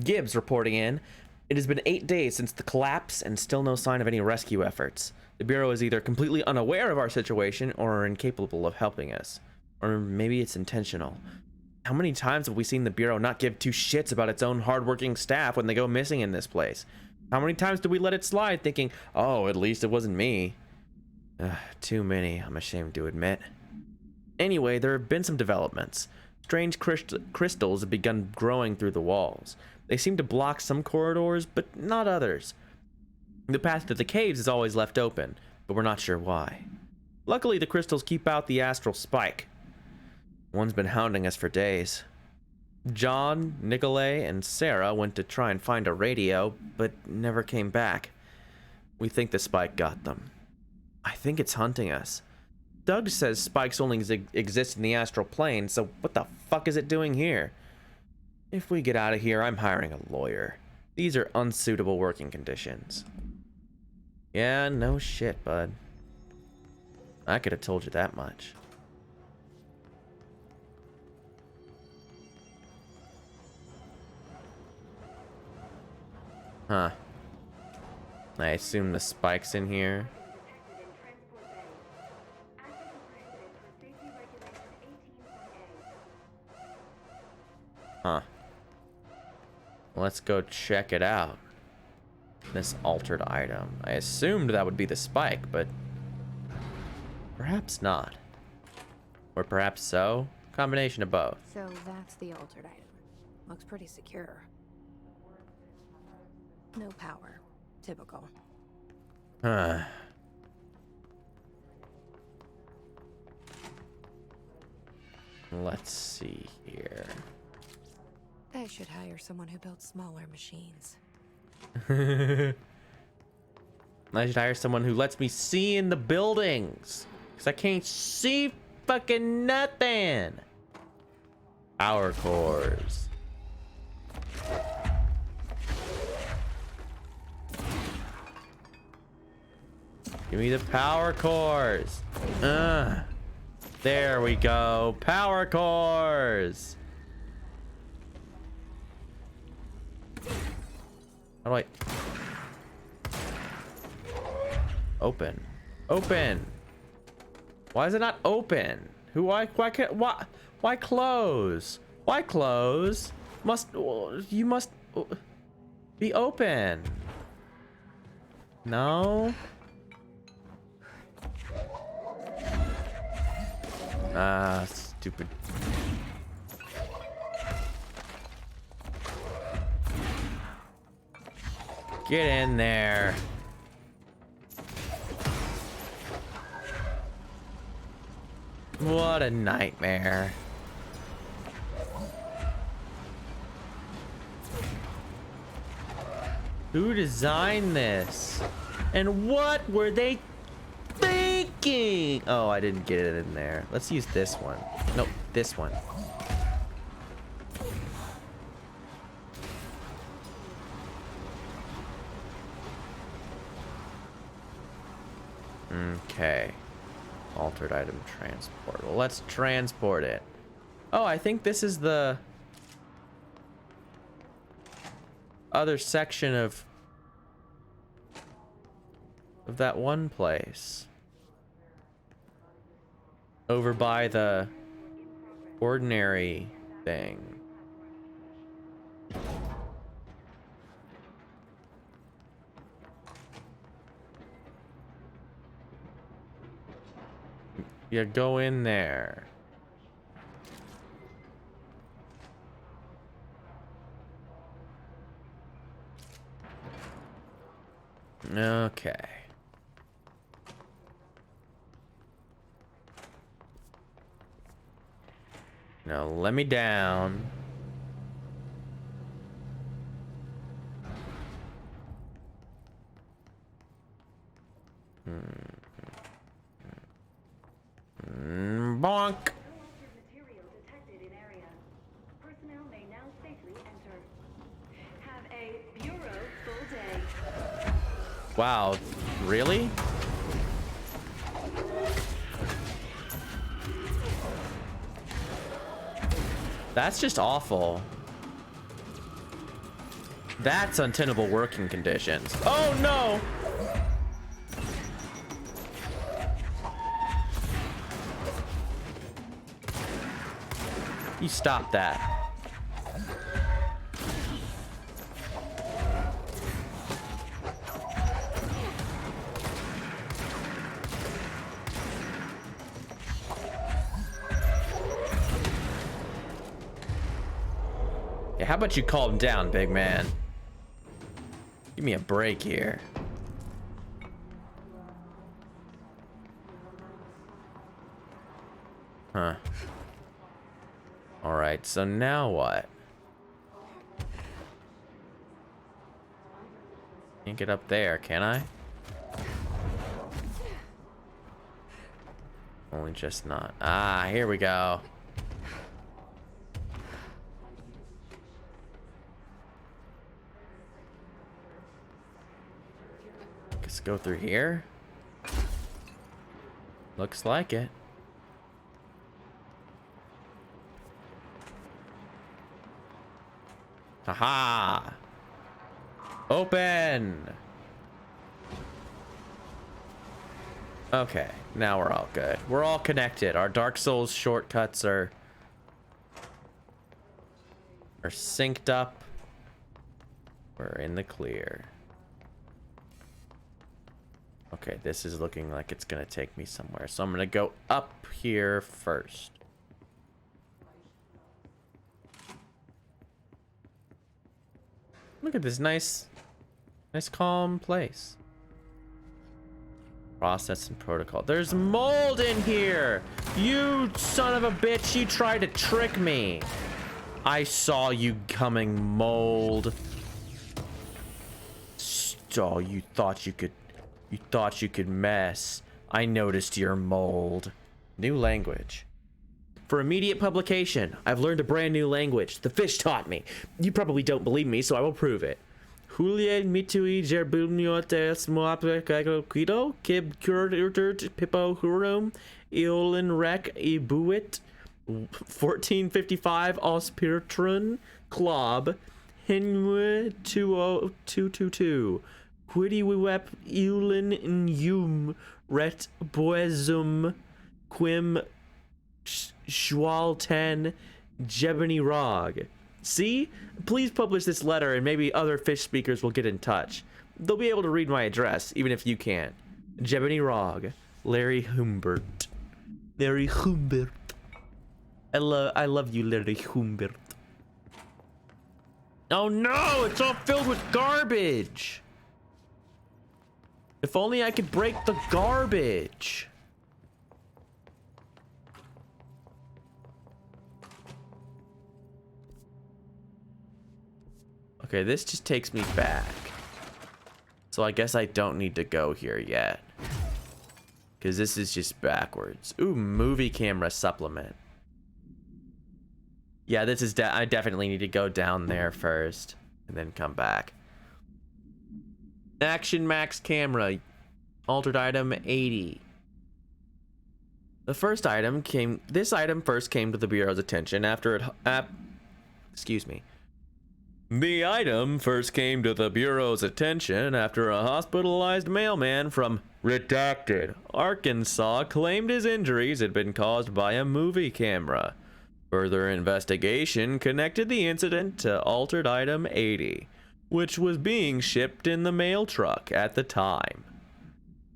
Gibbs reporting in. It has been 8 days since the collapse and still no sign of any rescue efforts. The Bureau is either completely unaware of our situation or are incapable of helping us. Or maybe it's intentional. How many times have we seen the Bureau not give two shits about its own hardworking staff when they go missing in this place? How many times do we let it slide thinking, oh, at least it wasn't me? Too many, I'm ashamed to admit. Anyway, there have been some developments. Strange crystals have begun growing through the walls. They seem to block some corridors, but not others. The path to the caves is always left open, but we're not sure why. Luckily, the crystals keep out the astral spike. One's been hounding us for days. John, Nicolay, and Sarah went to try and find a radio, but never came back. We think the spike got them. I think it's hunting us. Doug says spikes only exist in the astral plane, so what the fuck is it doing here? If we get out of here, I'm hiring a lawyer. These are unsuitable working conditions. Yeah, no shit, bud. I could have told you that much. Huh. I assume the spike's in here. Huh. Let's go check it out. This altered item. I assumed that would be the spike, but perhaps not. Or perhaps so. Combination of both. So that's the altered item. Looks pretty secure. No power. Typical. Huh. Let's see here. I should hire someone who builds smaller machines. I should hire someone who lets me see in the buildings. Because I can't see fucking nothing. Power cores. Give me the power cores. There we go. Power cores. How do I... Open. Open. Why is it not open? Why can't... Why close? Why close? You must be open. No? Ah, stupid. Get in there. What a nightmare. Who designed this? And what were they thinking? Oh, I didn't get it in there. Let's use this one. Nope, this one. Okay. Altered item transport. Well, let's transport it. Oh, I think this is the other section of that one place. Over by the ordinary thing. Yeah, go in there. Okay. Now let me down. Bonk. Material detected in area. Personnel may now safely enter. Have a bureau full day. Wow, really? That's just awful. That's untenable working conditions. Oh no! You stop that. Yeah, how about you calm down, big man? Give me a break here. Huh. All right, so now what? Can't get up there, can I? Only just not. Ah, here we go. Let's go through here. Looks like it. Haha! Open! Okay, now we're all good. We're all connected. Our Dark Souls shortcuts are synced up. We're in the clear. Okay, this is looking like it's gonna take me somewhere. So I'm gonna go up here first. Look at this nice calm place. Process and protocol. There's mold in here! You son of a bitch, you tried to trick me. I saw you coming, mold. Oh, you thought you could mess. I noticed your mold. New language. For immediate publication, I've learned a brand new language. The fish taught me. You probably don't believe me, so I will prove it. Julie mitui gerbuniotes moapekaguido kib curtert pippo hurum eolin rec ibuit 1455 ospirtrun club hinwe 20222 quiddy wep eolin yum ret boesum quim Schwal 10 Jebony Rog. See? Please publish this letter and maybe other fish speakers will get in touch. They'll be able to read my address, even if you can't. Jebony Rog. Larry Humbert. Larry Humbert. I love you, Larry Humbert. Oh no! It's all filled with garbage! If only I could break the garbage. Okay, this just takes me back. So I guess I don't need to go here yet. Because this is just backwards. Ooh, movie camera supplement. Yeah, this is I definitely need to go down there first. And then come back. Action Max camera. Altered item 80. This item first came to the Bureau's attention after it... excuse me. The item first came to the Bureau's attention after a hospitalized mailman from Redacted, Arkansas claimed his injuries had been caused by a movie camera. Further investigation connected the incident to altered item 80, which was being shipped in the mail truck at the time.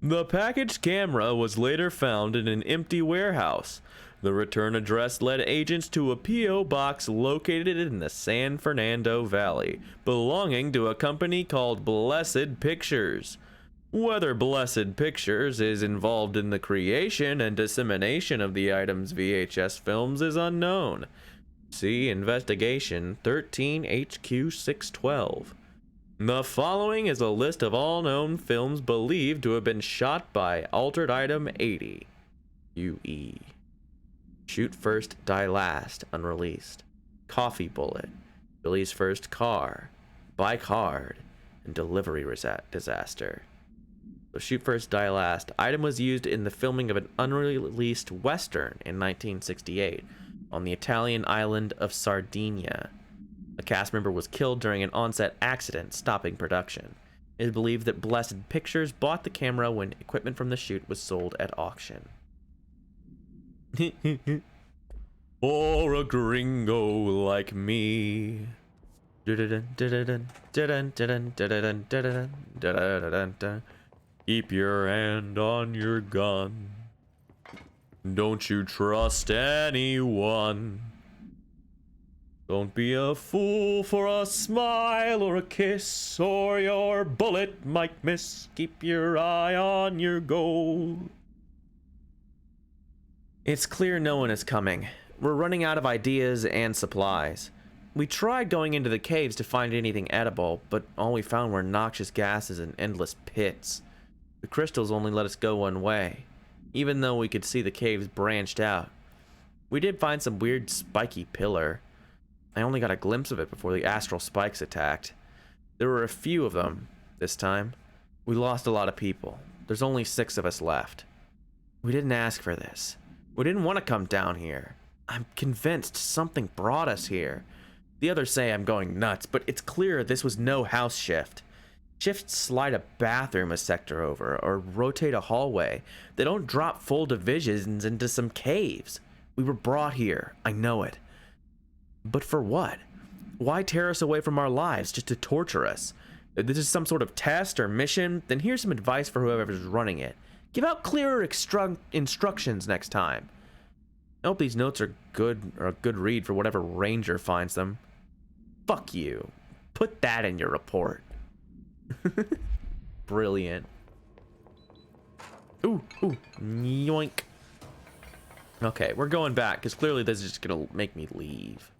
The packaged camera was later found in an empty warehouse. The return address led agents to a P.O. box located in the San Fernando Valley, belonging to a company called Blessed Pictures. Whether Blessed Pictures is involved in the creation and dissemination of the item's VHS films is unknown. See Investigation 13 HQ 612. The following is a list of all known films believed to have been shot by Altered Item 80. UE. Shoot First, Die Last, unreleased. Coffee Bullet, Billy's First Car, Bike Hard, and Delivery Disaster. So Shoot First, Die Last. Item was used in the filming of an unreleased Western in 1968 on the Italian island of Sardinia. A cast member was killed during an on-set accident, stopping production. It is believed that Blessed Pictures bought the camera when equipment from the shoot was sold at auction. For a gringo like me. Keep your hand on your gun. Don't you trust anyone. Don't be a fool for a smile or a kiss, or your bullet might miss. Keep your eye on your goal. It's clear no one is coming. We're running out of ideas and supplies. We tried going into the caves to find anything edible, but all we found were noxious gases and endless pits. The crystals only let us go one way, even though we could see the caves branched out. We did find some weird spiky pillar. I only got a glimpse of it before the astral spikes attacked. There were a few of them this time. We lost a lot of people. There's only 6 of us left. We didn't ask for this. We didn't want to come down here. I'm convinced something brought us here. The others say I'm going nuts, but it's clear this was no house shift. Shifts slide a bathroom a sector over, or rotate a hallway. They don't drop full divisions into some caves. We were brought here, I know it. But for what? Why tear us away from our lives just to torture us? If this is some sort of test or mission, then here's some advice for whoever's running it. Give out clearer instructions next time. I hope these notes are good, or a good read for whatever ranger finds them. Fuck you. Put that in your report. Brilliant. Ooh, yoink. Okay, we're going back, because clearly this is just gonna make me leave.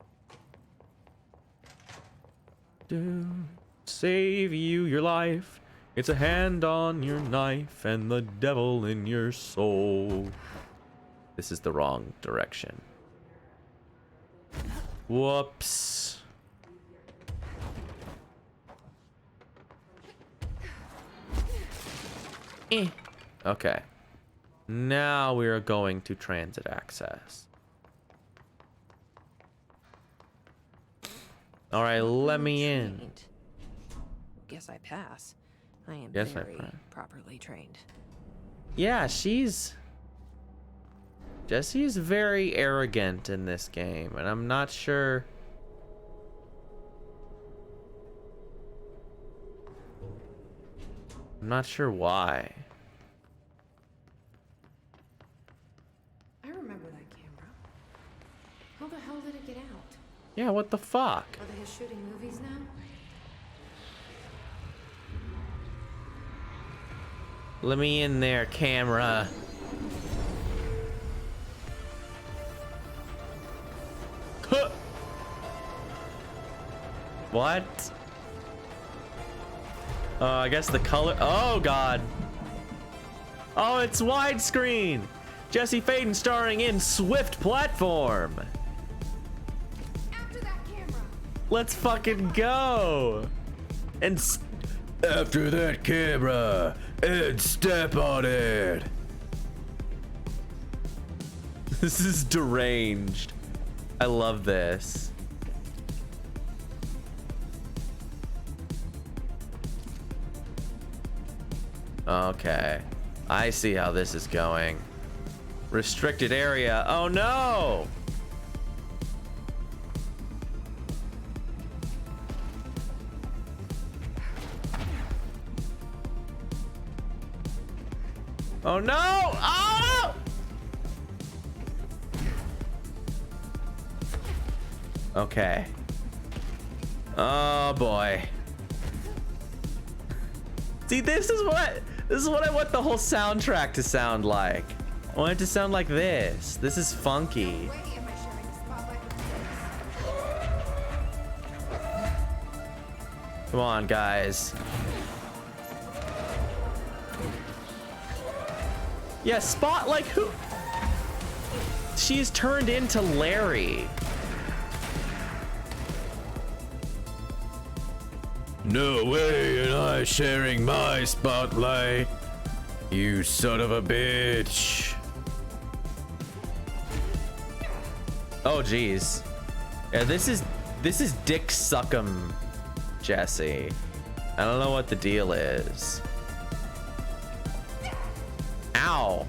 Do save you your life. It's a hand on your knife and the devil in your soul. This is the wrong direction. Whoops. Okay. Now we are going to transit access. All right, let me in. Trained. Guess I pass. I am Yes, I very pass. properly trained. Yeah, Jessie is very arrogant in this game, and I'm not sure. I'm not sure why. I remember that camera. How the hell did it get out? Yeah, what the fuck? Are they just shooting movies now? Let me in there, camera. Huh. What? I guess the color. Oh god. Oh, it's widescreen. Jesse Faden starring in Swift Platform. After that camera. Let's fucking go. And after that camera, and step on it. This is deranged. I love this. Okay. I see how this is going. Restricted area. Oh no! Oh no! Oh! Okay. Oh boy. See, this is what I want the whole soundtrack to sound like. I want it to sound like this. This is funky. Wait, am I sharing the spotlight with this? Come on, guys. Yeah, Spot, like, who? She's turned into Larry. No way am I sharing my spotlight. You son of a bitch. Oh, geez. Yeah, this is Dick Suckum, Jesse. I don't know what the deal is. Ow.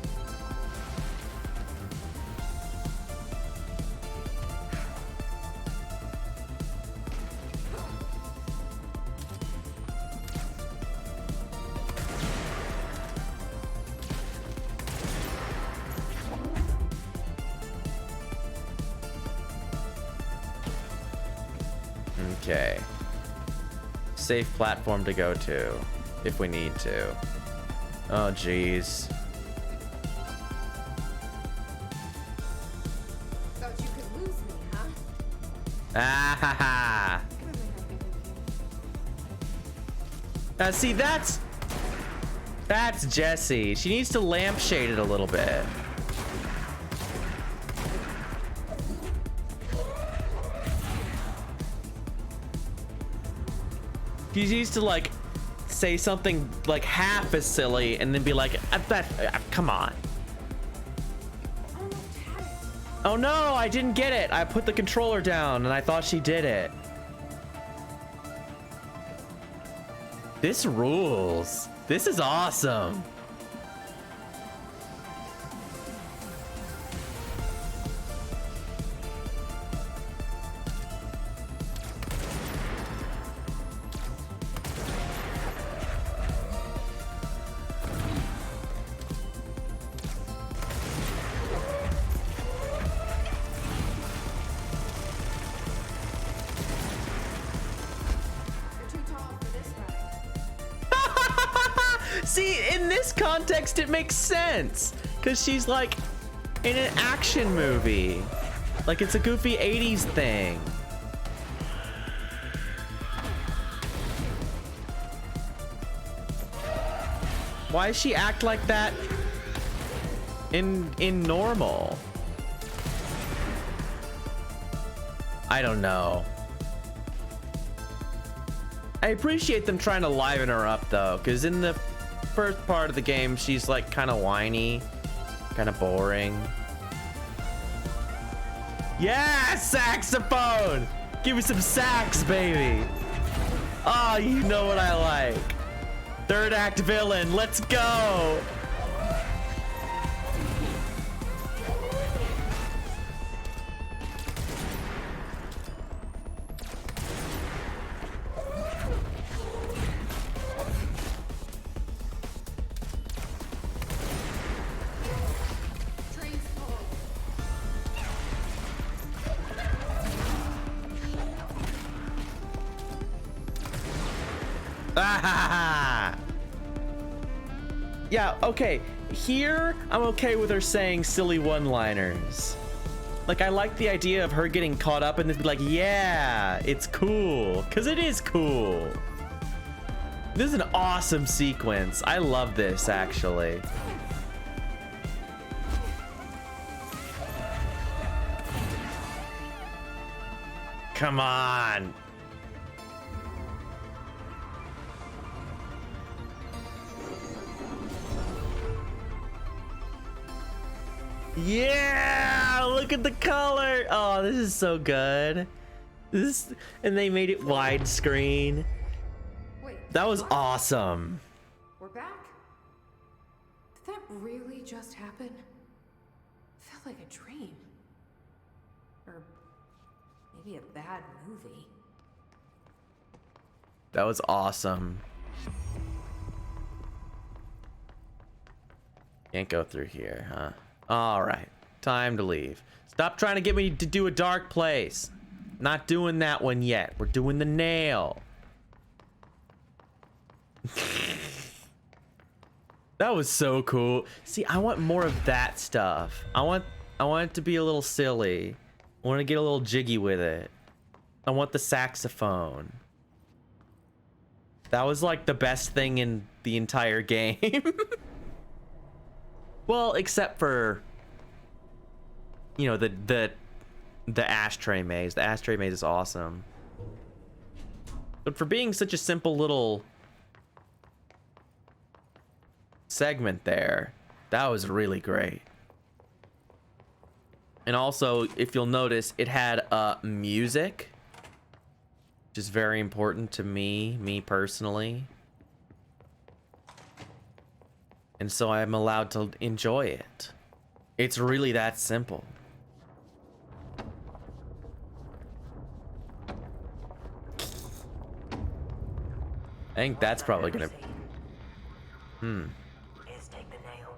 Okay. Safe platform to go to, if we need to. Oh, jeez. Thought you could lose me, huh? Ah ha ha. See, that's Jessie. She needs to lampshade it a little bit. She needs to, like, say something like half as silly and then be like, come on. Oh no, I didn't get it. I put the controller down and I thought she did it. This rules. This is awesome. See, in this context, it makes sense. Because she's like in an action movie. Like it's a goofy 80s thing. Why does she act like that in normal? I don't know. I appreciate them trying to liven her up though, because in the first part of the game, she's like kind of whiny, kind of boring. Yeah, saxophone! Give me some sax, baby. Oh, you know what I like. Third act villain, let's go. Yeah, okay. Here, I'm okay with her saying silly one-liners. Like, I like the idea of her getting caught up and then be like, yeah, it's cool. Because it is cool. This is an awesome sequence. I love this, actually. Come on. Yeah, look at the color. Oh, this is so good. And they made it widescreen. Wait, That was what? awesome. We're back? Did that really just happen? Felt like a dream. Or maybe a bad movie. That was awesome. Can't go through here, huh? All right, time to leave. Stop trying to get me to do a dark place. Not doing that one yet. We're doing the nail. That was so cool. See, I want more of that stuff. I want it to be a little silly. I want to get a little jiggy with it. I want the saxophone. That was like the best thing in the entire game. Well, except for, you know, the ashtray maze. The ashtray maze is awesome. But for being such a simple little segment there, that was really great. And also, if you'll notice, it had music, which is very important to me personally. And so I'm allowed to enjoy it. It's really that simple. I think that's probably gonna... Is take the nail.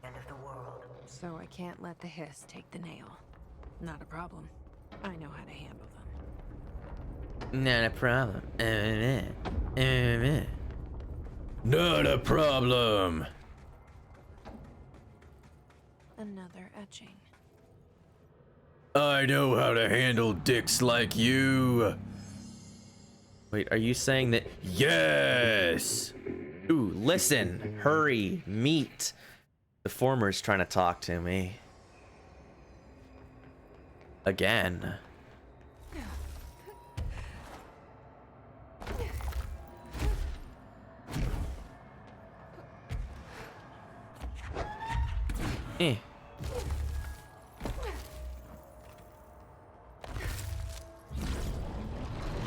End of the world. So I can't let the hiss take the nail. Not a problem. I know how to handle them. Not a problem. Not a problem. Another etching. I know how to handle dicks like you. Wait, are you saying that? Yes. Ooh, listen. Hurry. Meet. The former's trying to talk to me. Again. Eh.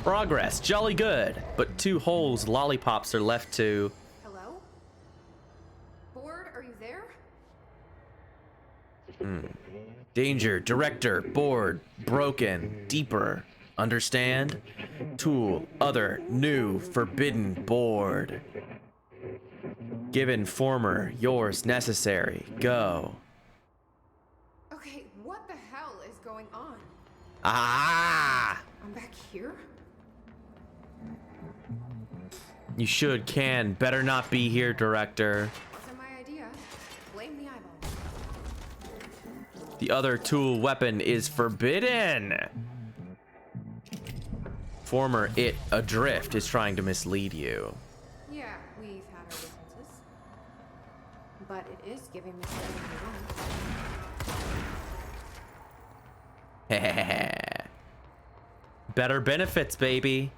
Progress, jolly good, but 2 holes lollipops are left to... Hello? Board, are you there? Danger, director, board, broken, deeper, understand? Tool, other, new, forbidden, board. Given, former, yours, necessary, go. Okay, what the hell is going on? Ah! I'm back here? You can, better not be here, director. Wasn't my idea. Blame the eyeball. The other tool weapon is forbidden. Former it adrift is trying to mislead you. Yeah, we've but it is giving me something I want. Better benefits, baby.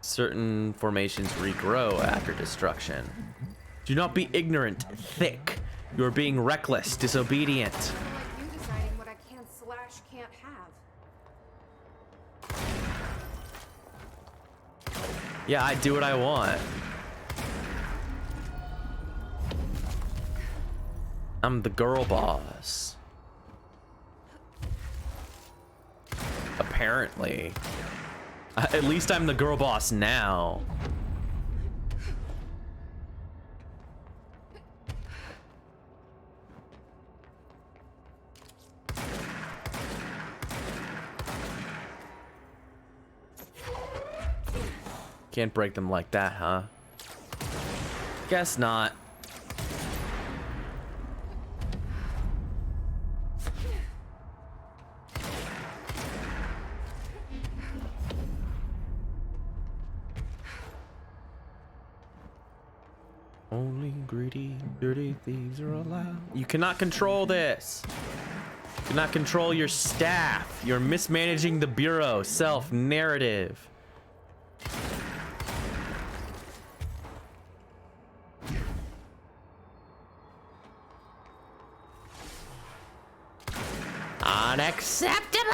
Certain formations regrow after destruction. Do not be ignorant, thick. You are being reckless, disobedient. Like you deciding what I can/can't have. Yeah, I do what I want. I'm the girl boss. Apparently. At least I'm the girl boss now. Can't break them like that, huh? Guess not. Only greedy, dirty thieves are allowed. You cannot control this. You cannot control your staff. You're mismanaging the bureau. Self-narrative. Unacceptable!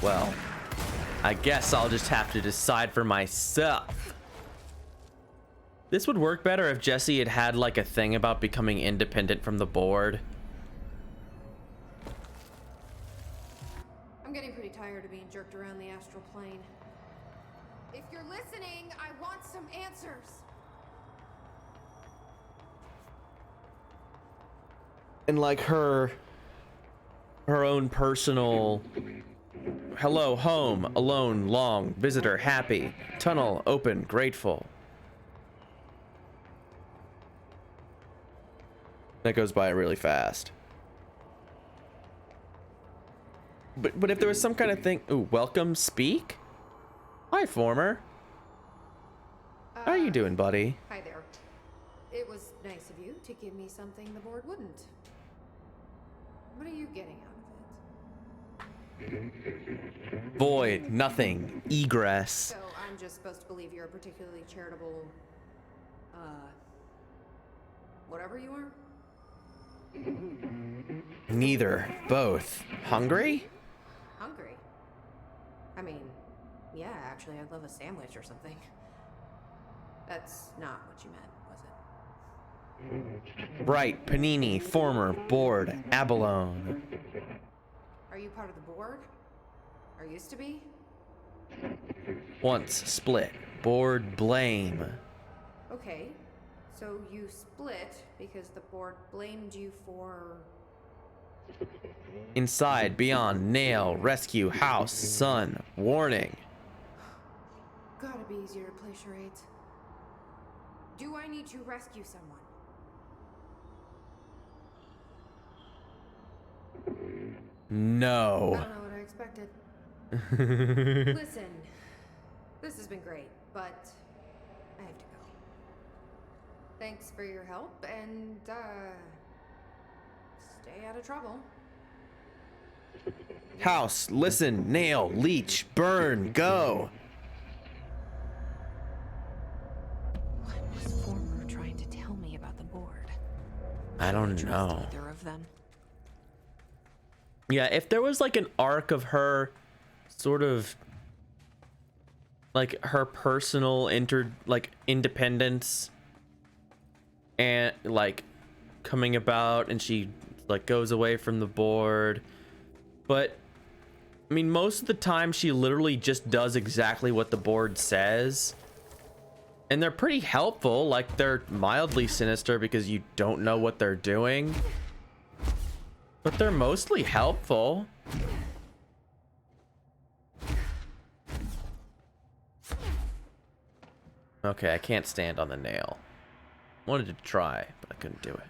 Well, I guess I'll just have to decide for myself. This would work better if Jesse had had like a thing about becoming independent from the board. I'm getting pretty tired of being jerked around the astral plane. If you're listening, I want some answers. And like her own personal hello, home, alone, long, visitor, happy, tunnel, open, grateful. That goes by really fast. But if there was some kind of thing, ooh, welcome, speak? Hi, former. How are you doing, buddy? Hi there. It was nice of you to give me something the board wouldn't. What are you getting out of it? Void, nothing, egress. So I'm just supposed to believe you're a particularly charitable, whatever you are? Neither, both. Hungry? Hungry? I mean, yeah, actually, I'd love a sandwich or something. That's not what you meant, was it? Right, panini, former, board, abalone. Are you part of the board? Or used to be? Once split, board blame. Okay, so you split because the board blamed you for... Inside, beyond, nail, rescue, house, sun, warning. Gotta be easier to play charades. Do I need to rescue someone? No. I don't know what I expected. Listen, this has been great, but I have to go. Thanks for your help, and, stay out of trouble. House, listen, nail, leech, burn, go. What was Former trying to tell me about the board? I don't Trust know. either of them. Yeah, if there was like an arc of her sort of like her personal independence and like coming about, and she like goes away from the board, but I mean most of the time she literally just does exactly what the board says, and they're pretty helpful. Like they're mildly sinister because you don't know what they're doing, but they're mostly helpful. Okay, I can't stand on the nail. Wanted to try, but I couldn't do it.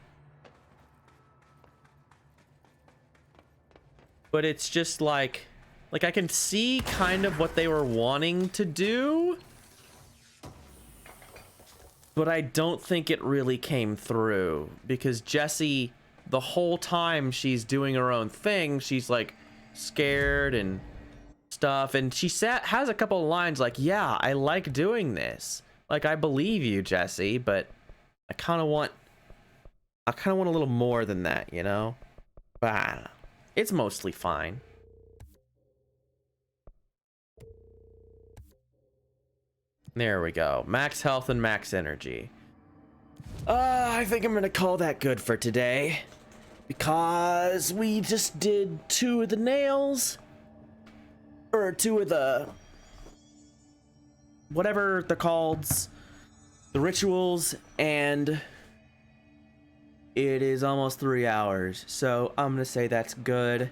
but it's just like I can see kind of what they were wanting to do, but I don't think it really came through, because Jessie, the whole time she's doing her own thing, she's like scared and stuff, and she has a couple of lines like, yeah, I like doing this, like, I believe you, Jessie, but I kind of want a little more than that, you know? But I don't know. It's mostly fine. There we go. Max health and max energy. I think I'm gonna call that good for today, because we just did 2 of the nails, or 2 of the whatever they're called, the rituals, and it is almost 3 hours, so I'm gonna say that's good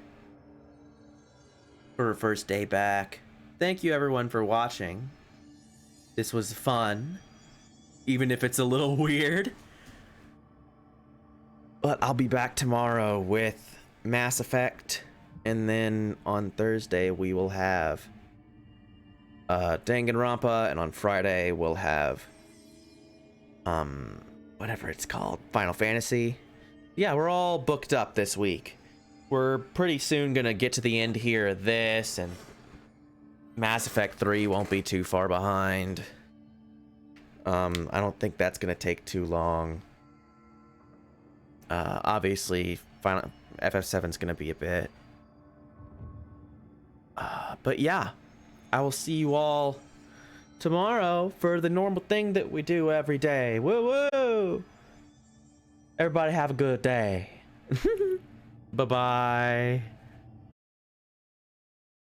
for a first day back. Thank you everyone for watching. This was fun, even if it's a little weird. But I'll be back tomorrow with Mass Effect, and then on Thursday we will have Danganronpa, and on Friday we'll have whatever it's called, Final Fantasy. Yeah, we're all booked up this week. We're pretty soon gonna get to the end here of this, and Mass Effect 3 won't be too far behind. I don't think that's gonna take too long. Obviously, Final FF7's gonna be a bit. But yeah, I will see you all tomorrow for the normal thing that we do every day. Woo woo! Everybody have a good day. Bye bye.